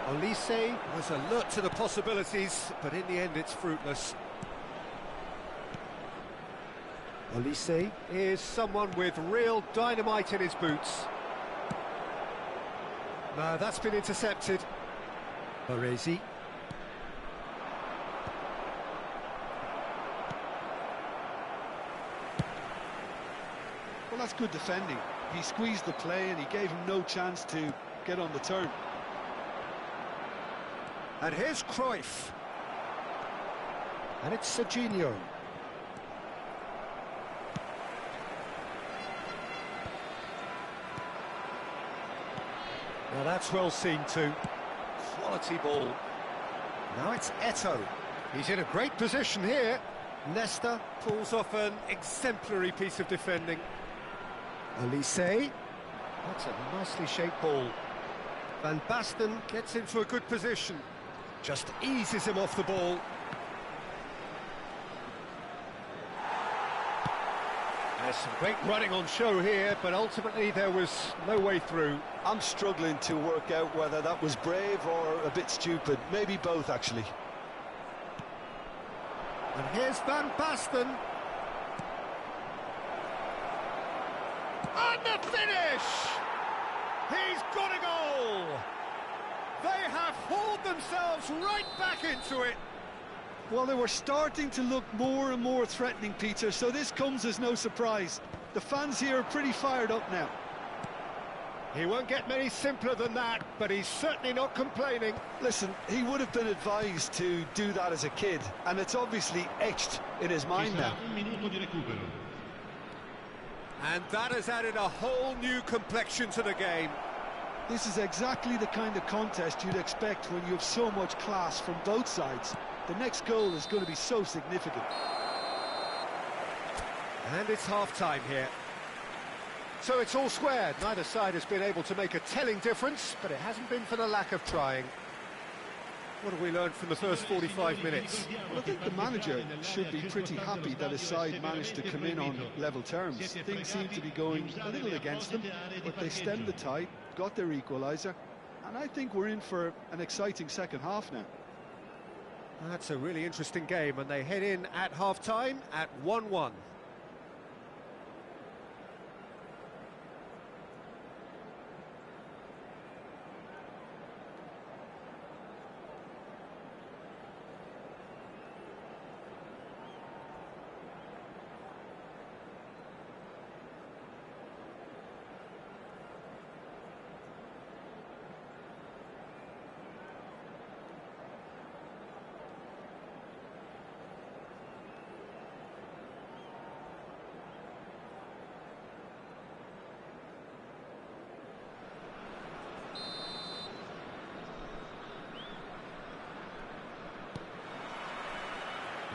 Olise was alert to the possibilities, but in the end it's fruitless. Olise is someone with real dynamite in his boots. No, that's been intercepted. Baresi.
Well, that's good defending. He squeezed the play and he gave him no chance to get on the turn.
And here's Cruyff. And it's Serginho. Now that's well seen too. Quality ball. Now it's Eto'o. He's in a great position here. Nesta pulls off an exemplary piece of defending. Olise. That's a nicely shaped ball. Van Basten gets into a good position. Just eases him off the ball. There's some great running on show here, but ultimately there was no way through.
I'm struggling to work out whether that was brave or a bit stupid. Maybe both, actually.
And here's Van Basten. And the finish! He's got a goal! They have hauled themselves right back into it.
Well, they were starting to look more and more threatening, Peter, so this comes as no surprise. The fans here are pretty fired up now.
He won't get many simpler than that, but he's certainly not complaining.
Listen, he would have been advised to do that as a kid, and it's obviously etched in his mind now.
Un minuto di recupero.
And that has added a whole new complexion to the game.
This is exactly the kind of contest you'd expect when you have so much class from both sides. The next goal is going to be so significant.
And it's half-time here. So it's all squared. Neither side has been able to make a telling difference, but it hasn't been for the lack of trying. What have we learned from the first 45 minutes?
Well, I think the manager should be pretty happy that his side managed to come in on level terms. Things seem to be going a little against them, but they stemmed the tide, got their equaliser, and I think we're in for an exciting second half now.
That's a really interesting game, and they head in at half-time at 1-1.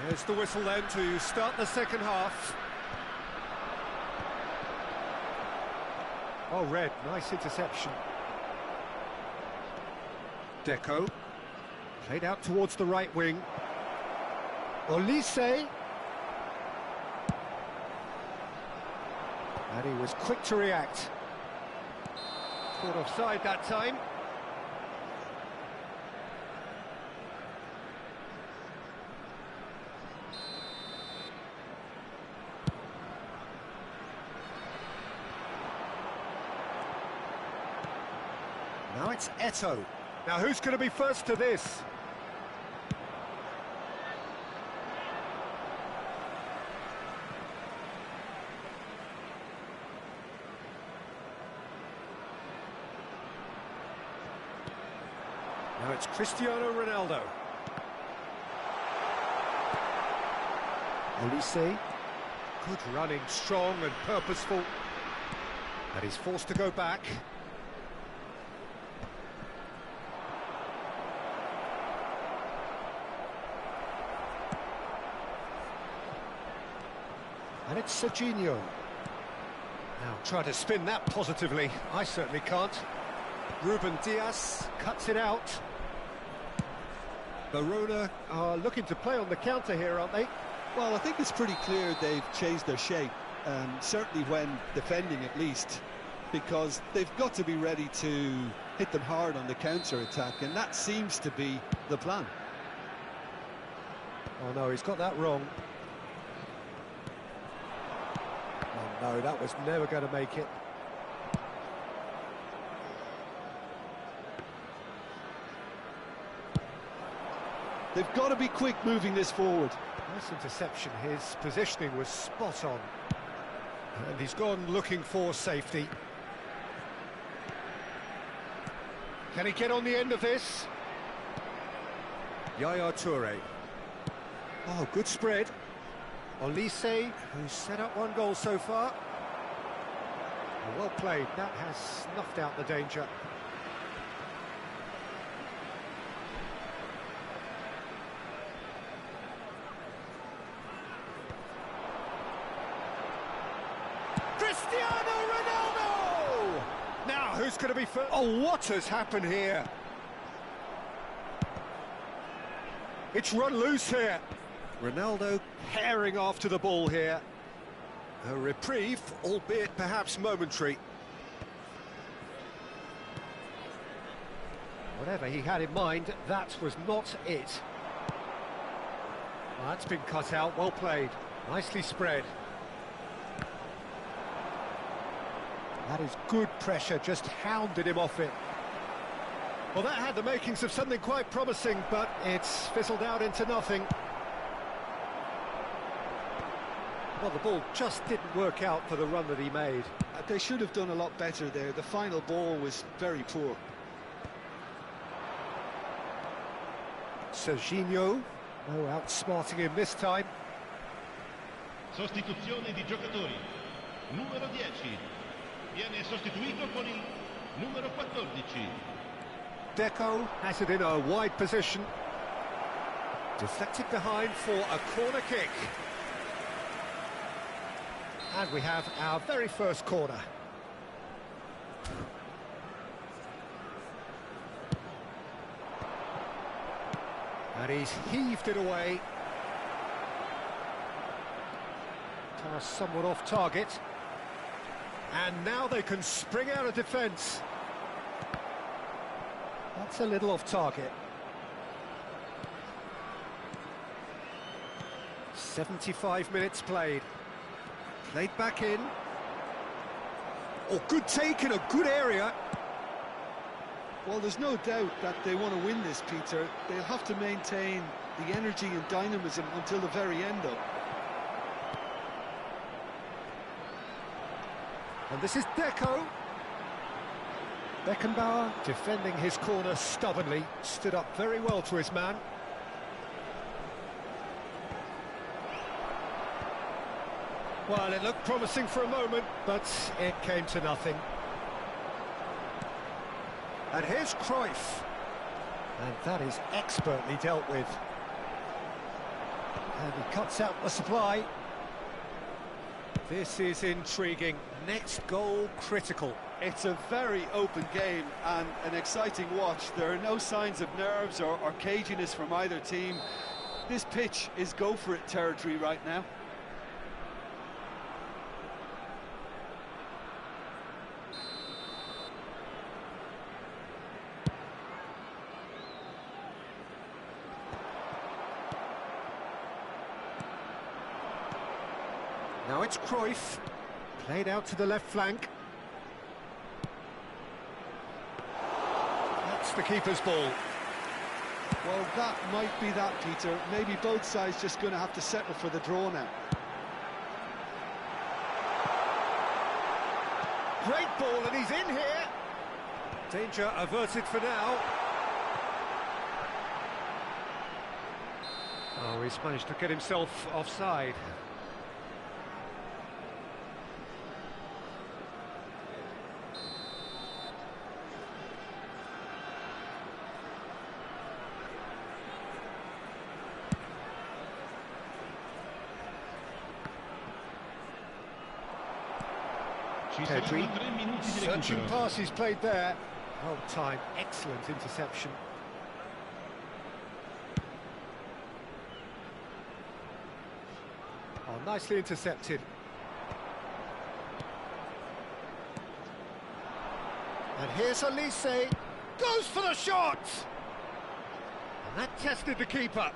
There's the whistle then to start the second half. Oh, Red, nice interception. Deco. Played out towards the right wing. Olise. And he was quick to react. Caught offside that time. Now it's Eto'o. Now who's going to be first to this? Now it's Cristiano Ronaldo. Olise. Good running, strong and purposeful. And he's forced to go back. And it's Serginho. Now try to spin that positively. I certainly can't. Ruben Dias cuts it out. Verona are looking to play on the counter here, aren't they?
Well, I think it's pretty clear they've changed their shape, certainly when defending at least, because they've got to be ready to hit them hard on the counter-attack, and that seems to be the plan.
Oh no, he's got that wrong. Oh no, that was never going to make it.
They've got to be quick moving this forward.
Nice interception. His positioning was spot on. And he's gone looking for safety. Can he get on the end of this? Yaya Toure. Oh, good spread. Olise, who's set up one goal so far. Oh, well played. That has snuffed out the danger. Cristiano Ronaldo! Now, who's going to be first? Oh, what has happened here? It's run loose here. Ronaldo herring after the ball here. A reprieve, albeit perhaps momentary. Whatever he had in mind, that was not it. Well, that's been cut out, well played. Nicely spread. That is good pressure, just hounded him off it. Well, that had the makings of something quite promising, but it's fizzled out into nothing. Well, the ball just didn't work out for the run that he made.
They should have done a lot better there. The final ball was very poor.
Serginho, no outsmarting him this time.
Sostituzione di giocatori. Numero 10. Viene sostituito con il numero 14.
Deco has it in a wide position. Deflected behind for a corner kick. And we have our very first corner. And he's heaved it away. Pass somewhat off target. And now they can spring out of defence. That's a little off target. 75 minutes played. Played back in. Oh, good take in a good area.
Well, there's no doubt that they want to win this, Peter. They'll have to maintain the energy and dynamism until the very end, though.
And this is Deco. Beckenbauer defending his corner stubbornly, stood up very well to his man. Well, it looked promising for a moment, but it came to nothing. And here's Cruyff. And that is expertly dealt with. And he cuts out the supply. This is intriguing. Next goal critical.
It's a very open game and an exciting watch. There are no signs of nerves or caginess from either team. This pitch is go-for-it territory right now.
Now it's Cruyff, played out to the left flank. That's the keeper's ball.
Well, that might be that, Peter. Maybe both sides just going to have to settle for the draw now.
Great ball, and he's in here. Danger averted for now. Oh, he's managed to get himself offside. Pedri, searching pass he's played there. Well timed, excellent interception. Oh, nicely intercepted. And here's Elise, goes for the shot! And that tested the keeper.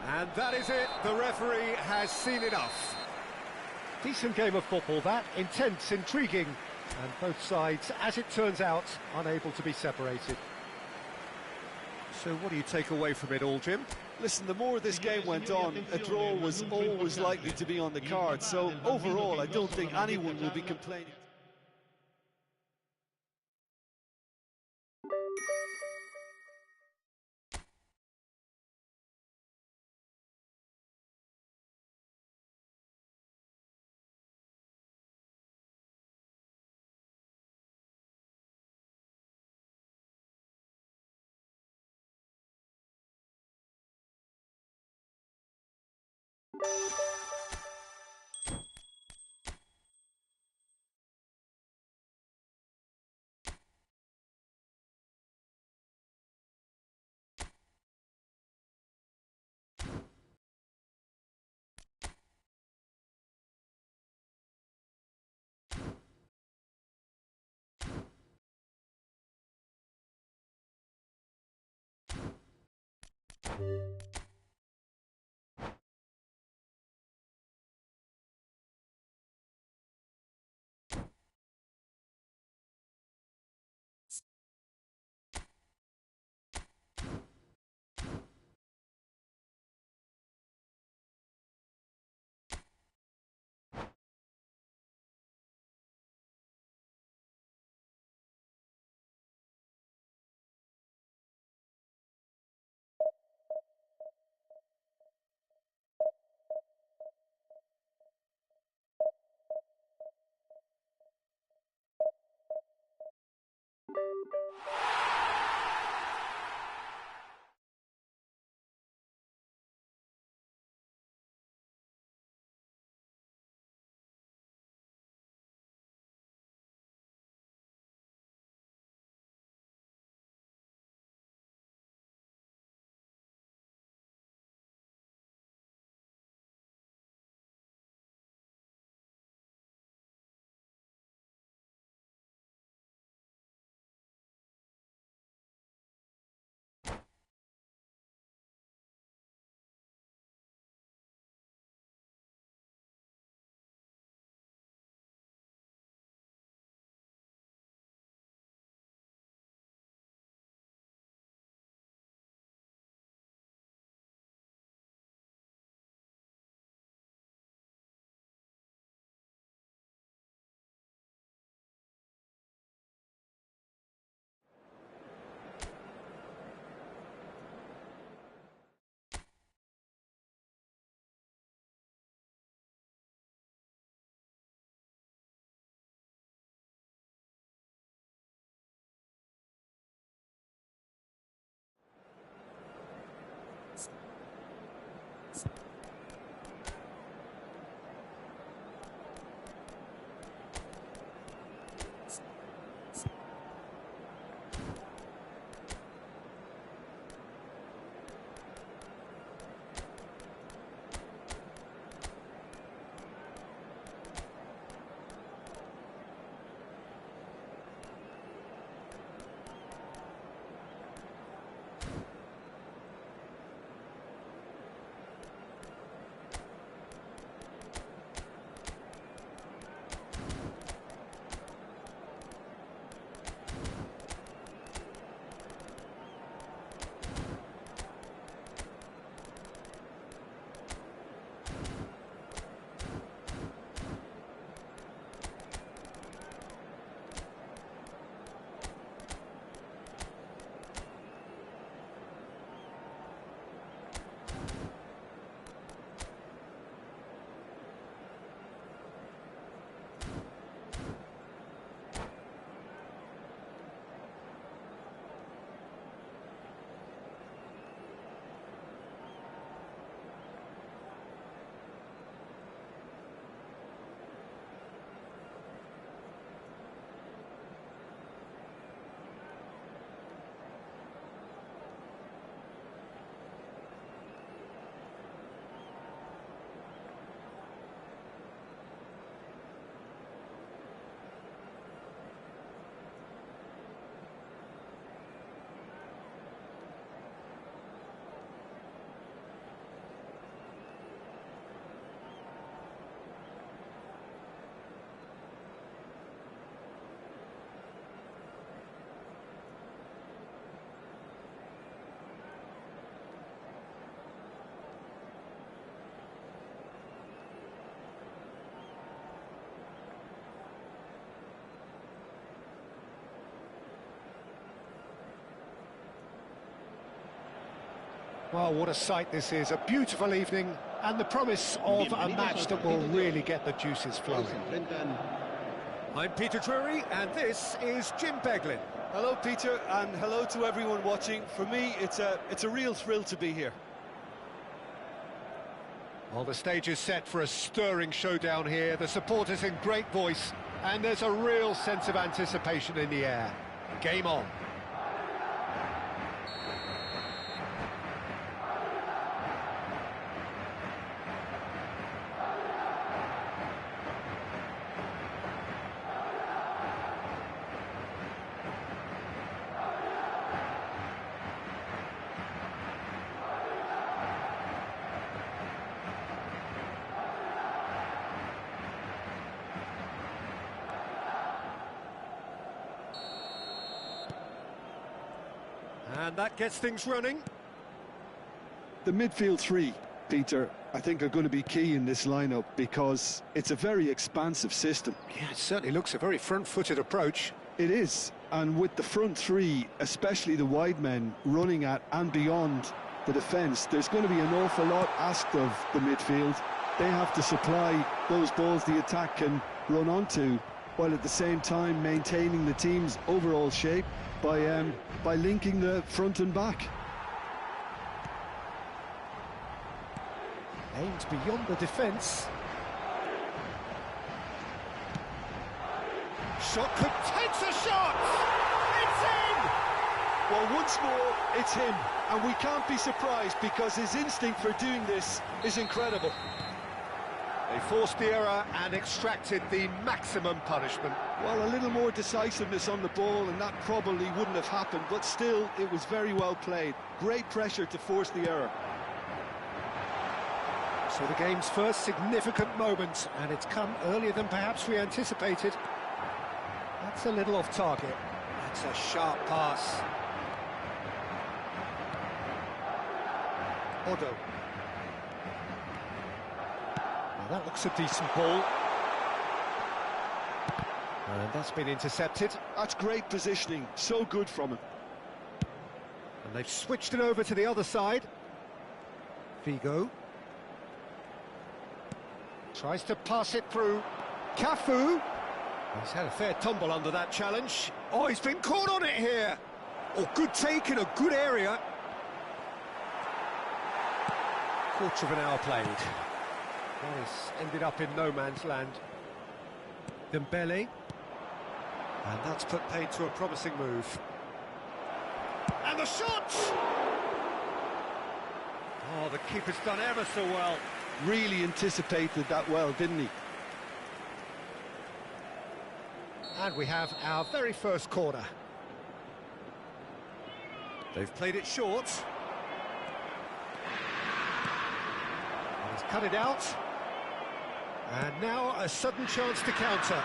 And that is it, the referee has seen enough. Decent game of football that, intense, intriguing, and both sides, as it turns out, unable to be separated. So what do you take away from it all, Jim?
Listen, the more this game went on, a draw was always likely to be on the card, so overall I don't think anyone will be complaining.
Well, what a sight this is. A beautiful evening and the promise of a match that will really get the juices flowing. I'm Peter Drury and this is Jim Beglin.
Hello, Peter, and hello to everyone watching. For me, it's a real thrill to be here.
Well, the stage is set for a stirring showdown here. The supporters in great voice, and there's a real sense of anticipation in the air. Game on. And that gets things running.
The midfield three, Peter, I think are going to be key in this lineup because it's a very expansive system.
Yeah, it certainly looks a very front-footed approach.
It is, and with the front three, especially the wide men running at and beyond the defence, there's going to be an awful lot asked of the midfield. They have to supply those balls the attack can run onto, while at the same time maintaining the team's overall shape by linking the front and back.
Aimed beyond the defence. Shot could takes a shot! It's in!
Well, once more, it's him, and we can't be surprised because his instinct for doing this is incredible.
They forced the error and extracted the maximum punishment.
Well, a little more decisiveness on the ball and that probably wouldn't have happened, but still, it was very well played. Great pressure to force the error.
So the game's first significant moment, and it's come earlier than perhaps we anticipated. That's a little off target. That's a sharp pass. Odo. Now that looks a decent ball. And that's been intercepted.
That's great positioning, so good from him.
And they've switched it over to the other side. Figo. Tries to pass it through. Cafu. He's had a fair tumble under that challenge. Oh, he's been caught on it here. Oh, good take in a good area. Quarter of an hour played. Well, he's ended up in no man's land. Dembele. And that's put paid to a promising move. And the shot! Oh, the keeper's done ever so well.
Really anticipated that well, didn't he?
And we have our very first corner. They've played it short. And he's cut it out. And now a sudden chance to counter.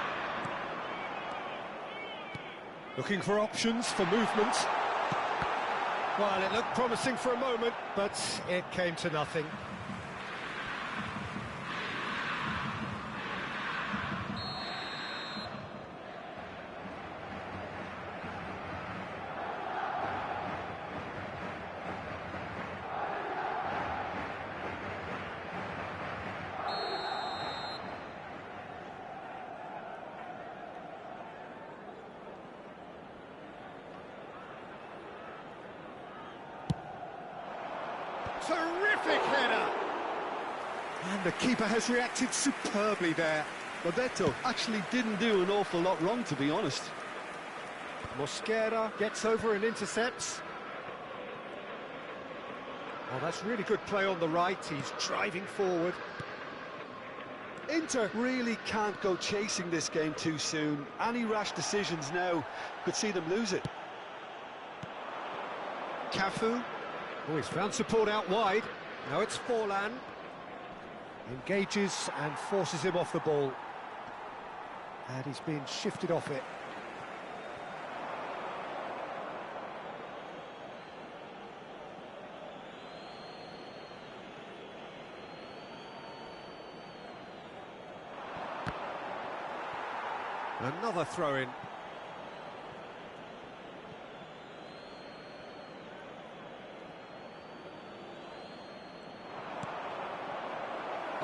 Looking for options for movement. Well, it looked promising for a moment, but it came to nothing. Terrific header! And the keeper has reacted superbly there.
Roberto actually didn't do an awful lot wrong, to be honest.
Mosquera gets over and intercepts. Oh, that's really good play on the right. He's driving forward.
Inter really can't go chasing this game too soon. Any rash decisions now could see them lose it.
Cafu. Oh, he's found support out wide. Now it's Forlan. Engages and forces him off the ball. And he's been shifted off it. Another throw-in.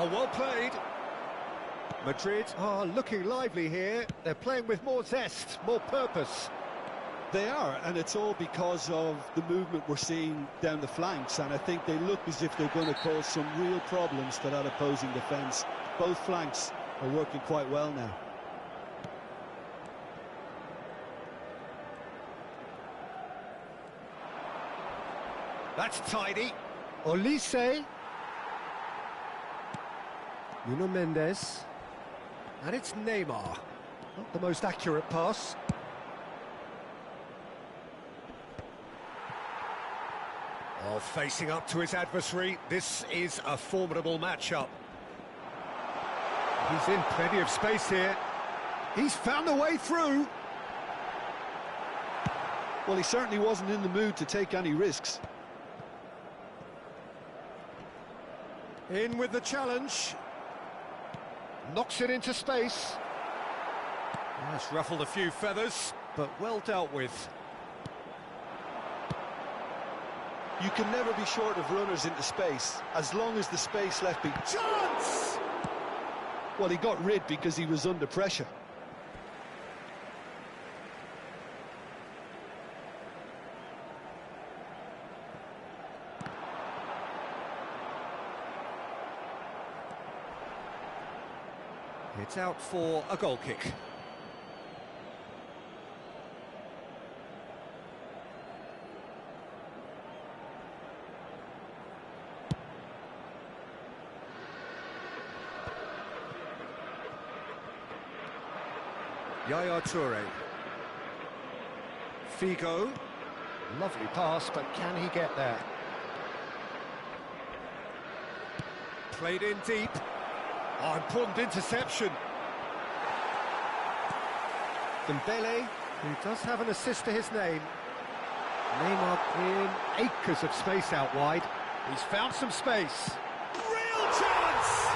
Oh, well played. Madrid are looking lively here. They're playing with more zest, more purpose.
They are, and it's all because of the movement we're seeing down the flanks, and I think they look as if they're going to cause some real problems to that opposing defence. Both flanks are working quite well now.
That's tidy. Olise. Nuno Mendes. And it's Neymar. Not the most accurate pass. Oh, facing up to his adversary. This is a formidable matchup. He's in plenty of space here. He's found a way through.
Well, he certainly wasn't in the mood to take any risks.
In with the challenge. Knocks it into space. That's ruffled a few feathers, but well dealt with.
You can never be short of runners into space, as long as the space left be...
Chance!
Well, he got rid because he was under pressure.
It's out for a goal kick. Yaya Toure. Figo. Lovely pass, but can he get there? Played in deep. Oh, important interception. Dembele, who does have an assist to his name. Neymar in acres of space out wide. He's found some space. Real chance!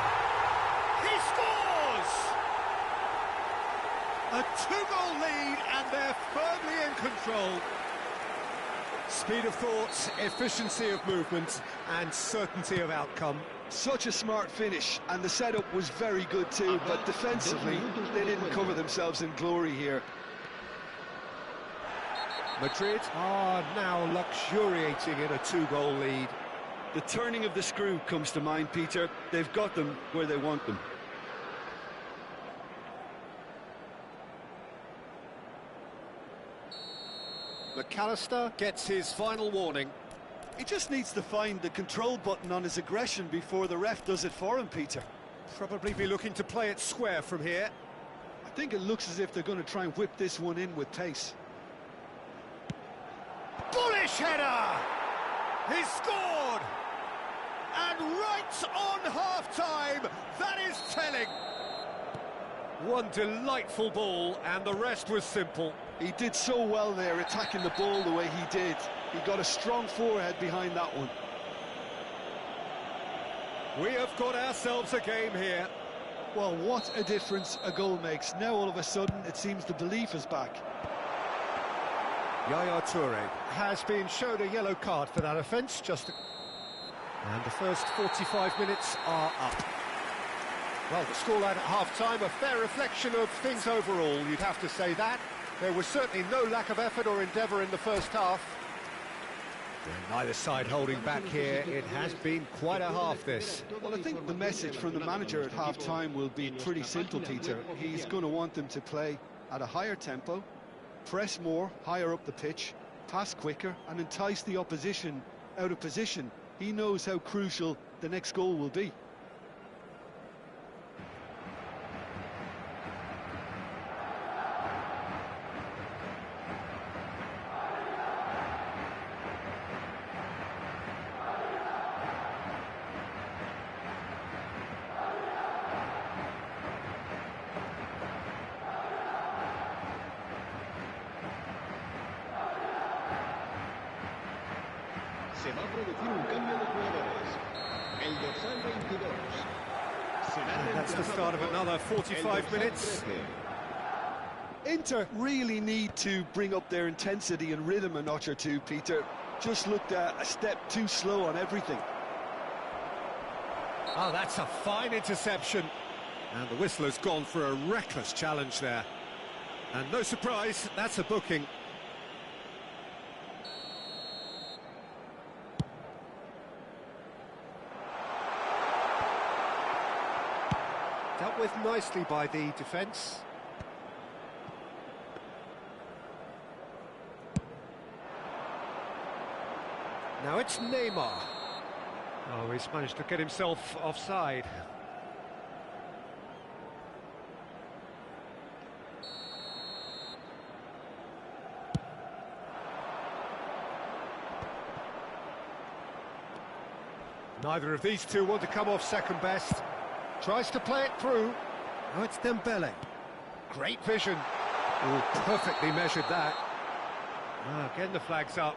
He scores! A two-goal lead, and they're firmly in control. Speed of thought, efficiency of movement, and certainty of outcome.
Such a smart finish, and the setup was very good too, but defensively, they didn't cover themselves in glory here.
Madrid are now luxuriating in a two-goal lead.
The turning of the screw comes to mind, Peter. They've got them where they want them.
McAllister gets his final warning.
He just needs to find the control button on his aggression before the ref does it for him, Peter.
Probably be looking to play it square from here.
I think it looks as if they're going to try and whip this one in with pace.
Bullish header! He's scored! And right on half-time, that is telling. One delightful ball, and the rest was simple.
He did so well there, attacking the ball the way he did. He got a strong forehead behind that one.
We have got ourselves a game here.
Well, what a difference a goal makes. Now all of a sudden it seems the belief is back.
Yaya Toure has been showed a yellow card for that offence. And the first 45 minutes are up. Well, the scoreline at half-time, a fair reflection of things overall, you'd have to say that. There was certainly no lack of effort or endeavour in the first half. Neither side holding back here. It has been quite a half, this.
Well, I think the message from the manager at half-time will be pretty simple, Peter. He's going to want them to play at a higher tempo, press more, higher up the pitch, pass quicker, and entice the opposition out of position. He knows how crucial the next goal will be.
Se va a producir un cambio de jugadores. El dorsal 22.
That's the start of another 45 minutes.
Inter really need to bring up their intensity and rhythm a notch or two, Peter. Just looked a step too slow on everything.
Oh, that's a fine interception. And the whistle has gone for a reckless challenge there. And no surprise, that's a booking. Dealt with nicely by the defence. Now it's Neymar. Oh, he's managed to get himself offside. Neither of these two want to come off second best. Tries to play it through. Now it's Dembele. Great vision. Oh, perfectly measured that. Again the flag's up.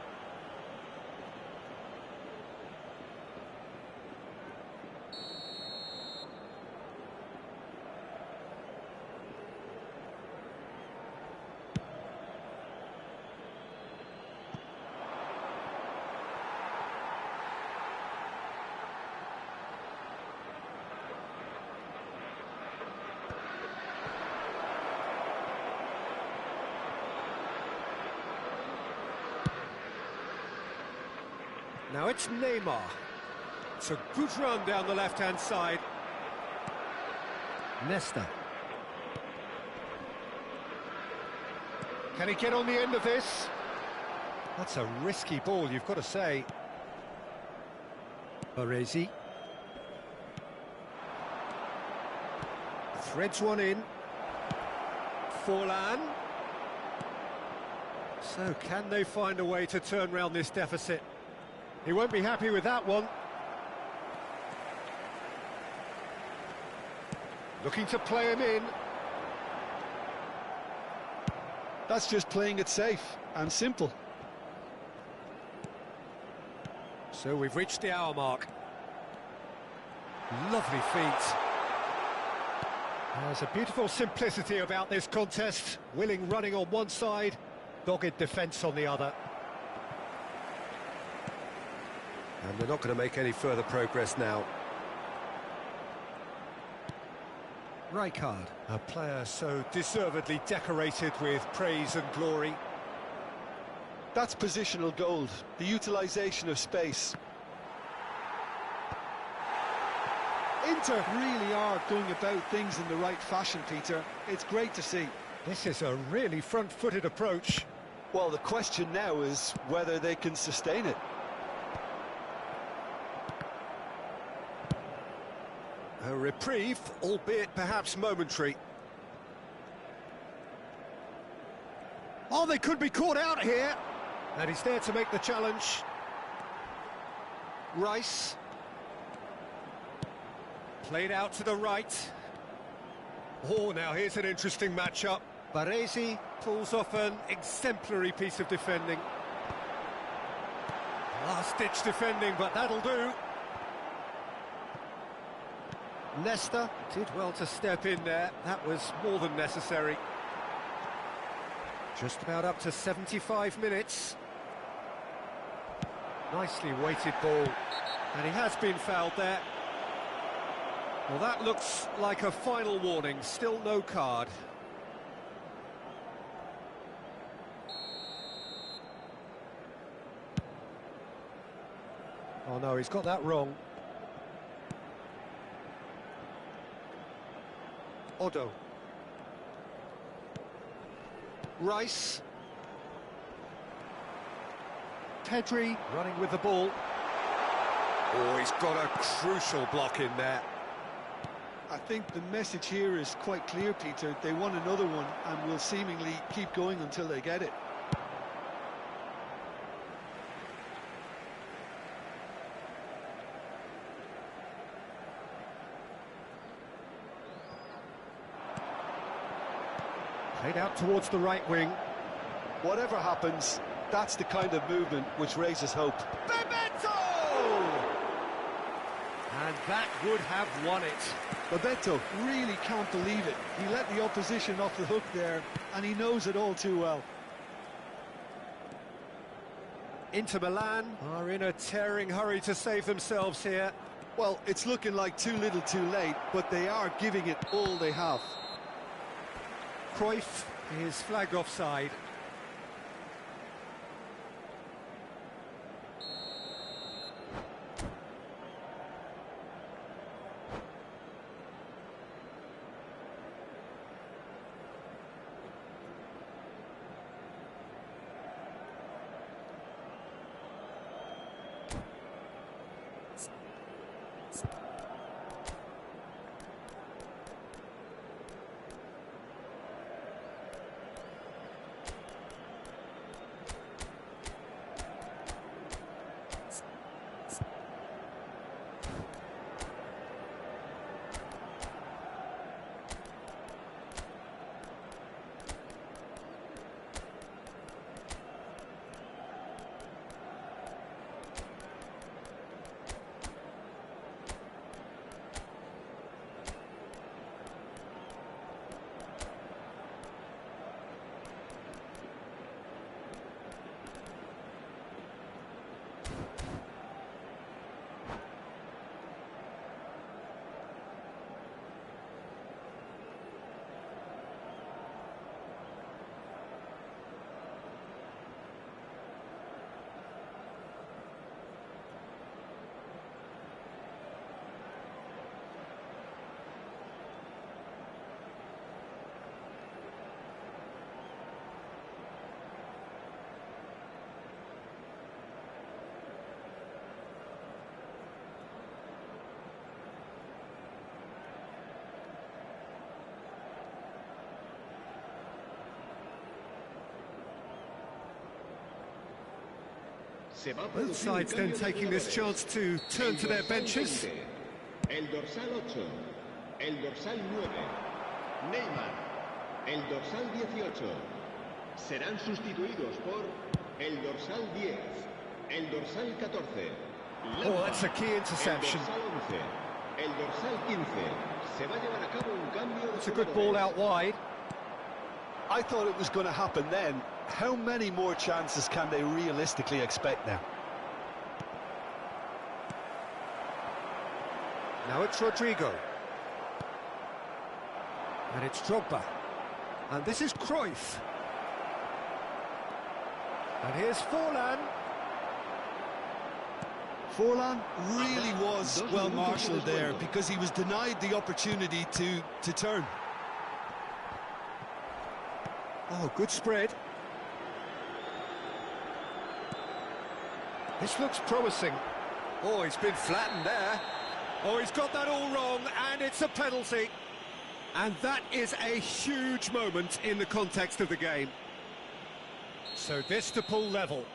Now it's Neymar. It's a good run down the left-hand side. Nesta. Can he get on the end of this? That's a risky ball, you've got to say. Baresi. Threads one in. Forlan. So can they find a way to turn round this deficit? He won't be happy with that one. Looking to play him in.
That's just playing it safe and simple.
So we've reached the hour mark. Lovely feet. There's a beautiful simplicity about this contest. Willing running on one side, dogged defence on the other. And they're not going to make any further progress now. Rijkaard, a player so deservedly decorated with praise and glory.
That's positional gold, the utilisation of space. Inter really are going about things in the right fashion, Peter. It's great to see.
This is a really front-footed approach.
Well, the question now is whether they can sustain it.
A reprieve, albeit perhaps momentary. Oh, they could be caught out here. And he's there to make the challenge. Rice. Played out to the right. Oh, now here's an interesting matchup. Baresi pulls off an exemplary piece of defending. Last-ditch defending, but that'll do. Nesta did well to step in there. That was more than necessary. Just about up to 75 minutes. Nicely weighted ball. And he has been fouled there. Well, that looks like a final warning. Still no card. Oh no, he's got that wrong. Odo. Rice. Pedri running with the ball. Oh, he's got a crucial block in there.
I think the message here is quite clear, Peter. They want another one and will seemingly keep going until they get it.
Played out towards the right wing.
Whatever happens, that's the kind of movement which raises hope.
Bebeto! And that would have won it.
Bebeto really can't believe it. He let the opposition off the hook there, and he knows it all too well.
Inter Milan are in a tearing hurry to save themselves here.
Well, it's looking like too little too late, but they are giving it all they have.
Cruyff is flagged offside. Both sides then taking this chance to turn to their benches.
El dorsal 8, el dorsal 9, Neymar, el dorsal 18. Serán sustituidos por el dorsal 10, el dorsal 14.
Oh, that's a key interception.
El dorsal 11, el dorsal 15. Se va a llevar a cabo un cambio.
It's a good ball out wide.
I thought it was going to happen then. How many more chances can they realistically expect now?
Now it's Rodrigo. And it's Drogba. And this is Cruyff. And here's Forlan.
Forlan really was well marshalled there because he was denied the opportunity to turn.
Oh, good spread. This looks promising. Oh, he's been flattened there. Oh, he's got that all wrong, and it's a penalty. And that is a huge moment in the context of the game. So this to pull level.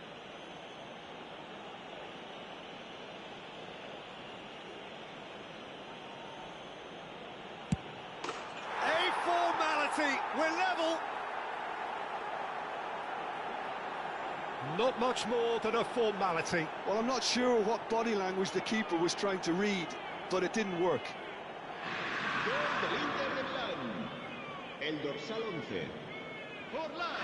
A formality. We're level. Not much more than a formality.
Well, I'm not sure what body language the keeper was trying to read, but it didn't work.
Gol del Inter de Milán. El dorsal 11. Forlan.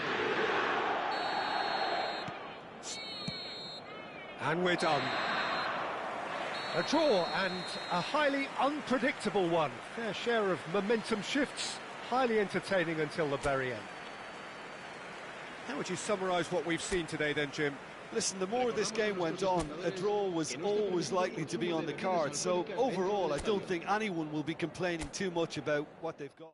And we're done. A draw and a highly unpredictable one. Fair share of momentum shifts, highly entertaining until the very end. How would you summarise what we've seen today then, Jim?
Listen, the more this game went on, a draw was always likely to be on the card. So overall, I don't think anyone will be complaining too much about what they've got.